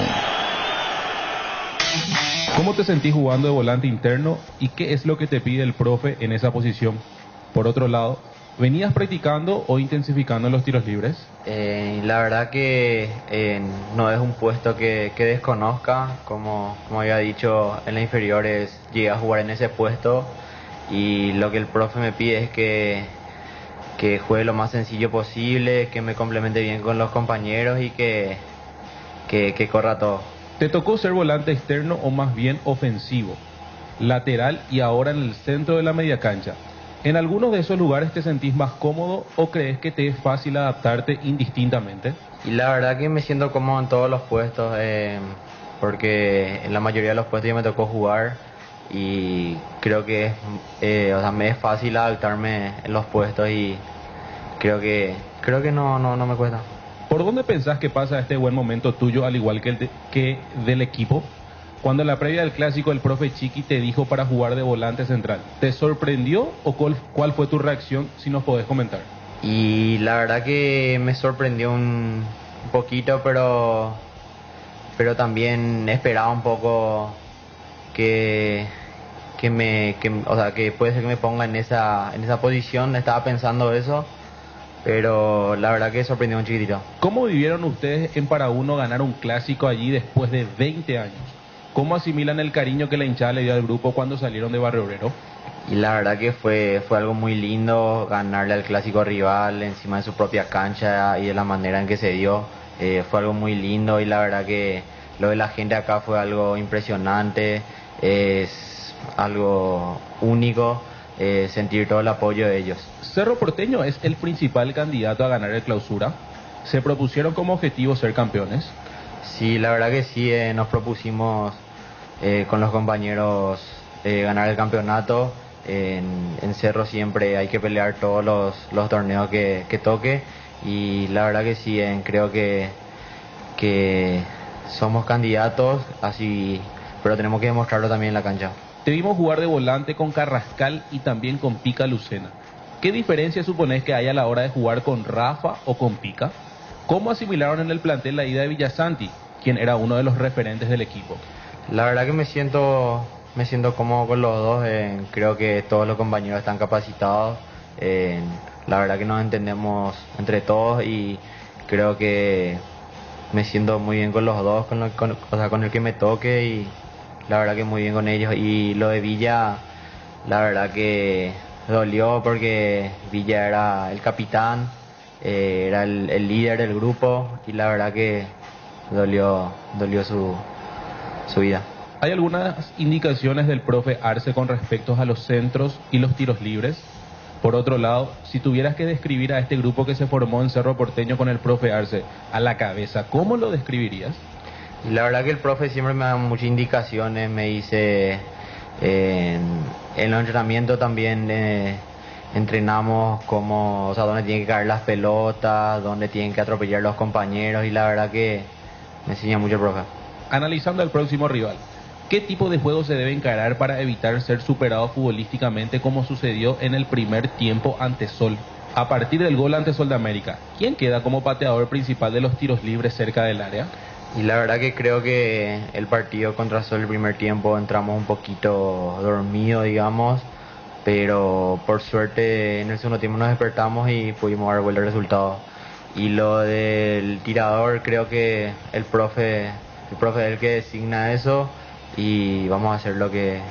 ¿Cómo te sentís jugando de volante interno y qué es lo que te pide el profe en esa posición? Por otro lado, ¿venías practicando o intensificando los tiros libres? La verdad que no es un puesto que desconozca. Como había dicho, en las inferiores llegué a jugar en ese puesto y lo que el profe me pide es que juegue lo más sencillo posible, que me complemente bien con los compañeros y que corra todo. ¿Te tocó ser volante externo o más bien ofensivo, lateral y ahora en el centro de la media cancha? ¿En algunos de esos lugares te sentís más cómodo o crees que te es fácil adaptarte indistintamente? Y la verdad que me siento cómodo en todos los puestos, porque en la mayoría de los puestos ya me tocó jugar y creo que me es fácil adaptarme en los puestos y creo que no me cuesta. ¿Por dónde pensás que pasa este buen momento tuyo, al igual que del equipo? Cuando en la previa del clásico el profe Chiqui te dijo para jugar de volante central, ¿te sorprendió o cuál fue tu reacción, si nos podés comentar? Y la verdad que me sorprendió un poquito, pero también esperaba un poco que puede ser que me ponga en esa posición. Estaba pensando eso. Pero la verdad que sorprendió un chiquitito. ¿Cómo vivieron ustedes en Paraguno ganar un clásico allí después de 20 años? ¿Cómo asimilan el cariño que la hinchada le dio al grupo cuando salieron de Barrio Obrero? Y la verdad que fue algo muy lindo ganarle al clásico rival encima de su propia cancha y de la manera en que se dio. Fue algo muy lindo y la verdad que lo de la gente acá fue algo impresionante. Es algo único. Sentir todo el apoyo de ellos. Cerro Porteño es el principal candidato a ganar el clausura. ¿Se propusieron como objetivo ser campeones? Sí, la verdad que sí, nos propusimos con los compañeros ganar el campeonato. En Cerro siempre hay que pelear todos los torneos que toque y la verdad que sí, creo que somos candidatos, así, pero tenemos que demostrarlo también en la cancha. Te vimos jugar de volante con Carrascal y también con Pica Lucena. ¿Qué diferencia suponés que hay a la hora de jugar con Rafa o con Pica? ¿Cómo asimilaron en el plantel la ida de Villasanti, quien era uno de los referentes del equipo? La verdad que me siento cómodo con los dos. Creo que todos los compañeros están capacitados. La verdad que nos entendemos entre todos y creo que me siento muy bien con los dos, con el que me toque y la verdad que muy bien con ellos. Y lo de Villa, la verdad que dolió porque Villa era el capitán, era el líder del grupo y la verdad que dolió su vida. ¿Hay algunas indicaciones del profe Arce con respecto a los centros y los tiros libres? Por otro lado, si tuvieras que describir a este grupo que se formó en Cerro Porteño con el profe Arce a la cabeza, ¿cómo lo describirías? Y la verdad que el profe siempre me da muchas indicaciones, me dice, en los entrenamientos también entrenamos dónde tienen que caer las pelotas, dónde tienen que atropellar los compañeros y la verdad que me enseña mucho el profe. Analizando al próximo rival, ¿qué tipo de juego se debe encarar para evitar ser superado futbolísticamente como sucedió en el primer tiempo ante Sol? A partir del gol ante Sol de América, ¿quién queda como pateador principal de los tiros libres cerca del área? Y la verdad que creo que el partido contra Sol el primer tiempo entramos un poquito dormidos, digamos, pero por suerte en el segundo tiempo nos despertamos y pudimos dar vuelta al resultado. Y lo del tirador, creo que el profe es el que designa eso y vamos a hacer lo que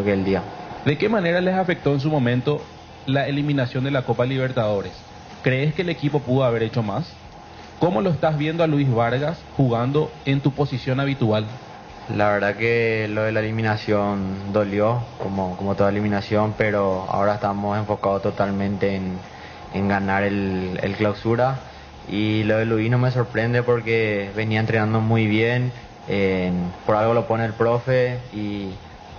él diga. ¿De qué manera les afectó en su momento la eliminación de la Copa Libertadores? ¿Crees que el equipo pudo haber hecho más? ¿Cómo lo estás viendo a Luis Vargas jugando en tu posición habitual? La verdad que lo de la eliminación dolió, como toda eliminación, pero ahora estamos enfocados totalmente en ganar el clausura. Y lo de Luis no me sorprende porque venía entrenando muy bien, por algo lo pone el profe y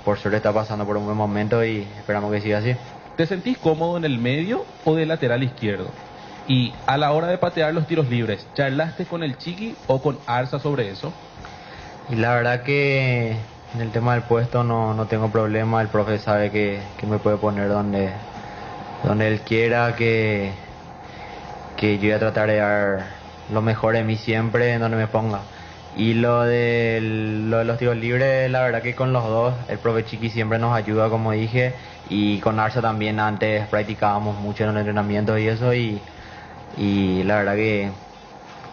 por suerte está pasando por un buen momento y esperamos que siga así. ¿Te sentís cómodo en el medio o de lateral izquierdo? Y a la hora de patear los tiros libres, ¿charlaste con el Chiqui o con Arza sobre eso? Y la verdad que en el tema del puesto no tengo problema, el profe sabe que me puede poner donde él quiera, que yo voy a tratar de dar lo mejor de mí siempre en donde me ponga. Y lo de los tiros libres, la verdad que con los dos, el profe Chiqui siempre nos ayuda, como dije, y con Arza también antes practicábamos mucho en los entrenamientos y eso, y la verdad que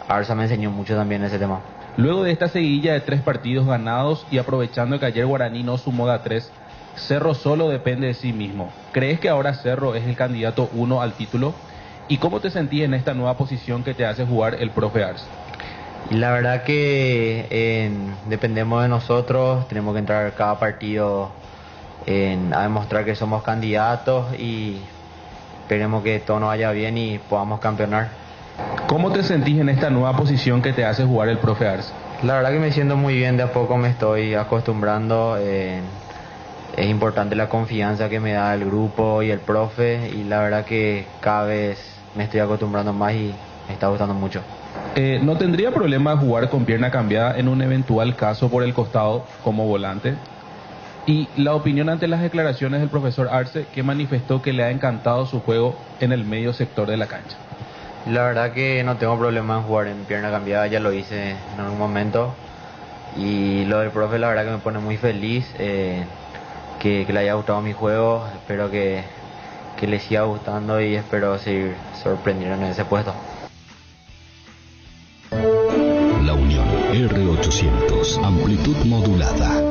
Arza me enseñó mucho también ese tema. Luego de esta seguidilla de 3 partidos ganados y aprovechando que ayer Guaraní no sumó de a 3, Cerro solo depende de sí mismo. ¿Crees que ahora Cerro es el candidato 1 al título? ¿Y cómo te sentís en esta nueva posición que te hace jugar el profe Arza? Y la verdad que dependemos de nosotros, tenemos que entrar cada partido a demostrar que somos candidatos y esperemos que todo nos vaya bien y podamos campeonar. ¿Cómo te sentís en esta nueva posición que te hace jugar el profe Arza? La verdad que me siento muy bien, de a poco me estoy acostumbrando. Es importante la confianza que me da el grupo y el profe y la verdad que cada vez me estoy acostumbrando más y me está gustando mucho. ¿No tendría problema jugar con pierna cambiada en un eventual caso por el costado como volante? Y la opinión ante las declaraciones del profesor Arce, que manifestó que le ha encantado su juego en el medio sector de la cancha. La verdad que no tengo problema en jugar en pierna cambiada, ya lo hice en algún momento. Y lo del profe la verdad que me pone muy feliz, que le haya gustado mi juego, espero que le siga gustando y espero seguir sorprendiendo en ese puesto. La Unión R800, amplitud modulada.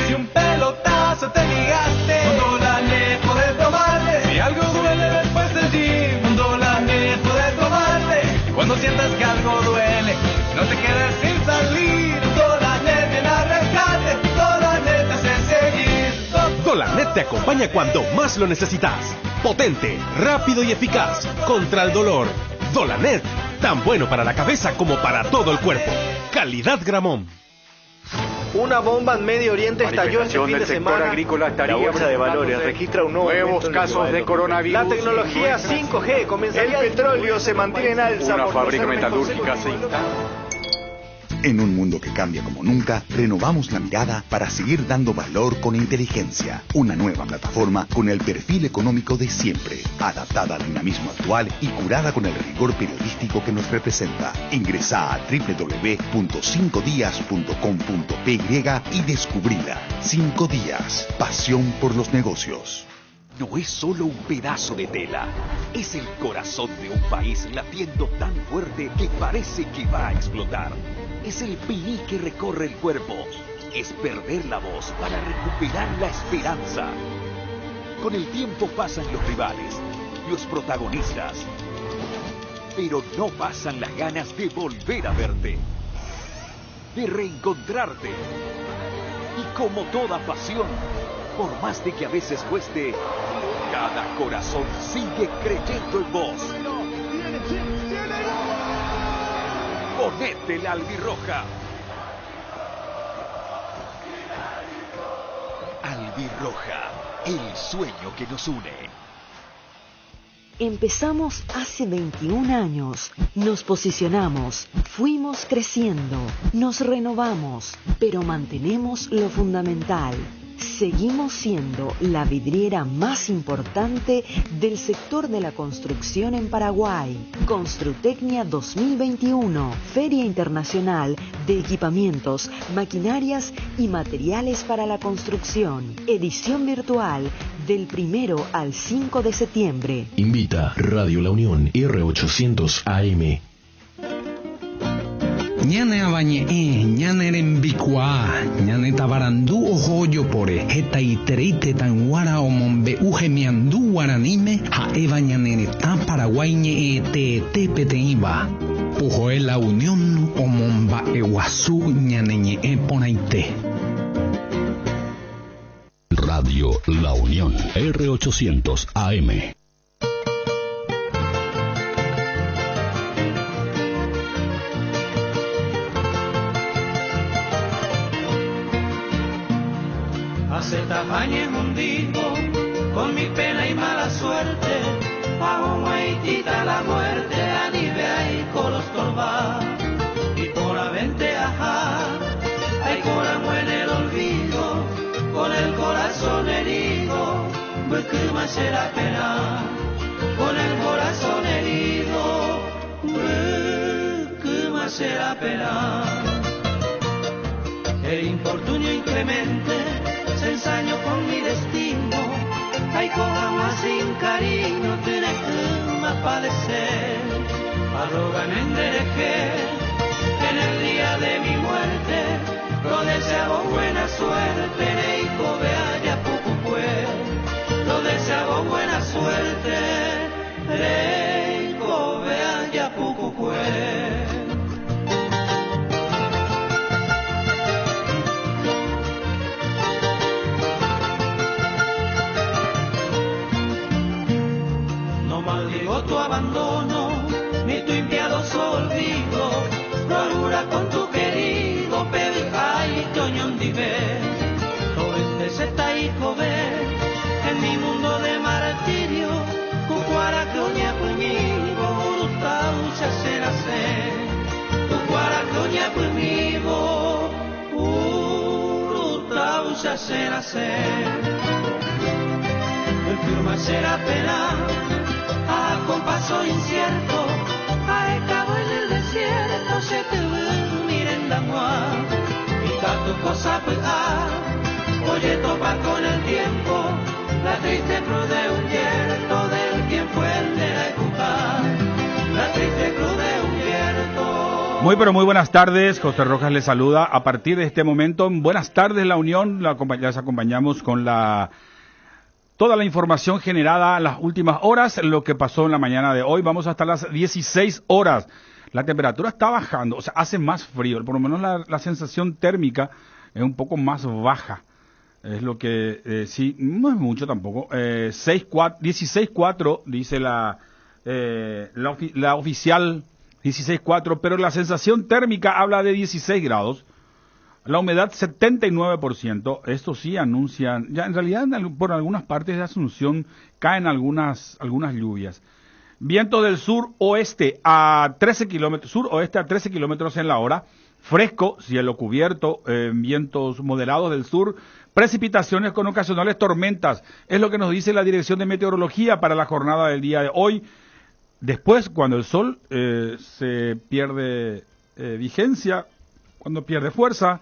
Si un pelotazo te ligaste, un $net podés tomarte. Si algo duele después del gym, un $net podés tomarte. Cuando sientas que algo duele, no te quedes sin salir. $net viene a rescate, $net te hace seguir. DólarNet te acompaña cuando más lo necesitas. Potente, rápido y eficaz contra el dolor. DólarNet, tan bueno para la cabeza como para todo el cuerpo. Calidad Gramón. Una bomba en Medio Oriente estalló este fin de semana. La bolsa de valores registra un nuevos casos de coronavirus. La tecnología 5G comenzaría. El petróleo se mantiene en alza. Una fábrica metalúrgica se instala. En un mundo que cambia como nunca, renovamos la mirada para seguir dando valor con inteligencia. Una nueva plataforma con el perfil económico de siempre, adaptada al dinamismo actual y curada con el rigor periodístico que nos representa. Ingresá a www.5dias.com.py y descubrila. 5 días, pasión por los negocios. No es solo un pedazo de tela, es el corazón de un país latiendo tan fuerte que parece que va a explotar. Es el piní que recorre el cuerpo, es perder la voz para recuperar la esperanza. Con el tiempo pasan los rivales, los protagonistas, pero no pasan las ganas de volver a verte, de reencontrarte. Y como toda pasión, por más de que a veces cueste, cada corazón sigue creyendo en vos. Ponete la albirroja. Albirroja, el sueño que nos une. Empezamos hace 21 años, nos posicionamos, fuimos creciendo, nos renovamos, pero mantenemos lo fundamental. Seguimos siendo la vidriera más importante del sector de la construcción en Paraguay. Construtecnia 2021, Feria Internacional de Equipamientos, Maquinarias y Materiales para la Construcción. Edición virtual del 1 al 5 de septiembre. Invita Radio La Unión R800 AM. Ñane abañe, ñane rembicua, ñane tabarandú ojoyo pore, heta itereite tan guara o mombe ujemiandú guaranime, ha eva ñanene tan paraguayñe te pete iba. Pujoe La Unión Omomba Eguazú Ñaneñe Ponaité. Radio La Unión, R800 AM. Hace tapañes hundido con mi pena y mala suerte, bajo maitita la muerte, anivea y colos torba, y por avente ajá, hay coramo en el olvido, con el corazón herido, becuma será pena, con el corazón herido, becuma será pena. El infortunio inclemente se ensañó con mi destino, hay coja más sin cariño, tiene que más padecer, arrogan en derejé, en el día de mi muerte, lo deseaba buena suerte, Neico vea Pucucue, lo deseaba buena suerte, Neico vea Pucucue. Maldigo tu abandono, ni tu impiadoso olvido, prolura con tu querido, Pedija y Toñón Divé, todo este se está hijo ve, en mi mundo de martirio, Cucuara coña conmigo, Urutaucha se nace, Cucuara coña conmigo, Urutaucha se nace, el firma será pena. A compaso incierto, a cabo en el desierto, se te ve miren d'agua, y tu cosa pegar, oye topar con el tiempo, la triste cruz de un yerto, del quien fue el de la época, la triste cruz de un yerto. Muy pero muy buenas tardes, José Rojas les saluda. A partir de este momento, buenas tardes La Unión, les acompañamos con toda la información generada en las últimas horas, lo que pasó en la mañana de hoy. Vamos hasta las 16 horas. La temperatura está bajando, o sea, hace más frío. Por lo menos la sensación térmica es un poco más baja. Es lo que, sí, no es mucho tampoco. 16.4 dice la oficial, 16.4, pero la sensación térmica habla de 16 grados. La humedad 79%, esto sí anuncian, ya en realidad por algunas partes de Asunción caen algunas lluvias. Viento del sur-oeste a 13 kilómetros, sur-oeste a 13 kilómetros en la hora, fresco, cielo cubierto, vientos moderados del sur, precipitaciones con ocasionales tormentas, es lo que nos dice la Dirección de Meteorología para la jornada del día de hoy. Después, cuando el sol se pierde vigencia, cuando pierde fuerza,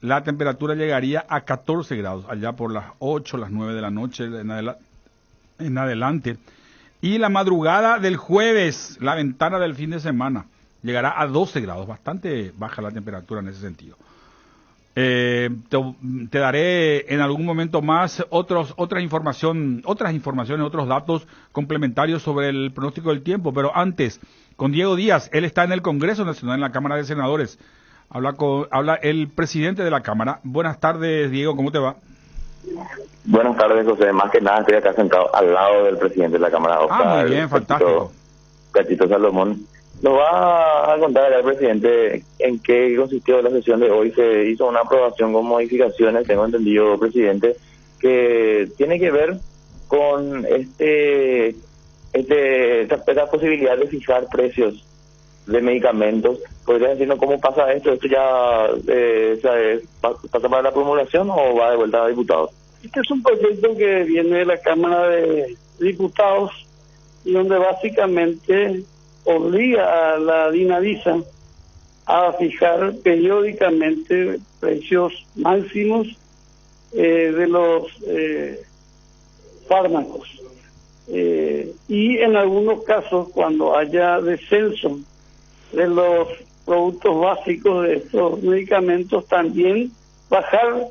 la temperatura llegaría a 14 grados, allá por las 8, las 9 de la noche en adelante. Y la madrugada del jueves, la ventana del fin de semana, llegará a 12 grados, bastante baja la temperatura en ese sentido. Te daré en algún momento más otras informaciones, otros datos complementarios sobre el pronóstico del tiempo, pero antes, con Diego Díaz, él está en el Congreso Nacional, en la Cámara de Senadores. Habla el presidente de la Cámara. Buenas tardes, Diego, ¿cómo te va? Buenas tardes, José. Más que nada estoy acá sentado al lado del presidente de la Cámara. Muy bien, fantástico. Cachito Salomón. Nos va a contar acá el presidente en qué consistió la sesión de hoy. Se hizo una aprobación con modificaciones, tengo entendido, presidente, que tiene que ver con esta posibilidad de fijar precios de medicamentos. ¿Podrías decirnos cómo pasa esto? ¿Esto ya pasa para la promulgación o va de vuelta a diputados? Este es un proyecto que viene de la Cámara de Diputados y donde básicamente obliga a la DINAVISA a fijar periódicamente precios máximos de los fármacos. Y en algunos casos, cuando haya descenso de los productos básicos de estos medicamentos, también bajar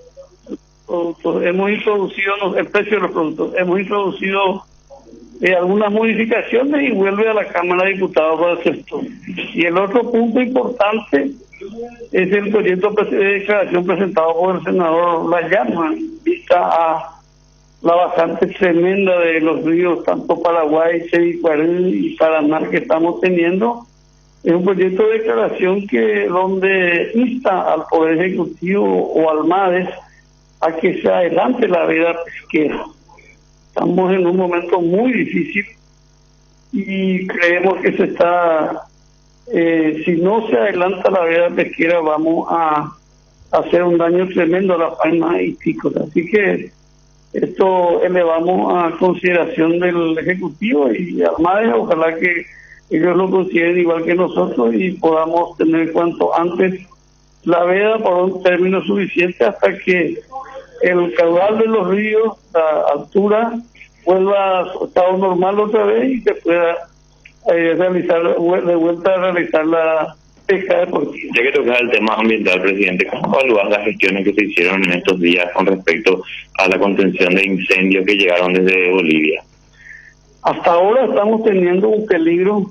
productos. Hemos introducido el precio de los productos. Hemos introducido algunas modificaciones y vuelve a la Cámara de Diputados para hacer esto. Y el otro punto importante es el proyecto de declaración presentado por el senador Layama, vista a la bajante tremenda de los ríos, tanto Paraguay, Cevicuarú y Paraná que estamos teniendo. Es un proyecto de declaración donde insta al Poder Ejecutivo o al MADES a que se adelante la veda pesquera. Estamos en un momento muy difícil y creemos que si no se adelanta la veda pesquera vamos a hacer un daño tremendo a la fauna histícola. Así que esto elevamos a consideración del Ejecutivo y al MADES, ojalá que ellos lo consideren igual que nosotros y podamos tener cuanto antes la veda por un término suficiente hasta que el caudal de los ríos, la altura, vuelva a su estado normal otra vez y se pueda de vuelta a realizar la pesca deportiva. Ya que tocas el tema ambiental, presidente, ¿cómo evalúas las gestiones que se hicieron en estos días con respecto a la contención de incendios que llegaron desde Bolivia? Hasta ahora estamos teniendo un peligro,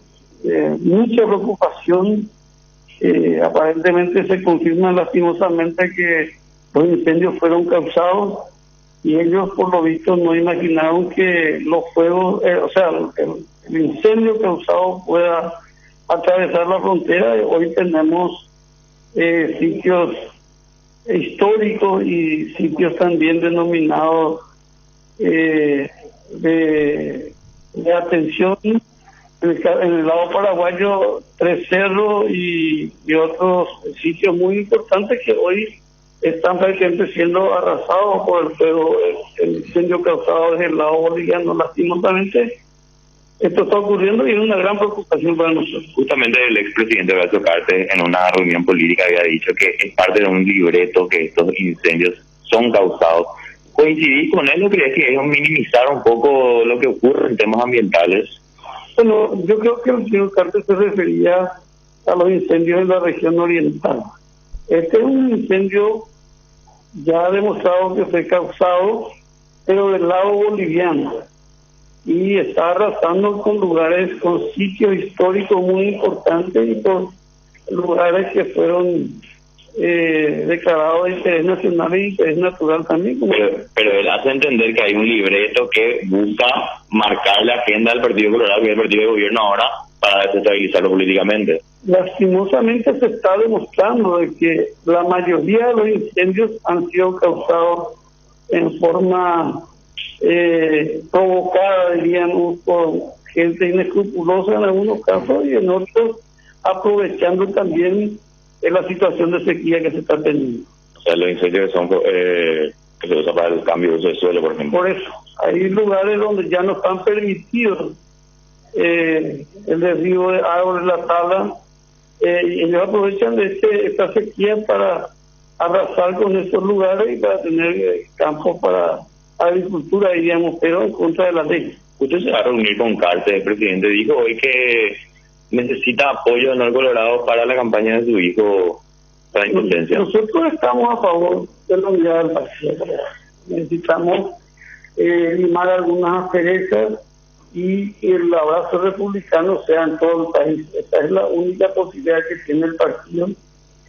mucha preocupación. Aparentemente se confirma lastimosamente que los incendios fueron causados y ellos por lo visto no imaginaron que los fuegos, el incendio causado pueda atravesar la frontera. Hoy tenemos sitios históricos y sitios también denominados de atención. En el lado paraguayo, Tres Cerros y otros sitios muy importantes que hoy están prácticamente siendo arrasados por el fuego, el incendio causado desde el lado boliviano. Lastimosamente, esto está ocurriendo y es una gran preocupación para nosotros. Justamente el expresidente Horacio Cartes en una reunión política había dicho que es parte de un libreto que estos incendios son causados. ¿Coincidís con él o crees que ellos minimizaron un poco lo que ocurre en temas ambientales? Bueno, yo creo que el señor Cartes se refería a los incendios en la región oriental. Este es un incendio ya demostrado que fue causado, pero del lado boliviano, y está arrasando con lugares, con sitios históricos muy importantes y con lugares que fueron declarados de interés nacional e interés natural también. Pero él hace entender que hay un libreto que busca marcar la agenda del Partido Colorado, que es el partido de gobierno ahora, para desestabilizarlo políticamente. Lastimosamente se está demostrando de que la mayoría de los incendios han sido causados en forma provocada, diríamos, por gente inescrupulosa en algunos casos y en otros aprovechando también la situación de sequía que se está teniendo. O sea, los incendios son que se usa para el cambio de uso de suelo, por ejemplo. Por eso, hay lugares donde ya no están permitidos el derribo de árboles, la tala, y ellos aprovechan de esta sequía para arrasar con estos lugares y para tener campos para agricultura, diríamos, pero en contra de la ley. Usted se va a reunir con Cartes, el presidente dijo hoy que necesita apoyo de Norte Colorado para la campaña de su hijo para la independencia. Nosotros estamos a favor de la unidad del partido. Necesitamos limar algunas asperezas y el abrazo republicano sea en todo el país. Esa es la única posibilidad que tiene el partido,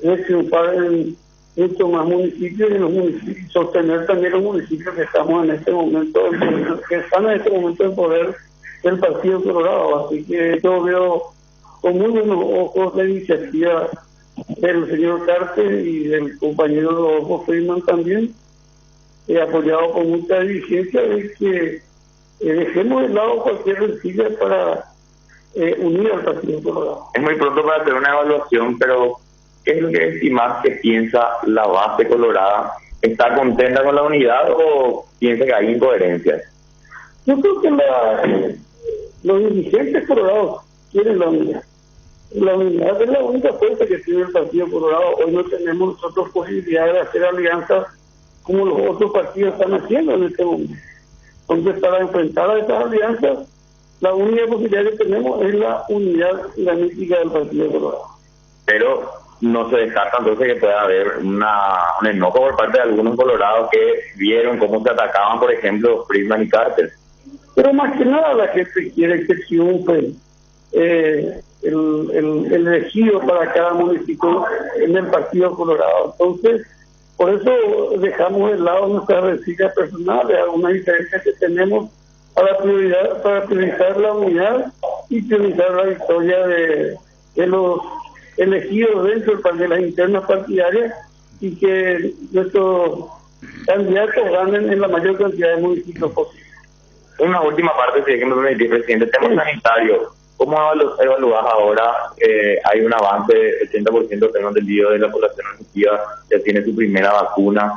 de triunfar en muchos más municipios y los municipios, sostener también los municipios que estamos en este momento, que están en este momento en poder del Partido Colorado. Así que yo veo con muy buenos ojos la iniciativa del señor Cartes y del compañero Rodolfo Freeman también, apoyado con mucha diligencia, de que dejemos de lado cualquier rencilla para unir al Partido Colorado. Es muy pronto para hacer una evaluación, pero ¿qué es lo que estimás que piensa la base colorada? ¿Está contenta con la unidad o piensa que hay incoherencias? Yo creo que los dirigentes colorados quieren la unidad. La unidad es la única fuerza que tiene el Partido Colorado. Hoy no tenemos nosotros posibilidades de hacer alianzas como los otros partidos están haciendo en este momento. Entonces, para enfrentar a esas alianzas, la única posibilidad que tenemos es la unidad organística del Partido Colorado. Pero no se descarta entonces que pueda haber un enojo por parte de algunos colorados que vieron cómo se atacaban, por ejemplo, Freeman y Cartes. Pero más que nada la gente quiere que triunfe el elegido para cada municipio en el Partido Colorado. Entonces, por eso dejamos de lado nuestras rencillas personales, algunas diferencias que tenemos para priorizar la unidad y priorizar la victoria de los elegidos dentro de las internas partidarias y que nuestros candidatos ganen en la mayor cantidad de municipios posible. Una última parte, si es que me permitís, presidente, tema sanitario. ¿Cómo evalúas ahora? Hay un avance del 80%, tengo entendido, de la población activa ya tiene su primera vacuna.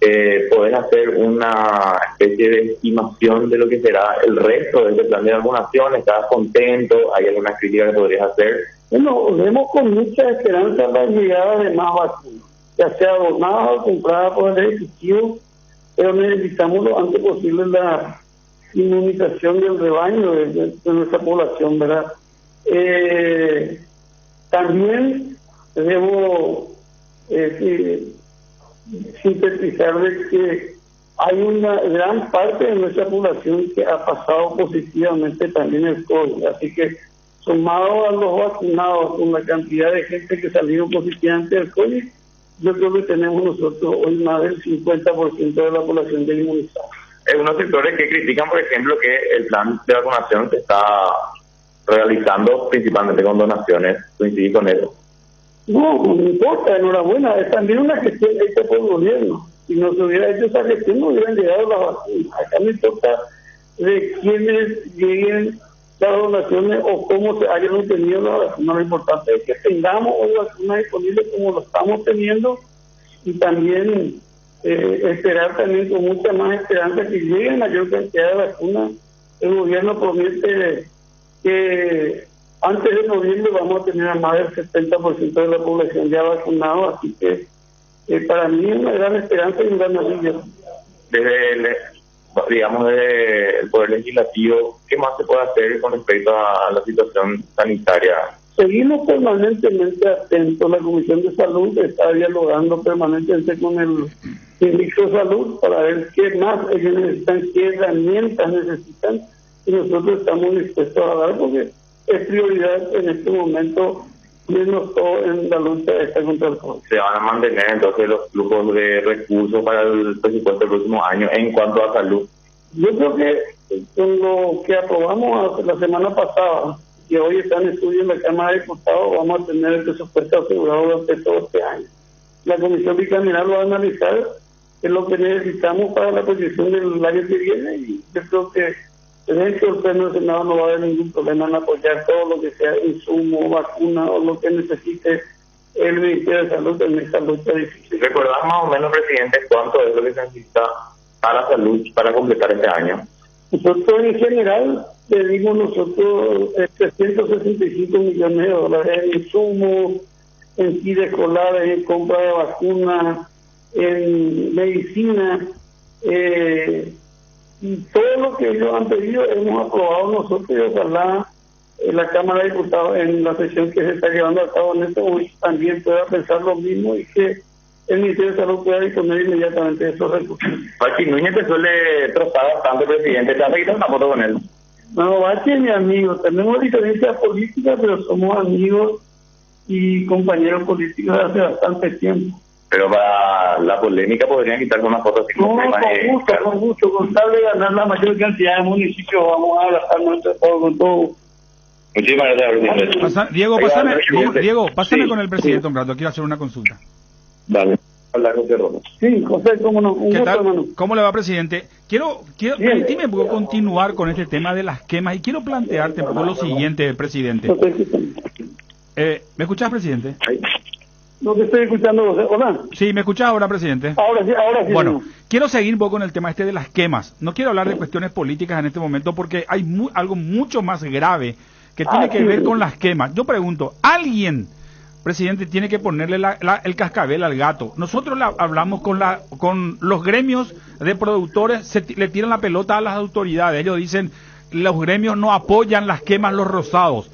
¿Podés hacer una especie de estimación de lo que será el resto de este plan de vacunación? ¿Estás contento? ¿Hay alguna crítica que podrías hacer? Bueno, vemos con mucha esperanza la llegada de más vacunas, ya sea donadas o compradas por el Ejecutivo, pero necesitamos lo antes posible la inmunización del rebaño de nuestra población, ¿verdad? También debo sintetizar de que hay una gran parte de nuestra población que ha pasado positivamente también el COVID, así que sumado a los vacunados con la cantidad de gente que salieron positivamente del COVID, yo creo que tenemos nosotros hoy más del 50% de la población de inmunizada. Hay unos sectores que critican, por ejemplo, que el plan de vacunación se está realizando principalmente con donaciones. ¿Coincidís con eso? No importa, enhorabuena. Es también una gestión hecha por el gobierno. Si no se hubiera hecho esa gestión, no hubieran llegado las vacunas. Acá no importa de quiénes lleguen las donaciones o cómo se hayan obtenido las vacunas. Lo importante es que tengamos hoy vacunas disponibles como lo estamos teniendo y también esperar también con mucha más esperanza que lleguen mayor cantidad de vacunas. El gobierno promete que antes de noviembre vamos a tener a más del 70% de la población ya vacunado, así que para mí es una gran esperanza y un gran alivio. Desde el Poder Legislativo, ¿qué más se puede hacer con respecto a la situación sanitaria? Seguimos permanentemente atentos. La Comisión de Salud está dialogando permanentemente con el Ministro de Salud para ver qué más ellos necesitan, qué herramientas necesitan, y nosotros estamos dispuestos a dar porque es prioridad en este momento irnos todo en la lucha esta contra el COVID. ¿Se van a mantener entonces los flujos de recursos para el presupuesto del próximo año en cuanto a salud? Yo creo que con lo que aprobamos la semana pasada, que hoy está en estudio en la Cámara de Diputados, vamos a tener el presupuesto asegurado durante todo este año. La Comisión Bicameral va a analizar qué es lo que necesitamos para la proyección del año que viene, y yo creo que dentro del Pleno del Senado no va a haber ningún problema en apoyar todo lo que sea insumo, vacuna o lo que necesite el Ministerio de Salud en esta lucha difícil. ¿Recordás más o menos, presidente, cuánto es lo que se necesita para salud para completar este año? Nosotros en general pedimos 365 millones de dólares en insumos, en kit escolares, en compra de vacunas, en medicina, y todo lo que ellos han pedido hemos aprobado nosotros, y ojalá la Cámara de Diputados en la sesión que se está llevando a cabo en este momento también pueda pensar lo mismo y que el Ministerio de Salud pueda disponer inmediatamente de esos recursos. Bachi Núñez te suele trozar bastante, presidente. ¿Te has seguido una foto con él? No, Bachi es mi amigo. Tenemos diferencias políticas, pero somos amigos y compañeros políticos de hace bastante tiempo. Pero para la polémica podrían quitarse una foto así como con gusto. Con tal de ganar la mayor cantidad de municipios, vamos a abrazarnos entre todos con todo. Muchísimas gracias, presidente. Diego, pásame con el presidente un rato. Quiero hacer una consulta. Dale. Hola, José Romo. Sí, José, cómo no. Un ¿Qué gusto, tal? hermano. ¿Cómo le va, presidente? Quiero permíteme continuar con este tema de las quemas y quiero plantearte un poco lo siguiente, presidente. ¿Me escuchás, presidente? No te estoy escuchando, José. Hola. Sí, ¿me escuchás ahora, presidente? Ahora sí. Bueno, quiero seguir un poco con el tema de las quemas. No quiero hablar de cuestiones políticas en este momento porque hay algo mucho más grave que tiene que ver con las quemas. Yo pregunto, ¿alguien, presidente, tiene que ponerle el cascabel al gato? Nosotros hablamos con los gremios de productores, le tiran la pelota a las autoridades. Ellos dicen, los gremios no apoyan las quemas, los rosados.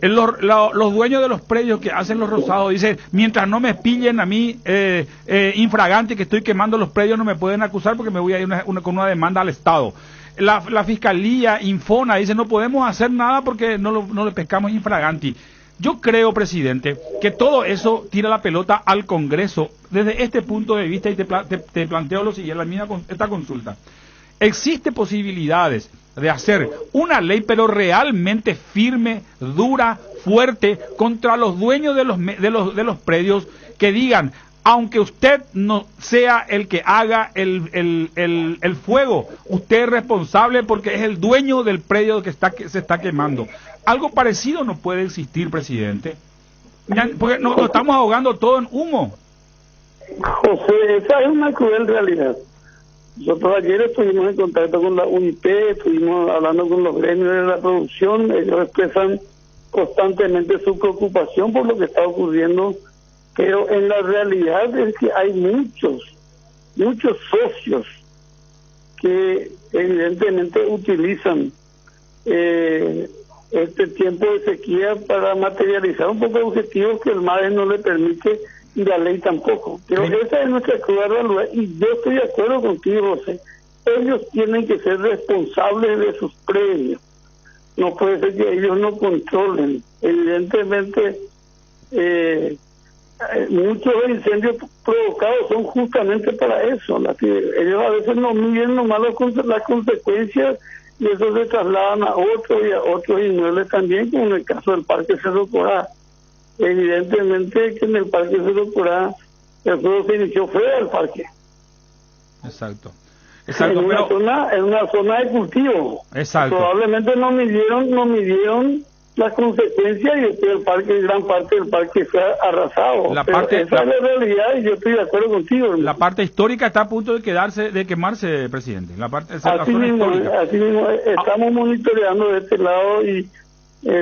Los dueños de los predios que hacen los rosados dicen, mientras no me pillen a mí infragante que estoy quemando los predios, no me pueden acusar porque me voy a ir con una demanda al Estado. la Fiscalía, Infona, dice no podemos hacer nada porque no le pescamos infraganti. Yo creo, presidente, que todo eso tira la pelota al Congreso. Desde este punto de vista, y te planteo lo siguiente, esta consulta. ¿Existe posibilidades de hacer una ley, pero realmente firme, dura, fuerte, contra los dueños de los predios, que digan, aunque usted no sea el que haga el fuego, usted es responsable porque es el dueño del predio que se está quemando? Algo parecido no puede existir, presidente, porque nos estamos ahogando todo en humo. José, esa es una cruel realidad. Nosotros ayer estuvimos en contacto con la UIP, estuvimos hablando con los gremios de la producción, ellos expresan constantemente su preocupación por lo que está ocurriendo, pero en la realidad es que hay muchos socios que evidentemente utilizan este tiempo de sequía para materializar un poco de objetivos que el MADE no le permite y la ley tampoco. Pero esa es nuestra cruda realidad y yo estoy de acuerdo contigo, José. Ellos tienen que ser responsables de sus predios. No puede ser que ellos no controlen. Evidentemente, muchos incendios provocados son justamente para eso. Ellos a veces no miden nomás las consecuencias y eso se trasladan a otros y a otros inmuebles también, como en el caso del Parque Cerro Corá. Evidentemente que en el Parque Cerro Corá el fuego se inició fuera del parque. Exacto. En una zona de cultivo. Exacto. Probablemente no midieron las consecuencias y después gran parte del parque fue arrasado. Esa es la realidad y yo estoy de acuerdo contigo. La parte histórica está a punto de quemarse, presidente. Así mismo, estamos monitoreando de este lado y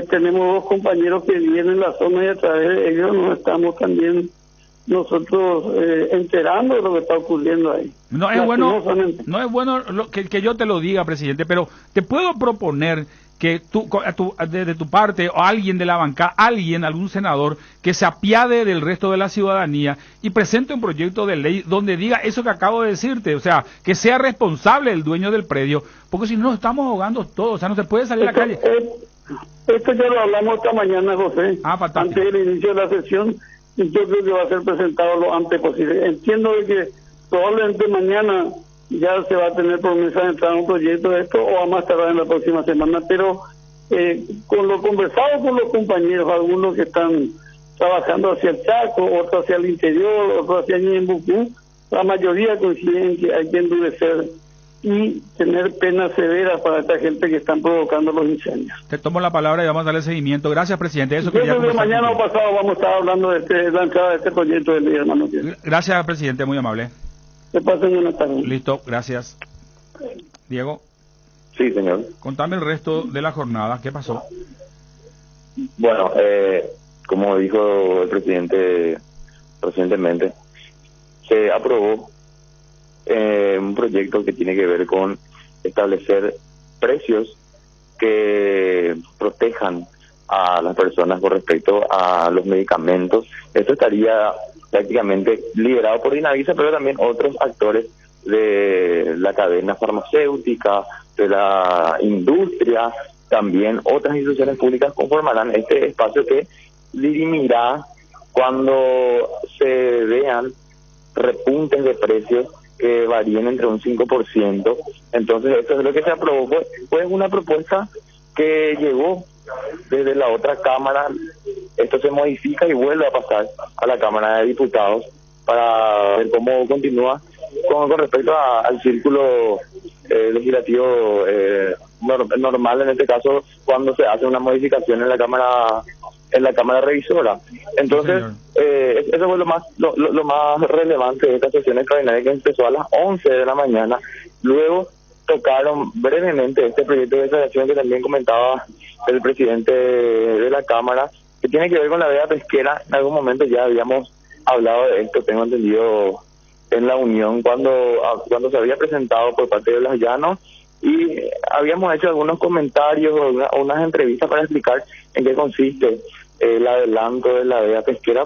tenemos dos compañeros que viven en la zona y a través de ellos nos estamos también nosotros enterando de lo que está ocurriendo ahí. No es bueno que yo te lo diga, presidente, pero te puedo proponer que de tu parte o alguien de la banca, algún senador que se apiade del resto de la ciudadanía y presente un proyecto de ley donde diga eso que acabo de decirte, o sea, que sea responsable el dueño del predio, porque si no nos estamos ahogando todos, o sea, no se puede salir a la calle. Esto ya lo hablamos esta mañana, José, antes del inicio de la sesión, y yo creo que va a ser presentado lo antes posible. Entiendo de que probablemente mañana ya se va a tener promesa de entrar a un proyecto de esto o a más tardar en la próxima semana, pero con lo conversado con los compañeros, algunos que están trabajando hacia el Chaco, otros hacia el interior, otros hacia Ñembucú, la mayoría coinciden en que hay que endurecer y tener penas severas para esta gente que están provocando los incendios. Te tomo la palabra y vamos a darle seguimiento. Gracias, presidente. Eso quería conversar mañana o pasado vamos a estar hablando de la entrada de este proyecto del día, hermano. Gracias, presidente, muy amable. Que pasen buenas tardes. Listo, gracias. Diego. Sí, señor. Contame el resto de la jornada. ¿Qué pasó? Bueno, como dijo el presidente recientemente, se aprobó un proyecto que tiene que ver con establecer precios que protejan a las personas con respecto a los medicamentos. Esto estaría prácticamente liderado por Dinavisa, pero también otros actores de la cadena farmacéutica, de la industria, también otras instituciones públicas conformarán este espacio que dirimirá cuando se vean repuntes de precios que varíen entre un 5%. Entonces, esto es lo que se aprobó. Fue una propuesta que llegó desde la otra Cámara. Esto se modifica y vuelve a pasar a la Cámara de Diputados para ver cómo continúa con respecto al círculo legislativo normal, en este caso, cuando se hace una modificación en la Cámara revisora. Entonces, eso fue lo más relevante de esta sesión extraordinaria que empezó a las 11 de la mañana. Luego tocaron brevemente este proyecto de declaración que también comentaba el presidente de la Cámara, que tiene que ver con la veda pesquera. En algún momento ya habíamos hablado de esto, tengo entendido, en la Unión, cuando se había presentado por parte de Los Llanos, y habíamos hecho algunos comentarios o unas entrevistas para explicar en qué consiste el adelanto de la veda pesquera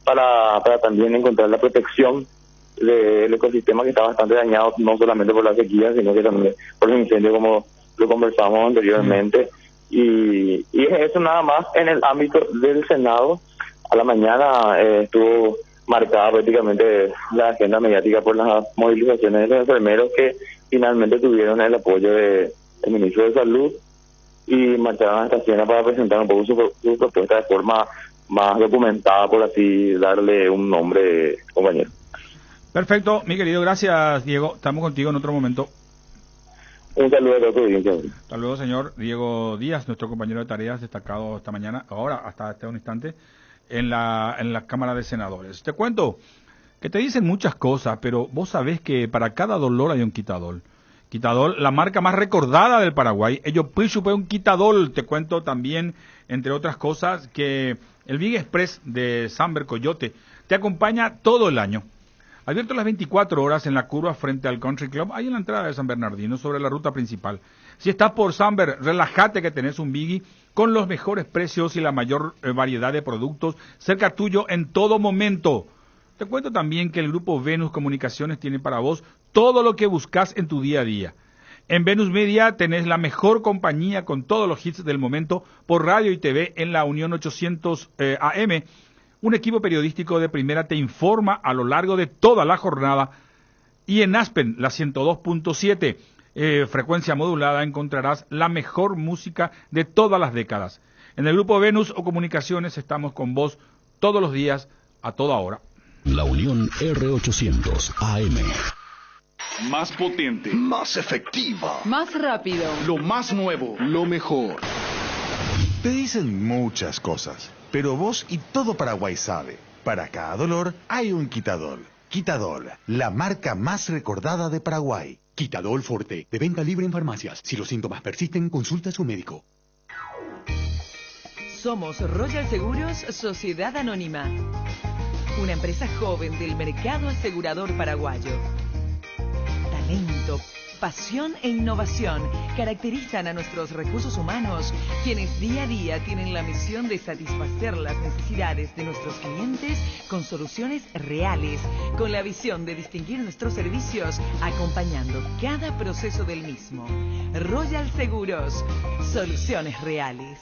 para también encontrar la protección del ecosistema que está bastante dañado, no solamente por la sequía, sino que también por los incendios, como lo conversamos anteriormente. Y es eso nada más. En el ámbito del Senado, a la mañana estuvo marcada prácticamente la agenda mediática por las movilizaciones de los enfermeros que finalmente tuvieron el apoyo del ministro de Salud y marcharon hasta Siena para presentar un poco su propuesta de forma más documentada, por así darle un nombre, compañero. Perfecto, mi querido, gracias Diego, estamos contigo en otro momento. Un saludo a toda tu audiencia. Hasta luego, señor Diego Díaz, nuestro compañero de tareas destacado esta mañana, ahora hasta este instante, en la Cámara de Senadores. Te cuento que te dicen muchas cosas, pero vos sabés que para cada dolor hay un quitadol. Quitadol, la marca más recordada del Paraguay. Ellos fue un quitadol. Te cuento también, entre otras cosas, que el Big Express de Samber Coyote te acompaña todo el año. Abierto las 24 horas en la curva frente al Country Club, ahí en la entrada de San Bernardino, sobre la ruta principal. Si estás por Samber, relájate que tenés un Biggie con los mejores precios y la mayor variedad de productos cerca tuyo en todo momento. Te cuento también que el grupo Venus Comunicaciones tiene para vos todo lo que buscas en tu día a día. En Venus Media tenés la mejor compañía con todos los hits del momento por radio y TV en la Unión 800 AM. Un equipo periodístico de primera te informa a lo largo de toda la jornada. Y en Aspen, la 102.7, frecuencia modulada, encontrarás la mejor música de todas las décadas. En el grupo Venus o Comunicaciones estamos con vos todos los días, a toda hora. La Unión R800 AM. Más potente. Más efectiva. Más rápido. Lo más nuevo. Lo mejor. Te dicen muchas cosas, pero vos y todo Paraguay sabe, para cada dolor hay un Quitadol. Quitadol, la marca más recordada de Paraguay. Quitadol Forte, de venta libre en farmacias. Si los síntomas persisten, consulta a su médico. Somos Royal Seguros Sociedad Anónima, una empresa joven del mercado asegurador paraguayo. Talento, pasión e innovación caracterizan a nuestros recursos humanos, quienes día a día tienen la misión de satisfacer las necesidades de nuestros clientes con soluciones reales, con la visión de distinguir nuestros servicios acompañando cada proceso del mismo. Royal Seguros, soluciones reales.